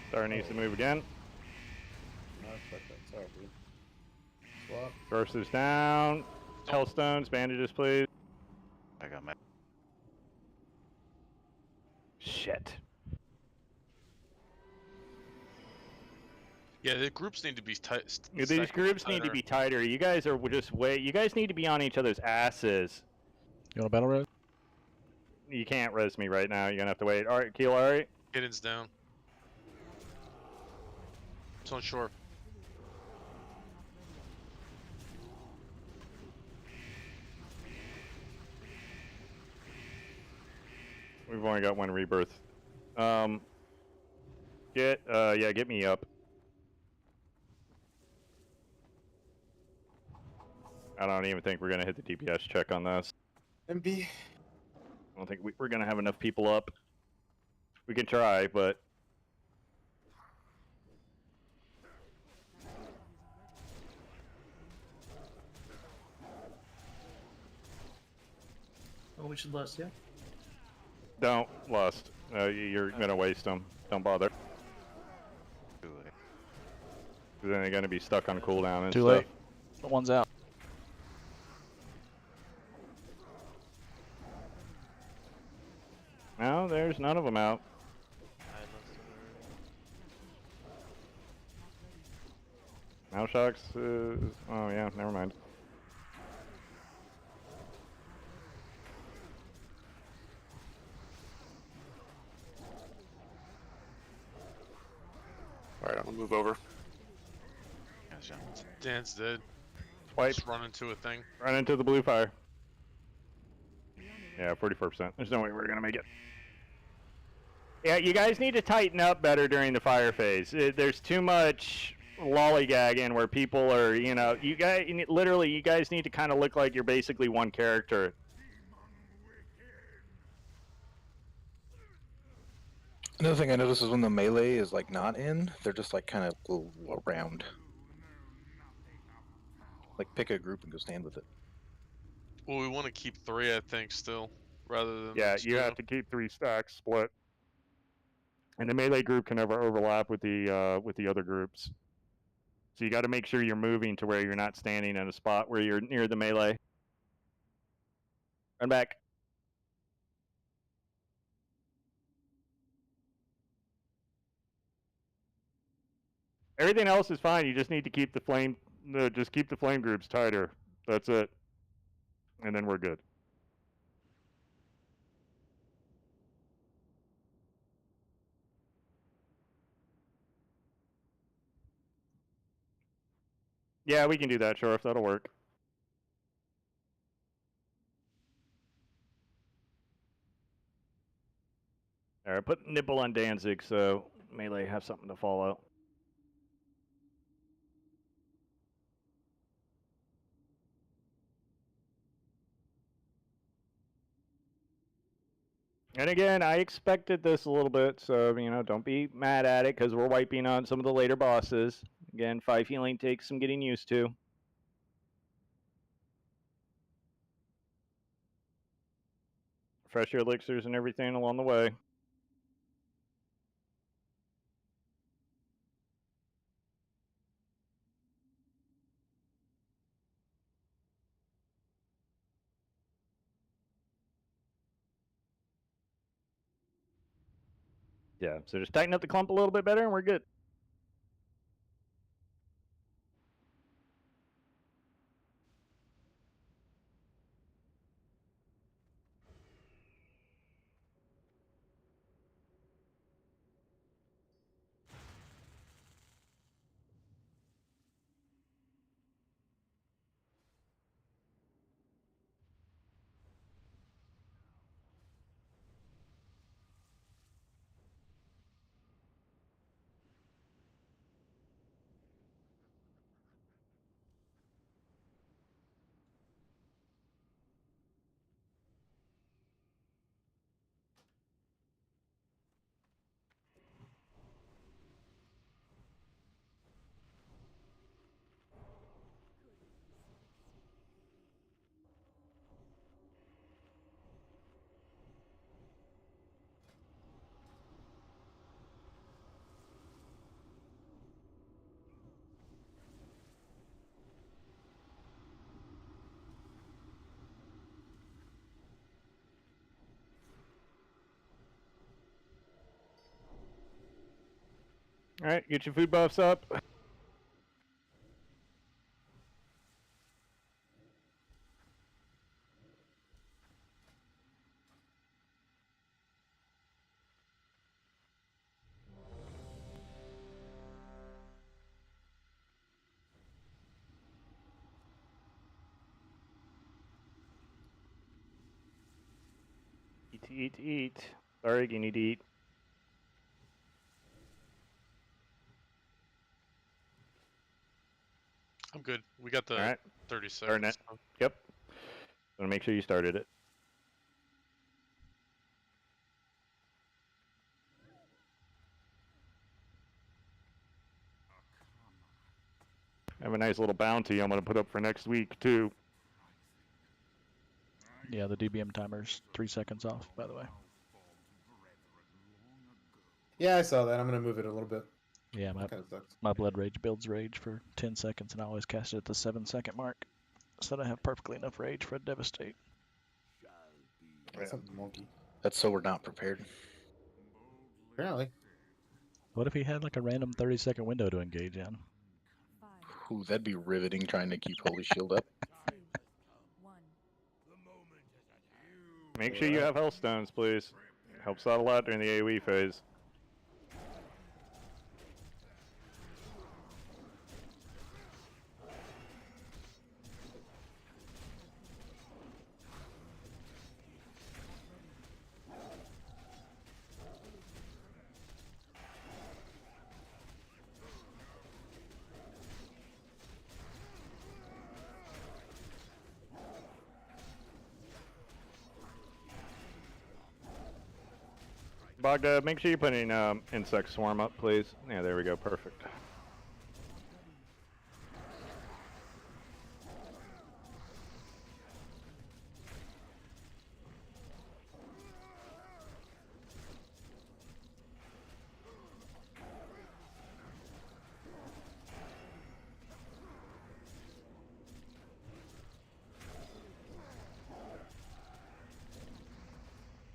Star needs to move again. No, fuck that. Sorry, dude. Swap. Versus down. Hellstones, bandages, please. I got my. Shit. Yeah, the groups need to be tight. These groups need to be tighter. You guys are just way. You guys need to be on each other's asses. You want a battle res? You can't res me right now. You're gonna have to wait. Alright, Keel, alright? Hidden's down. It's on shore. We've only got one rebirth. Get me up. I don't even think we're gonna hit the DPS check on this. MB. I don't think we're gonna have enough people up. We can try, but Oh, we should lust, yeah? don't lust. You're gonna waste them. Don't bother. Then they're gonna be stuck on cooldown and Too stuff. late. The one's out. No, there's none of them out. Malshock's oh yeah, never mind. Alright, I'm gonna move over. Dan's dead. Wipe. Just run into a thing. Run into the blue fire. Yeah, 44%. There's no way we're gonna make it. Yeah, you guys need to tighten up better during the fire phase. There's too much lollygagging where people are, you guys, literally, you guys need to kind of look like you're basically one character. Another thing I noticed is when the melee is like not in, they're just like kind of go around. Like pick a group and go stand with it. Well, we want to keep 3, I think, still, rather than. Yeah, you have to keep 3 stacks split. And the melee group can never overlap with the other groups. So you got to make sure you're moving to where you're not standing in a spot where you're near the melee. Run back. Everything else is fine. You just need to keep the flame groups tighter. That's it. And then we're good. Yeah, we can do that, Shorf. That'll work. Alright, put nipple on Danzig so melee have something to follow. And again, I expected this a little bit, so, don't be mad at it, because we're wiping on some of the later bosses. Again, 5 healing takes some getting used to. Fresh your elixirs and everything along the way. Yeah, so just tighten up the clump a little bit better and we're good. All right, get your food buffs up. Eat. Sorry, you need to eat. I'm good. We got the All right. 30 Starting seconds. it. Yep. Want to make sure you started it. I have a nice little bounty I'm going to put up for next week, too. Yeah, the DBM timer's 3 seconds off, by the way. Yeah, I saw that. I'm gonna move it a little bit. Yeah, That kinda sucks. my blood rage builds rage for 10 seconds, and I always cast it at the 7-second mark, so that I have perfectly enough rage for a devastate. That's something monkey. That's so we're not prepared. Apparently. What if he had like a random 30-second window to engage in? Ooh, that'd be riveting trying to keep Holy Shield up. Make sure you have health stones, please. Helps out a lot during the AoE phase. Bogda, make sure you put in insect swarm up, please. Yeah, there we go. Perfect.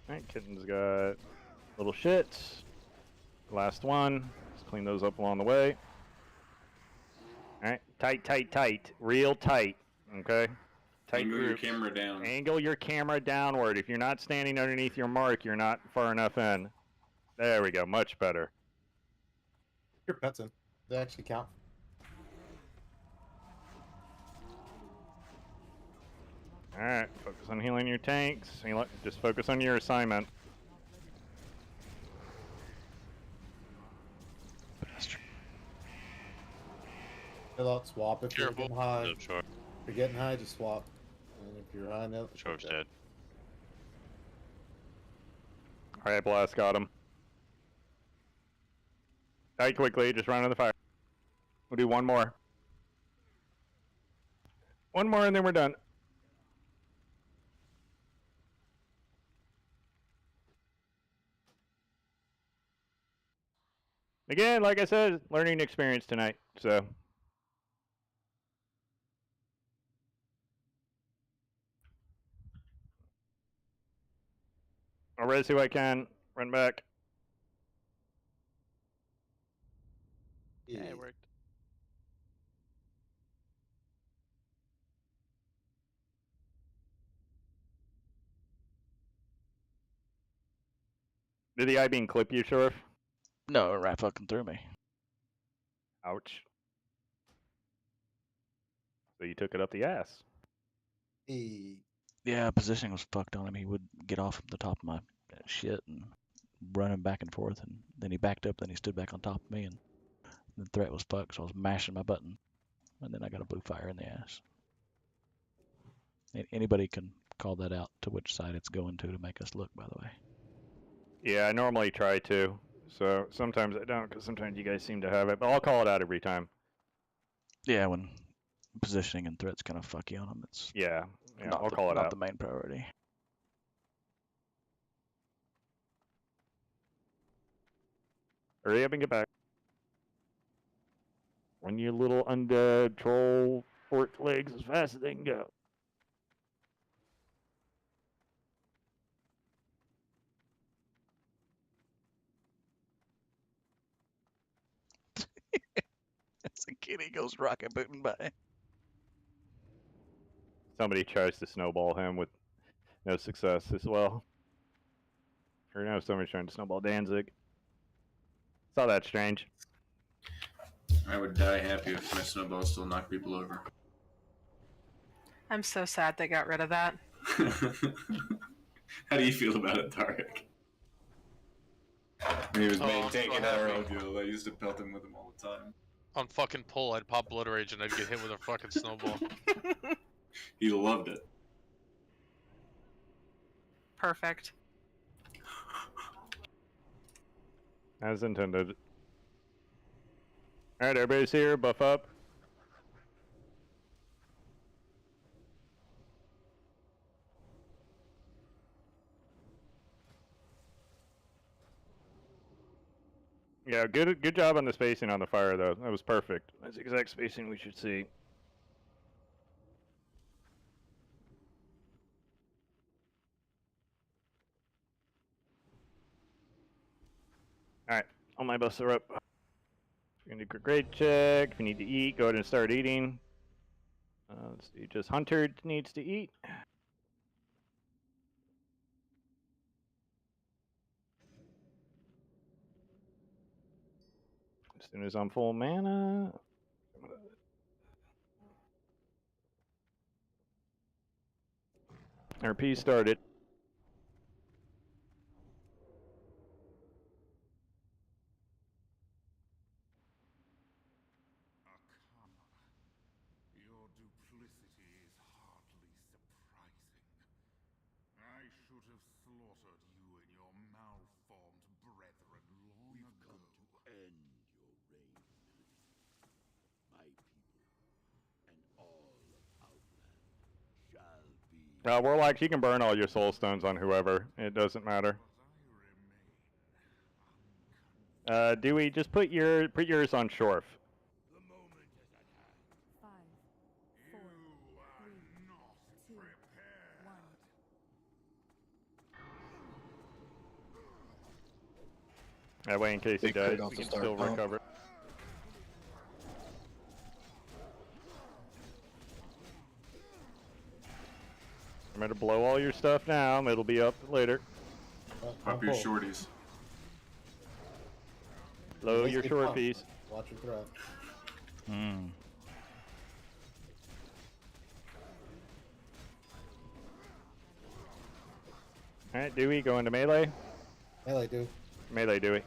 Alright, Kitten's got little shits. Last one. Let's clean those up along the way. Alright, tight. Real tight. Okay? Tight Angle groups. your camera down. Angle your camera downward. If you're not standing underneath your mark, you're not far enough in. There we go. Much better. Your pets in. They actually count. Alright, focus on healing your tanks. Just focus on your assignment. Fill out, swap if you're getting high. Nope, Shorf. If you're getting high, just swap. And if you're high, no. Shorf's dead. Alright, Blast got him. Die quickly, just run on the fire. We'll do one more. One more and then we're done. Again, like I said, learning experience tonight, so. I'll res who I can, run back. Yeah, it worked. Did the I-beam clip you, Shorf? No, it right fucking through me. Ouch. So you took it up the ass. Yeah, positioning was fucked on him. He would get off the top of my shit and running back and forth, and then he backed up, then he stood back on top of me, and the threat was fucked, so I was mashing my button, and then I got a blue fire in the ass. Anybody can call that out to which side it's going to make us look, by the way. Yeah, I normally try to. So sometimes I don't, because sometimes you guys seem to have it, but I'll call it out every time. Yeah, when positioning and threats kind of fuck you on them, it's Yeah, not I'll call it not out. the main priority. Hurry up and get back. Run your little undead troll forked legs as fast as they can go. As a kitty goes rocket booting by. Somebody tries to snowball him with no success as well. Or no, somebody's trying to snowball Danzig. Saw that strange. I would die happy if my snowball still knocked people over. I'm so sad they got rid of that. How do you feel about it, Tarek? When he was Oh, I'm taking so that happy. arrow deal, I used to pelt him with him all the time. On fucking pull, I'd pop Blood Rage and I'd get hit with a fucking snowball. He loved it. Perfect. As intended. Alright, everybody's here. Buff up. Yeah, good job on the spacing on the fire, though. That was perfect. That's the exact spacing we should see. Alright, all my buffs are up. We're gonna do a grade check. If you need to eat, go ahead and start eating. Let's see, just Hunter needs to eat. As soon as I'm full mana. RP started. Your duplicity is hardly surprising. I should have slaughtered you and your malformed brethren long ago. We've come to end your reign. My people and all of Outland shall be. Warlock, you can burn all your soul stones on whoever. It doesn't matter. Dewey, just put yours on Shorf. The moment is at hand. 5, 4, 3, 2, 1. That way, in case he Big dies, crit off we the can start still pump. recover. Remember to blow all your stuff now. It'll be up later. Pop your shorties. Blow your shorties. Watch your throat. Alright, Dewey, go into melee. Melee, dude. Melee, Dewey.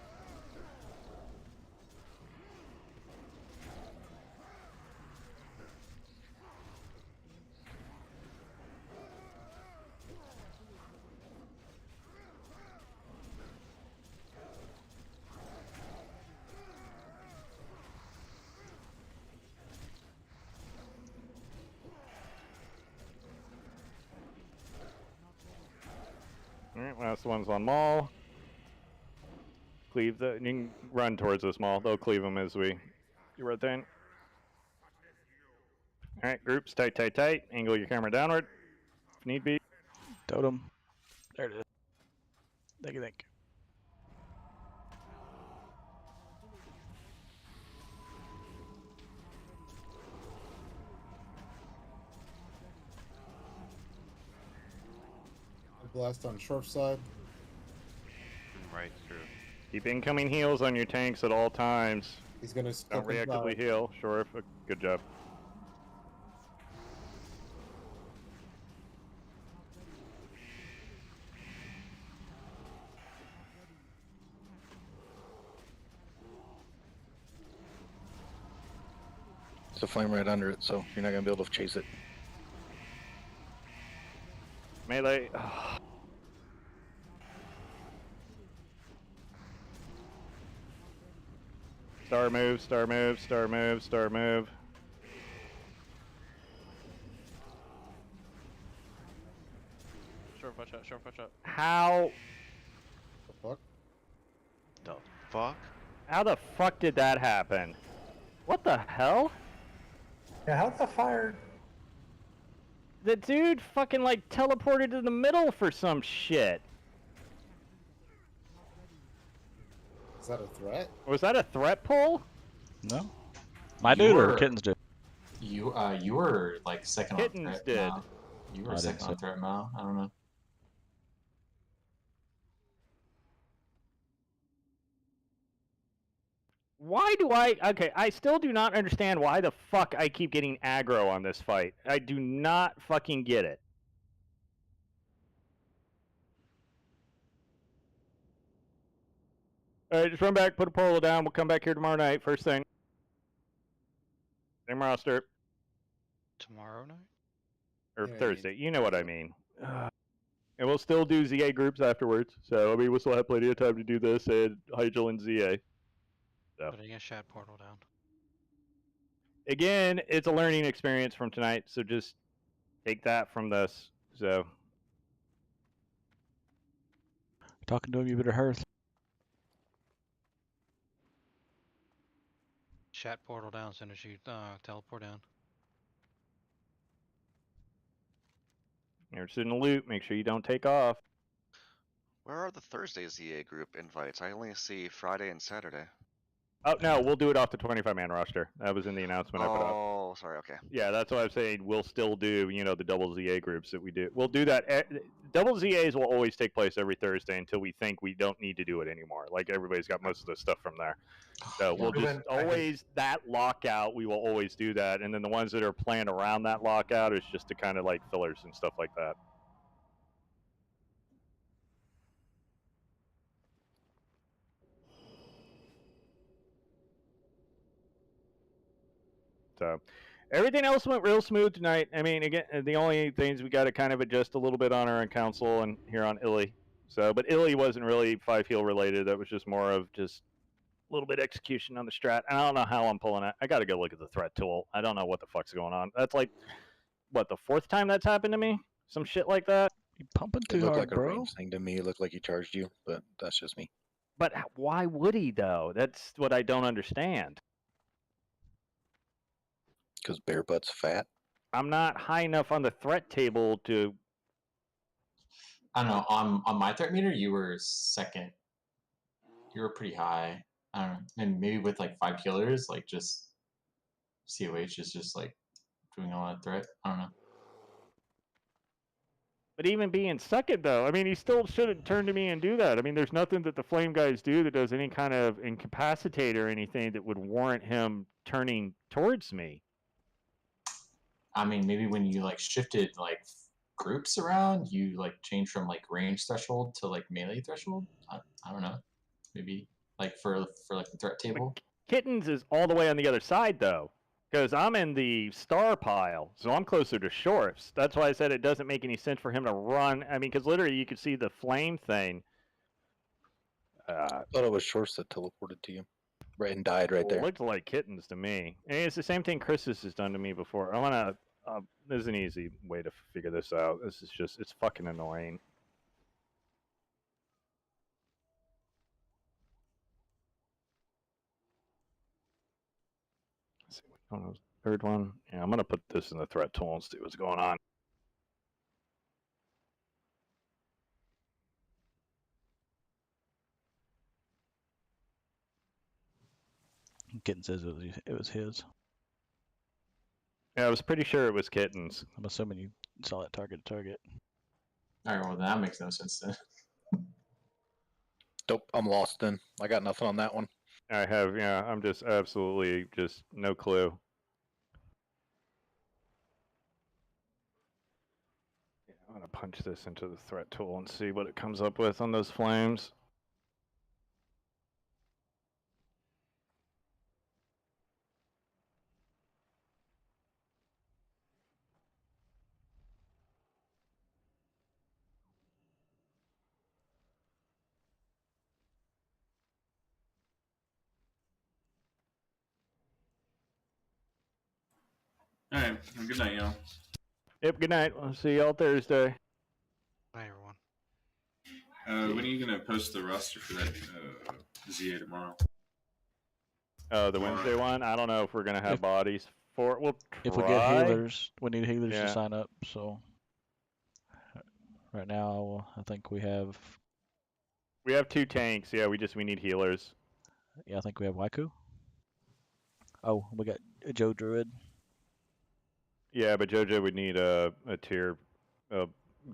Alright, last one's on Maul. Cleave the. You can run towards this Maul. They'll cleave them as we rotate. Alright, groups, tight, tight, tight. Angle your camera downward if need be. Totem. There it is. Thank you. Blast on Shorf side. Right through. Keep incoming heals on your tanks at all times. He's gonna Don't step reactively inside. heal. Shorf, good job. It's a flame right under it, so you're not gonna be able to chase it. Melee. Star move, star move, star move, star move. Short, watch out, short, watch out. How? The fuck? The fuck? How the fuck did that happen? What the hell? Yeah, how'd that fire? The dude fucking like teleported to the middle for some shit. Is that a threat? Was that a threat pull? No. My dude or Kitten's dude? You were like second Kittens on threat. did. Now. You were I second didn't on see- threat now. I don't know. Why do okay, I still do not understand why the fuck I keep getting aggro on this fight. I do not fucking get it. Alright, just run back, put a portal down, we'll come back here tomorrow night, first thing. Same roster. Tomorrow night? Or Yeah, Thursday, you know what I mean. And we'll still do ZA groups afterwards, so I mean we'll still have plenty of time to do this and Hygel and ZA. So. Putting a shat portal down. Again, it's a learning experience from tonight, so just take that from this. So Talking to him, you better hurry. Shat portal down as soon as you teleport down. you're in the loop, make sure you don't take off. Where are the Thursday ZA group invites? I only see Friday and Saturday. Oh no, we'll do it off the 25-man roster. That was in the announcement I put up. Oh, sorry, okay. Yeah, that's what I'm saying. We'll still do, the double ZA groups that we do. We'll do that. Double ZAs will always take place every Thursday until we think we don't need to do it anymore. Like everybody's got most of the stuff from there. So we'll just always, that lockout, we will always do that. And then the ones that are planned around that lockout is just to kind of like fillers and stuff like that. So everything else went real smooth tonight. I mean, again, the only things we got to kind of adjust a little bit on are in council and here on Illy. So, but Illy wasn't really 5 heal related. That was just more of just a little bit execution on the strat. And I don't know how I'm pulling it. I got to go look at the threat tool. I don't know what the fuck's going on. That's like, what, the 4th time that's happened to me? Some shit like that? You pumping It too looked hard, like a bro. range thing to me. It looked like he charged you, but that's just me. But why would he, though? That's what I don't understand. Because Bear Butt's fat. I'm not high enough on the threat table to. I don't know. On my threat meter, you were second. You were pretty high. I don't know. And maybe with like 5 killers, like just COH is just like doing a lot of threat. I don't know. But even being second, though, I mean, he still shouldn't turn to me and do that. I mean, there's nothing that the Flame guys do that does any kind of incapacitate or anything that would warrant him turning towards me. I mean, maybe when you like shifted like groups around, you like changed from like range threshold to like melee threshold. I don't know. Maybe like for like the threat table. But Kittens is all the way on the other side, though, because I'm in the star pile, so I'm closer to Shorf's. That's why I said it doesn't make any sense for him to run. I mean, because literally you could see the flame thing. I thought it was Shorts that teleported to you. Right, and died right there. It looked like Kittens to me. And it's the same thing Chris has done to me before. I want to. There's an easy way to figure this out. This is just, it's fucking annoying. Let's see, which one was the third one? Yeah, I'm going to put this in the threat tool and see what's going on. Kitten says it was his. Yeah, I was pretty sure it was Kittens. I'm assuming you saw that target to target. All right, well that makes no sense then. Dope. I'm lost then. I got nothing on that one. I have, yeah, I'm just absolutely just no clue. Yeah, I'm gonna punch this into the threat tool and see what it comes up with on those flames. All right. Well, good night, y'all. Yep, good night. I'll see y'all Thursday. Bye, everyone. When are you gonna post the roster for that ZA tomorrow? The Wednesday one? I don't know if we're gonna have bodies for it. We'll try. If we get healers, we need healers Yeah. to sign up. So right now, I think we have. We have 2 tanks. Yeah, we need healers. Yeah, I think we have Waiku. Oh, we got Joe Druid. Yeah, but JoJo would need a tier,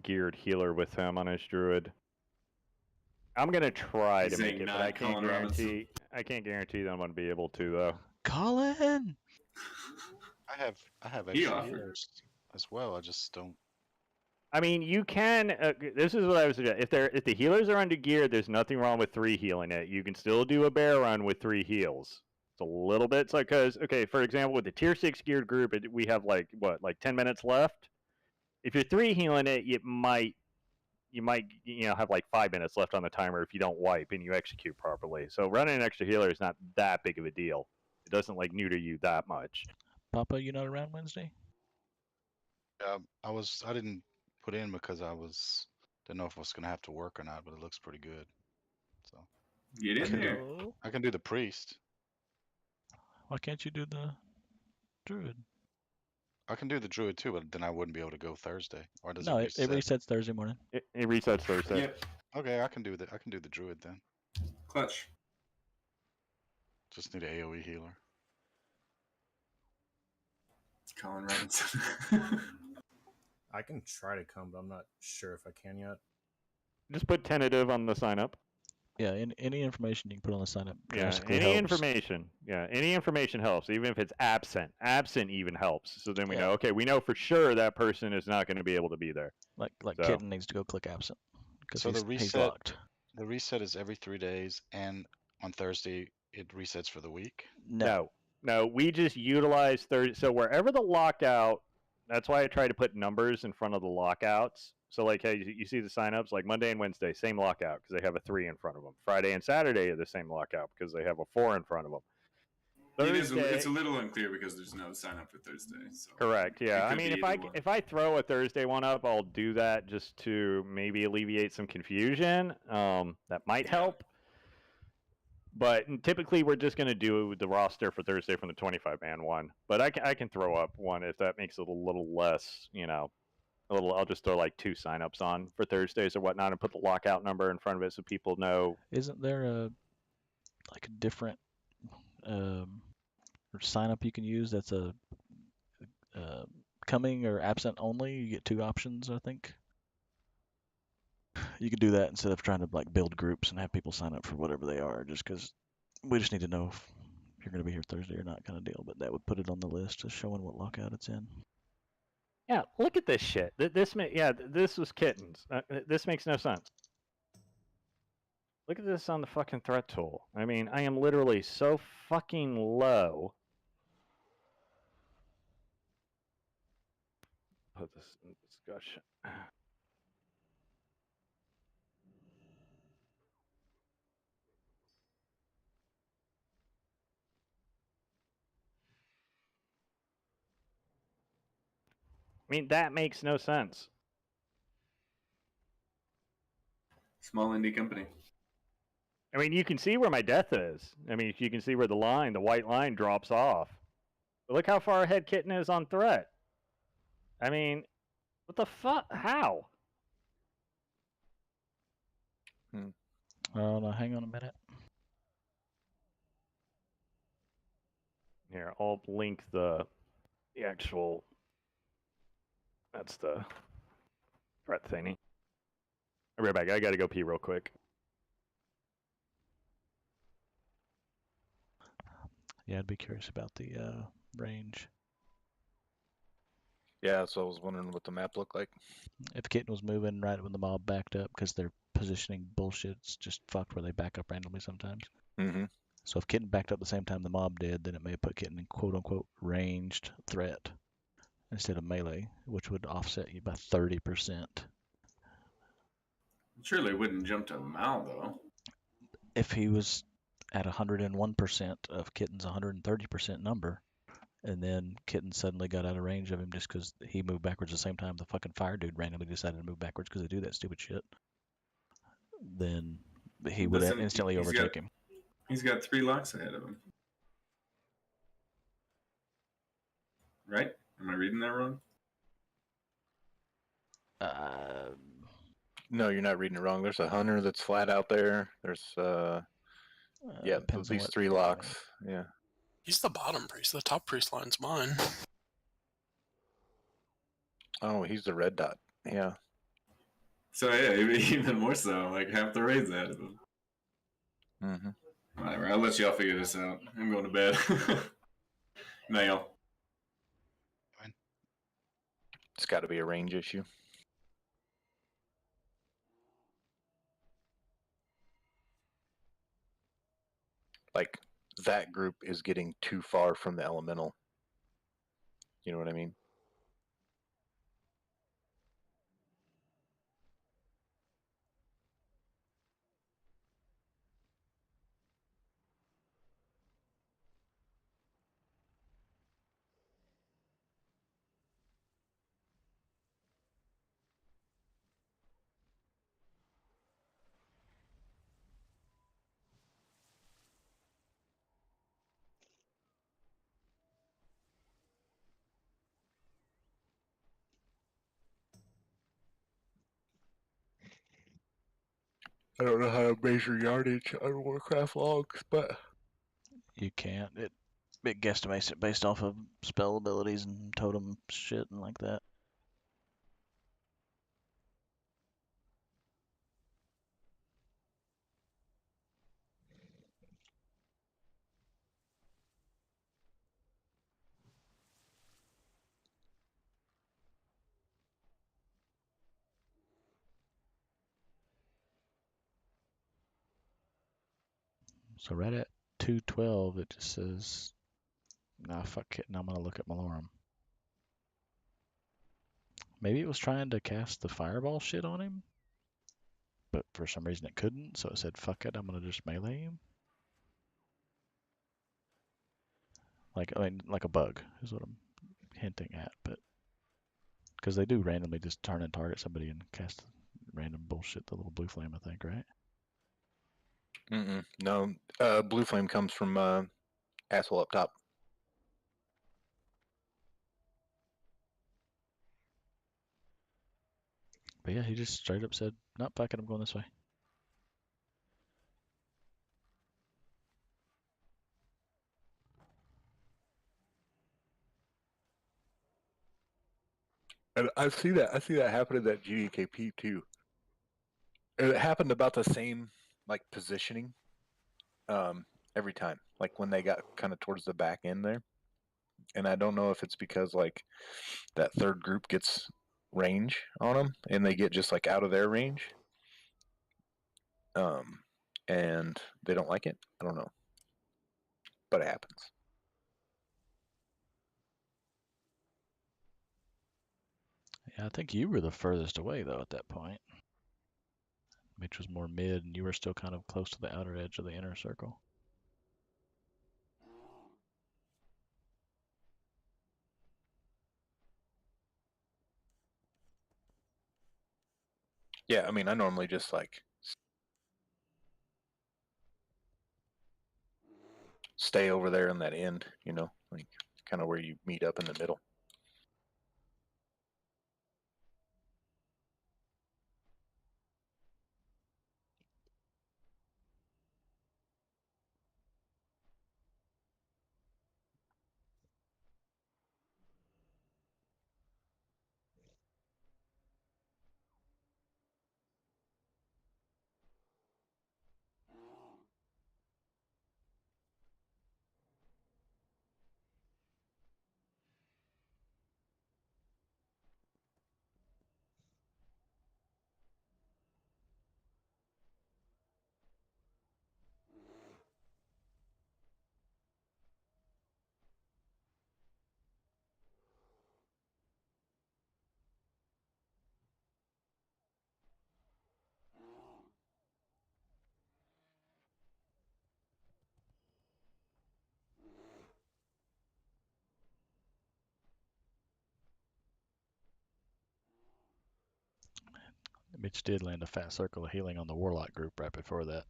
geared healer with him on his druid. I'm gonna try He's to make saying it, but not I can't Colin Robinson. guarantee. I can't guarantee that I'm gonna be able to though. Colin. I have He extra offered. healers as well. I just don't. I mean, you can. This is what I would suggest. If the healers are under gear, there's nothing wrong with 3 healing it. You can still do a bear run with 3 heals. It's a little bit. So because okay, for example, with the tier 6 geared group, we have like 10 minutes left. If you're 3 healing it, you might have like 5 minutes left on the timer if you don't wipe and you execute properly. So running an extra healer is not that big of a deal. It doesn't like neuter you that much. Papa, you not around Wednesday? I didn't put in because didn't know if I was gonna have to work or not, but it looks pretty good. So Get in there. I can do the priest. Why can't you do the druid? I can do the druid too, but then I wouldn't be able to go Thursday. Or does No, it it reset? resets Thursday morning. It resets Thursday. Yep. Okay, I can do the druid then. Clutch. Just need an AoE healer. Colin Robinson. I can try to come, but I'm not sure if I can yet. Just put tentative on the sign up. Yeah, any information you can put on the sign up. Yeah, any information. Yeah, any information helps, even if it's absent. Absent even helps. So then we know. Okay, we know for sure that person is not going to be able to be there. Like So- Kitten needs to go click absent because So he's, the reset, he's locked. the reset is every 3 days, and on Thursday it resets for the week. No, we just utilize Thursday. So wherever the lockout, that's why I try to put numbers in front of the lockouts. So like, hey, you see the signups like Monday and Wednesday, same lockout because they have a 3 in front of them. Friday and Saturday are the same lockout because they have a 4 in front of them. It's a little unclear because there's no sign up for Thursday. So Correct. Yeah. it I could mean, be either one. if I throw a Thursday one up, I'll do that just to maybe alleviate some confusion. That might help. But typically, we're just going to do the roster for Thursday from the 25-man one. But I can throw up one if that makes it a little less, I'll just throw like 2 signups on for Thursdays or whatnot and put the lockout number in front of it so people know. Isn't there a different sign up you can use that's a coming or absent only? You get 2 options, I think. You could do that instead of trying to build groups and have people sign up for whatever they are, just because we just need to know if you're going to be here Thursday or not kind of deal. But that would put it on the list of showing what lockout it's in. Yeah, look at this shit. This was kittens. This makes no sense. Look at this on the fucking threat tool. I mean, I am literally so fucking low. Put this in discussion. I mean, that makes no sense. Small indie company. I mean, you can see where my death is. I mean, you can see where the white line drops off. But look how far ahead Kitten is on threat. I mean, what the fuck? How? Oh, no, hang on a minute. Here, I'll link the actual. That's the threat thingy. I'll be right back. I gotta go pee real quick. Yeah, I'd be curious about the range. Yeah, so I was wondering what the map looked like. If Kitten was moving right when the mob backed up, because their positioning bullshit's just fucked where they back up randomly sometimes. Mm-hmm. So if Kitten backed up the same time the mob did, then it may have put Kitten in quote-unquote ranged threat instead of melee, which would offset you by 30%. Surely wouldn't jump to Mal though. If he was at 101% of Kitten's 130% number, and then Kitten suddenly got out of range of him just because he moved backwards the same time the fucking fire dude randomly decided to move backwards because they do that stupid shit, then he would Listen, instantly he's overtake got- him. He's got 3 locks ahead of him. Right? Am I reading that wrong? No, you're not reading it wrong. There's a hunter that's flat out there. There's yeah, depends on these what 3 locks. Yeah. He's the bottom priest. The top priest line's mine. Oh, he's the red dot. Yeah. So yeah, even more so, like half the raid's ahead of him. Mm-hmm. Whatever, I'll let y'all figure this out. I'm going to bed. Night, y'all. It's got to be a range issue. Like, that group is getting too far from the elemental. You know what I mean? I don't know how to measure yardage on Warcraft logs, but You can't. It guesstimates it based off of spell abilities and totem shit and like that. So right at 212, it just says, nah, fuck it, and I'm going to look at Malorum. Maybe it was trying to cast the fireball shit on him, but for some reason it couldn't, so it said, fuck it, I'm going to just melee him. Like, I mean, like a bug is what I'm hinting at, but because they do randomly just turn and target somebody and cast random bullshit, the little blue flame, I think, right? no. Blue flame comes from asshole up top. But yeah, he just straight up said, nope, fuck it, I'm going this way. And I see that. I see that happen in that GDKP too. And it happened about the same like positioning every time. Like when they got kind of towards the back end there. And I don't know if it's because like that third group gets range on them and they get just like out of their range. And they don't like it. I don't know. But it happens. Yeah, I think you were the furthest away though at that point. Mitch was more mid, and you were still kind of close to the outer edge of the inner circle. Yeah, I mean, I normally just like stay over there in that end, you know, like kind of where you meet up in the middle. Mitch did land a fat circle of healing on the Warlock group right before that.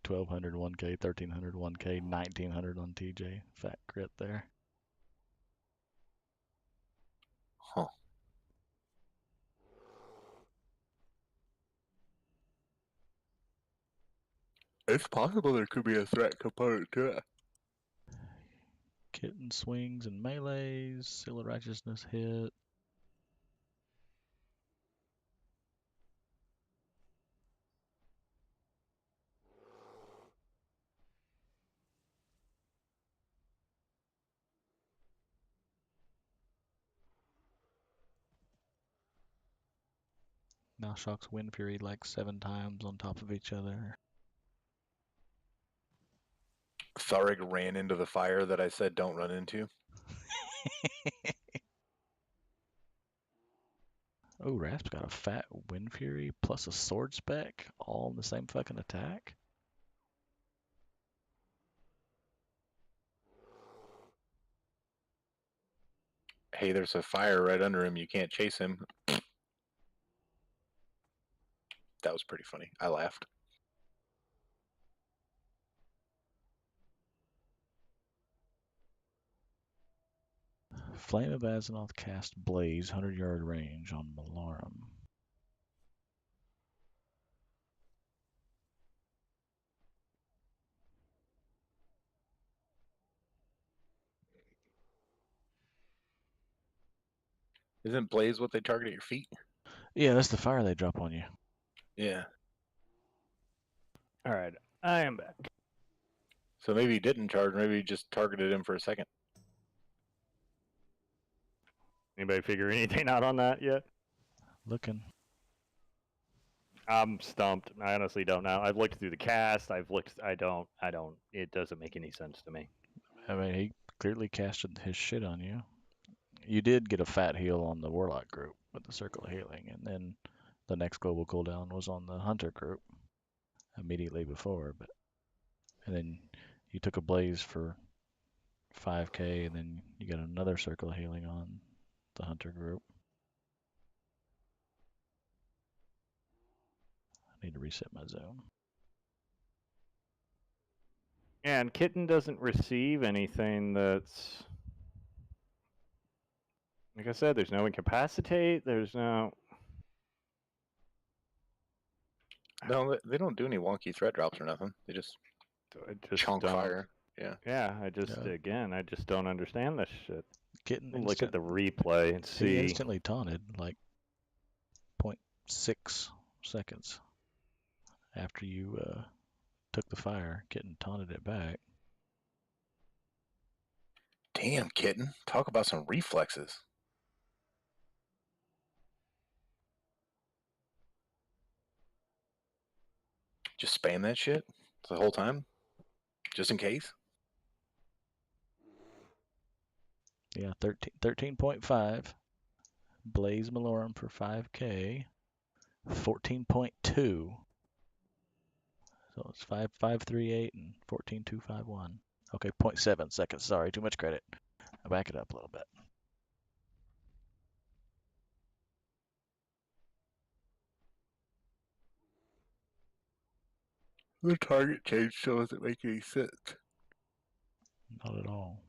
1200 1K, 1300 1K, 1900 on TJ. Fat crit there. Huh. It's possible there could be a threat component to it. Kitten swings and melees. Seal of Righteousness hit. Now shocks Wind Fury like 7 times on top of each other. Tharig ran into the fire that I said don't run into. Oh, Rasp's got a fat Wind Fury plus a sword spec all in the same fucking attack. Hey, there's a fire right under him. You can't chase him. That was pretty funny. I laughed. Flame of Azeroth cast Blaze, 100-yard range on Malarum. Isn't Blaze what they target at your feet? Yeah, that's the fire they drop on you. Yeah. All right, I am back. So maybe he didn't charge. Maybe he just targeted him for a second. Anybody figure anything out on that yet? Looking. I'm stumped. I honestly don't know. I've looked through the cast. I've looked. I don't. It doesn't make any sense to me. I mean, he clearly casted his shit on you. You did get a fat heal on the Warlock group with the Circle of Healing, and then the next global cooldown was on the Hunter group immediately before. And then you took a Blaze for 5K, and then you got another Circle of Healing on the Hunter group. I need to reset my zone. And Kitten doesn't receive anything that's... Like I said, there's no incapacitate. There's no... No, they don't do any wonky threat drops or nothing. They just, chunk don't. fire. Yeah. Yeah, again, I just don't understand this shit. Kitten Look at the replay and see. He instantly taunted like 0.6 seconds after you took the fire. Kitten taunted it back. Damn, Kitten. Talk about some reflexes. Just spam that shit the whole time? Just in case? Yeah, 13.5. Blaze Malorum for 5K. 14.2. So it's 5.538 and 14.251. Okay, 0.7 seconds. Sorry, too much credit. I'll back it up a little bit. The target change still doesn't make any sense. Not at all.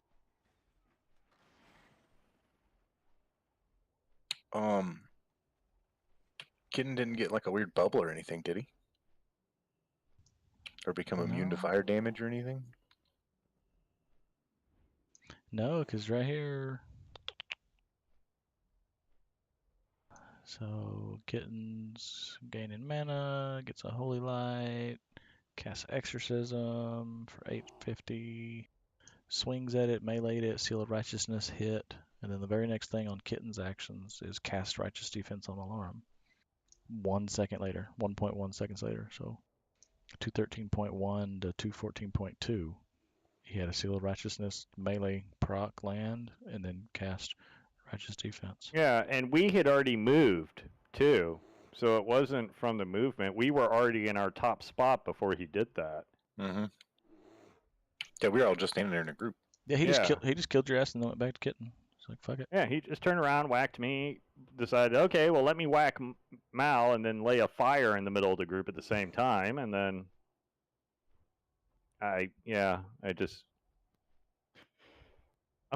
Kitten didn't get like a weird bubble or anything, did he? Or become immune to fire damage or anything? No, because right here... So, Kitten's gaining mana, gets a Holy Light, casts Exorcism for 850, swings at it, meleeed it, Seal of Righteousness hit, and then the very next thing on Kitten's actions is cast Righteous Defense on Alarm. 1 second later, 1.1 seconds later, so 213.1 to 214.2. He had a Seal of Righteousness melee proc land, and then cast Righteous Defense. Yeah, and we had already moved, too. So it wasn't from the movement. We were already in our top spot before he did that. Mm-hmm. Yeah, we were all just standing there in a group. Yeah, he just killed your ass and then went back to Kitten. like, fuck it. Yeah, he just turned around, whacked me, decided, okay, well, let me whack Mal and then lay a fire in the middle of the group at the same time, and then I'm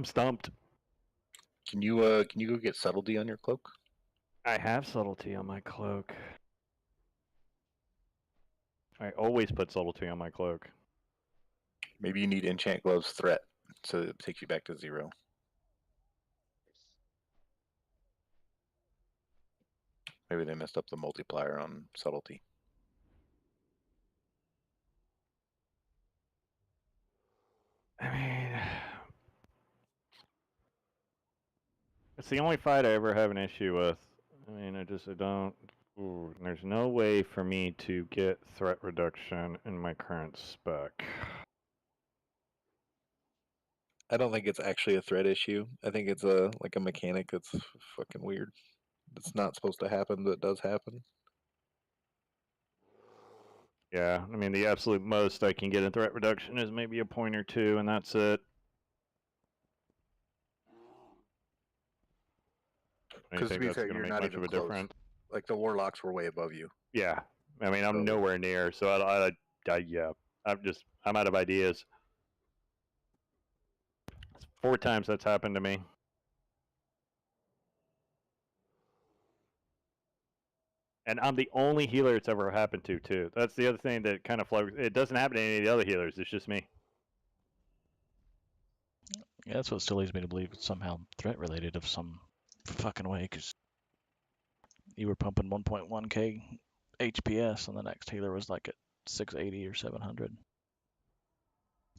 stumped. Can you go get subtlety on your cloak? I have subtlety on my cloak. I always put subtlety on my cloak. Maybe you need enchant gloves threat, so it takes you back to 0. Maybe they messed up the multiplier on subtlety. I mean, it's the only fight I ever have an issue with. I mean, I don't. Ooh, there's no way for me to get threat reduction in my current spec. I don't think it's actually a threat issue. I think it's a mechanic that's fucking weird. It's not supposed to happen, but it does happen. Yeah, I mean, the absolute most I can get in threat reduction is maybe a point or two, and that's it. Because to be fair, you're not even close. Like the warlocks were way above you. Yeah, I mean, I'm nowhere near, so I'm out of ideas. 4 times that's happened to me. And I'm the only healer it's ever happened to, too. That's the other thing that kind of it doesn't happen to any of the other healers. It's just me. Yeah, that's what still leads me to believe it's somehow threat related of some fucking way, because you were pumping 1.1k HPS, and the next healer was like at 680 or 700.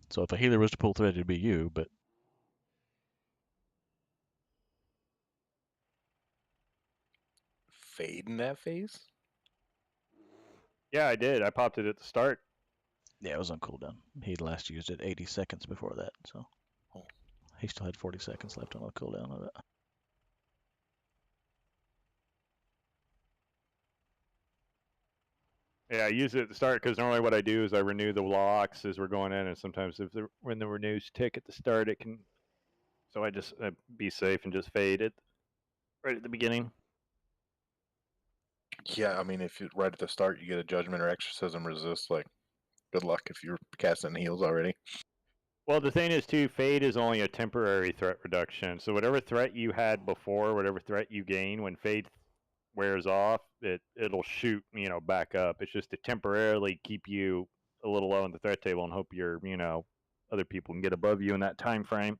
So if a healer was to pull threat, it'd be you, but Fade in that phase? Yeah, I did. I popped it at the start. yeah, it was on cooldown. He'd last used it 80 seconds before that, so he still had 40 seconds left on the cooldown of it. Yeah, I use it at the start because normally what I do is I renew the locks as we're going in, and sometimes when the renews tick at the start, it can. So I just be safe and just fade it right at the beginning. Yeah, I mean, if you right at the start you get a judgment or exorcism resist, like, good luck if you're casting heals already. Well, the thing is, too, fade is only a temporary threat reduction. So whatever threat you had before, whatever threat you gain, when fade wears off, it'll shoot back up. It's just to temporarily keep you a little low in the threat table and hope your other people can get above you in that time frame.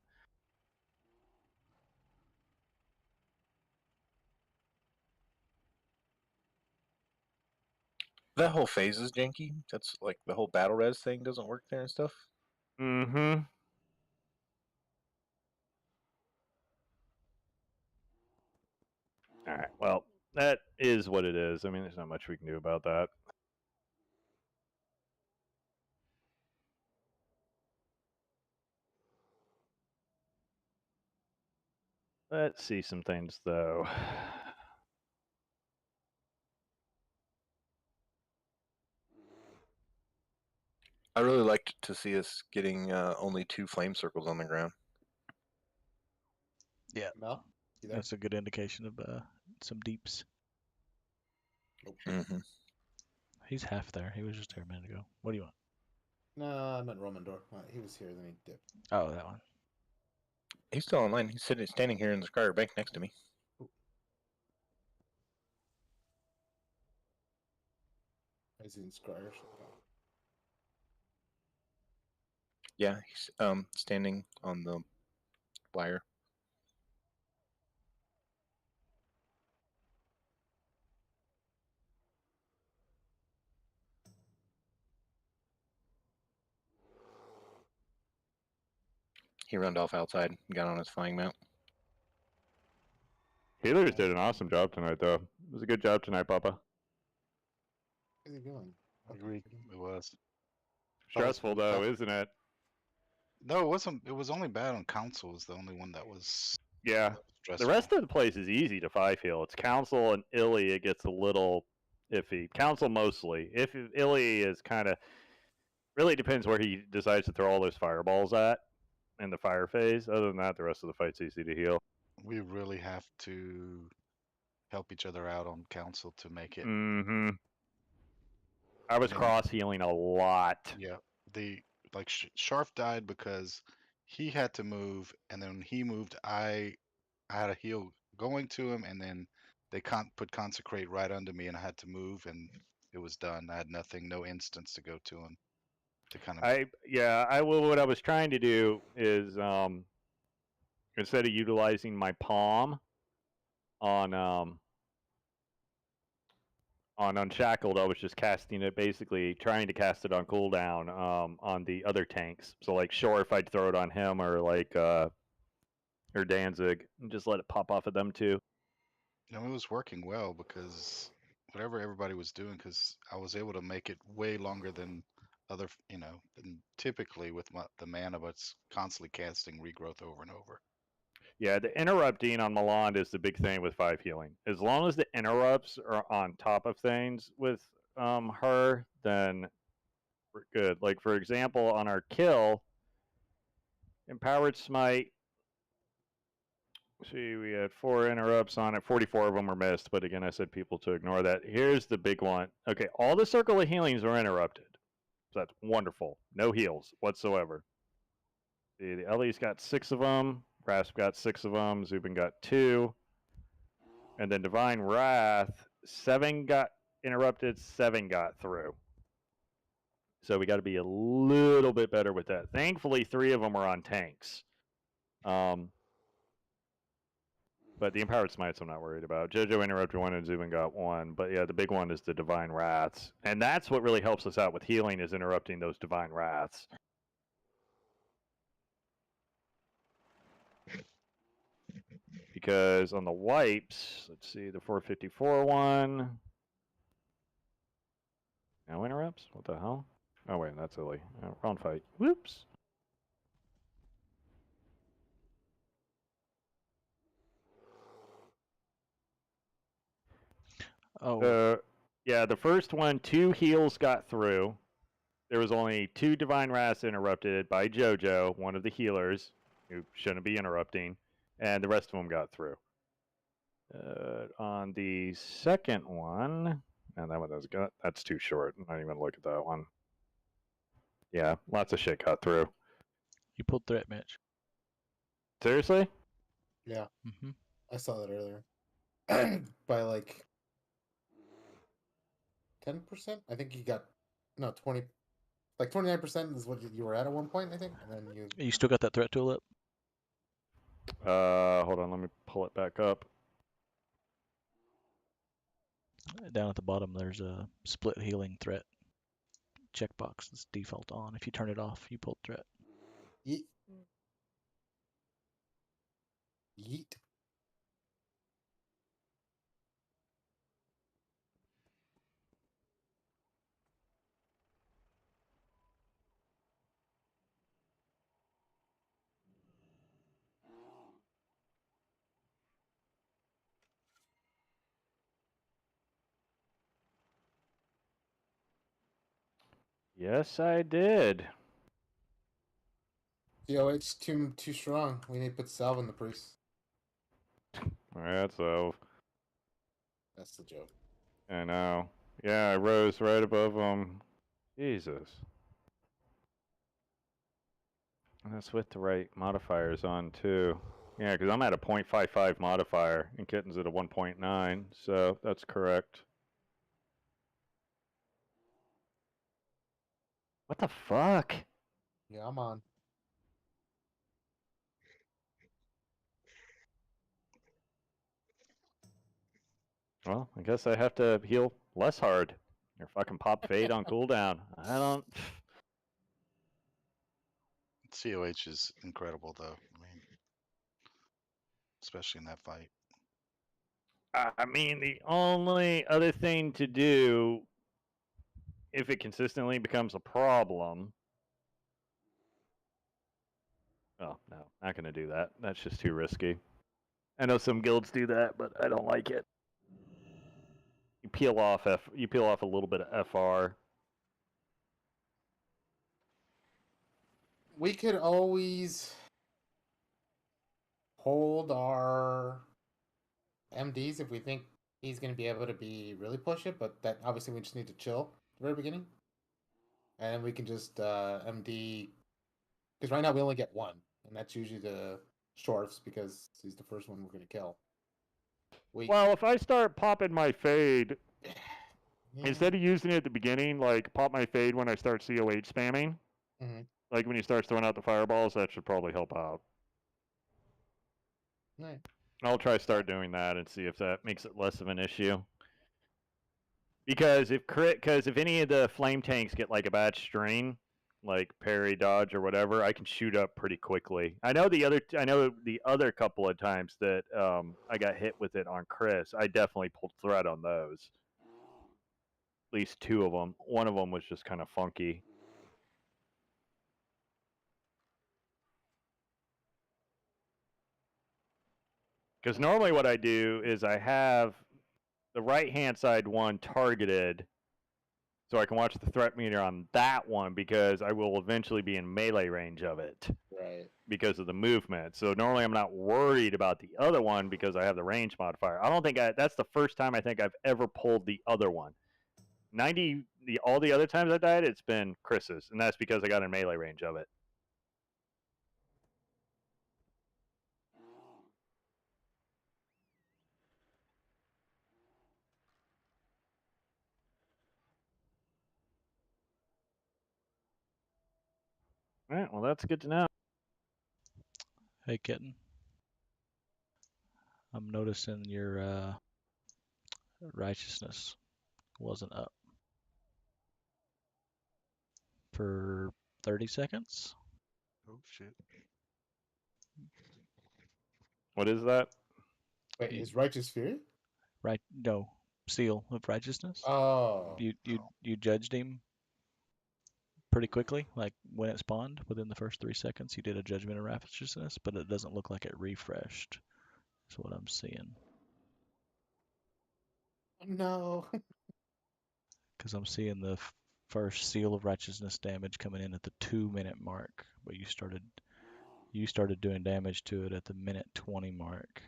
That whole phase is janky. That's like the whole battle res thing doesn't work there and stuff. Mm-hmm. All right. Well, that is what it is. I mean, there's not much we can do about that. Let's see some things, though. I really liked to see us getting only 2 flame circles on the ground. Yeah, Mel, you there? that's a good indication of some deeps. Mm-hmm. He's half there. He was just here a minute ago. What do you want? No, I meant Roman Door. He was here, then he dipped. Oh, that one. He's still online. He's standing here in the Squire Bank next to me. Is he in Squire? Yeah, he's standing on the wire. He runned off outside and got on his flying mount. Healers did an awesome job tonight, though. It was a good job tonight, Papa. Where's he going? Agreed. It was. Stressful, though, isn't it? No, it wasn't. It was only bad on council. Was the only one that was. Yeah. Stressful. The rest of the place is easy to 5-heal. It's Council and Illy, it gets a little iffy. Council mostly. If Illy is kind of... Really depends where he decides to throw all those fireballs at in the fire phase. Other than that, the rest of the fight's easy to heal. We really have to help each other out on council to make it. Mm-hmm. I was And- cross healing a lot. Yeah, like Shorf died because he had to move, and then when he moved, I had a heal going to him, and then they put consecrate right under me, and I had to move, and it was done. I had nothing, no instance to go to him to kind of. What I was trying to do is instead of utilizing my palm on Unshackled, I was just casting it, basically trying to cast it on cooldown on the other tanks. So like Shorf, I'd throw it on him, or like or Danzig, and just let it pop off of them too. You know, it was working well because whatever everybody was doing, because I was able to make it way longer than other, than typically with the mana, but it's constantly casting regrowth over and over. Yeah, the interrupting on Milan is the big thing with 5 healing. As long as the interrupts are on top of things with her, then we're good. Like, for example, on our kill, Empowered Smite, see, we had 4 interrupts on it. 44 of them were missed, but again, I said people to ignore that. Here's the big one. Okay, all the Circle of Healings are interrupted. So that's wonderful. No heals whatsoever. See, the Ellie's got 6 of them. Rasp got 6 of them. Zubin got 2. And then Divine Wrath, 7 got interrupted, 7 got through. So we got to be a little bit better with that. Thankfully, 3 of them are on tanks. But the Empowered Smites I'm not worried about. JoJo interrupted 1 and Zubin got 1. But yeah, the big one is the Divine Wraths. And that's what really helps us out with healing, is interrupting those Divine Wraths. Because on the wipes, let's see, the 454 one. No interrupts? What the hell? Oh, wait, that's silly. Wrong fight. Whoops. Oh. Yeah, the first one, 2 heals got through. There was only 2 Divine Wraths interrupted by JoJo, one of the healers, who shouldn't be interrupting, and the rest of them got through. On the second one, and that one doesn't got, that's too short. I'm not even look at that one. Yeah, lots of shit got through. You pulled threat, Mitch. Seriously? Yeah. Mm-hmm. I saw that earlier. By like 10%? I think you got 20, like 29% is what you were at one point, I think, and then You still got that threat tool up? Hold on, let me pull it back up. Down at the bottom, there's a split healing threat checkbox. It's default on. If you turn it off, you pull threat. Yeet. Yeet. Yes, I did. COH too strong. We need to put Salve in the priest. Alright, so. That's the joke. I know. Yeah, I rose right above him. Jesus. And that's with the right modifiers on, too. Yeah, because I'm at a 0.55 modifier, and Kitten's at a 1.9, so that's correct. What the fuck? Yeah, I'm on. Well, I guess I have to heal less hard. Or fucking pop Fade on cooldown. I don't... COH is incredible, though. I mean, especially in that fight. I mean, the only other thing to do, if it consistently becomes a problem... Oh, no, not going to do that. That's just too risky. I know some guilds do that, but I don't like it. You peel off a little bit of FR. We could always hold our MDs if we think he's going to be able to be really push it, but that obviously we just need to chill at the very beginning. And we can just MD, because right now we only get one, and that's usually the Shorfs because he's the first one we're going to kill. Well, if I start popping my fade, instead of using it at the beginning, like pop my fade when I start COH spamming, like when he starts throwing out the fireballs, that should probably help out. Right. I'll start doing that and see if that makes it less of an issue. Because if any of the flame tanks get like a bad strain, like parry, dodge, or whatever, I can shoot up pretty quickly. I know the other couple of times that I got hit with it on Chris, I definitely pulled threat on those. At least two of them. One of them was just kind of funky. Because normally what I do is I have the right-hand side one targeted so I can watch the threat meter on that one because I will eventually be in melee range of it. Right. Because of the movement. So normally I'm not worried about the other one because I have the range modifier. I don't think that's the first time I think I've ever pulled the other one. All the other times I died, it's been Chris's, and that's because I got in melee range of it. All right, well, that's good to know. Hey, Kitten. I'm noticing your righteousness wasn't up for 30 seconds. Oh, shit. What is that? Wait, is Righteous Fury? Right, no. Seal of Righteousness. Oh. You judged him pretty quickly, like when it spawned, within the first 3 seconds, you did a Judgment of Righteousness, but it doesn't look like it refreshed. That's what I'm seeing. No. Because I'm seeing the first Seal of Righteousness damage coming in at the 2-minute mark, but you started doing damage to it at the minute 20 mark.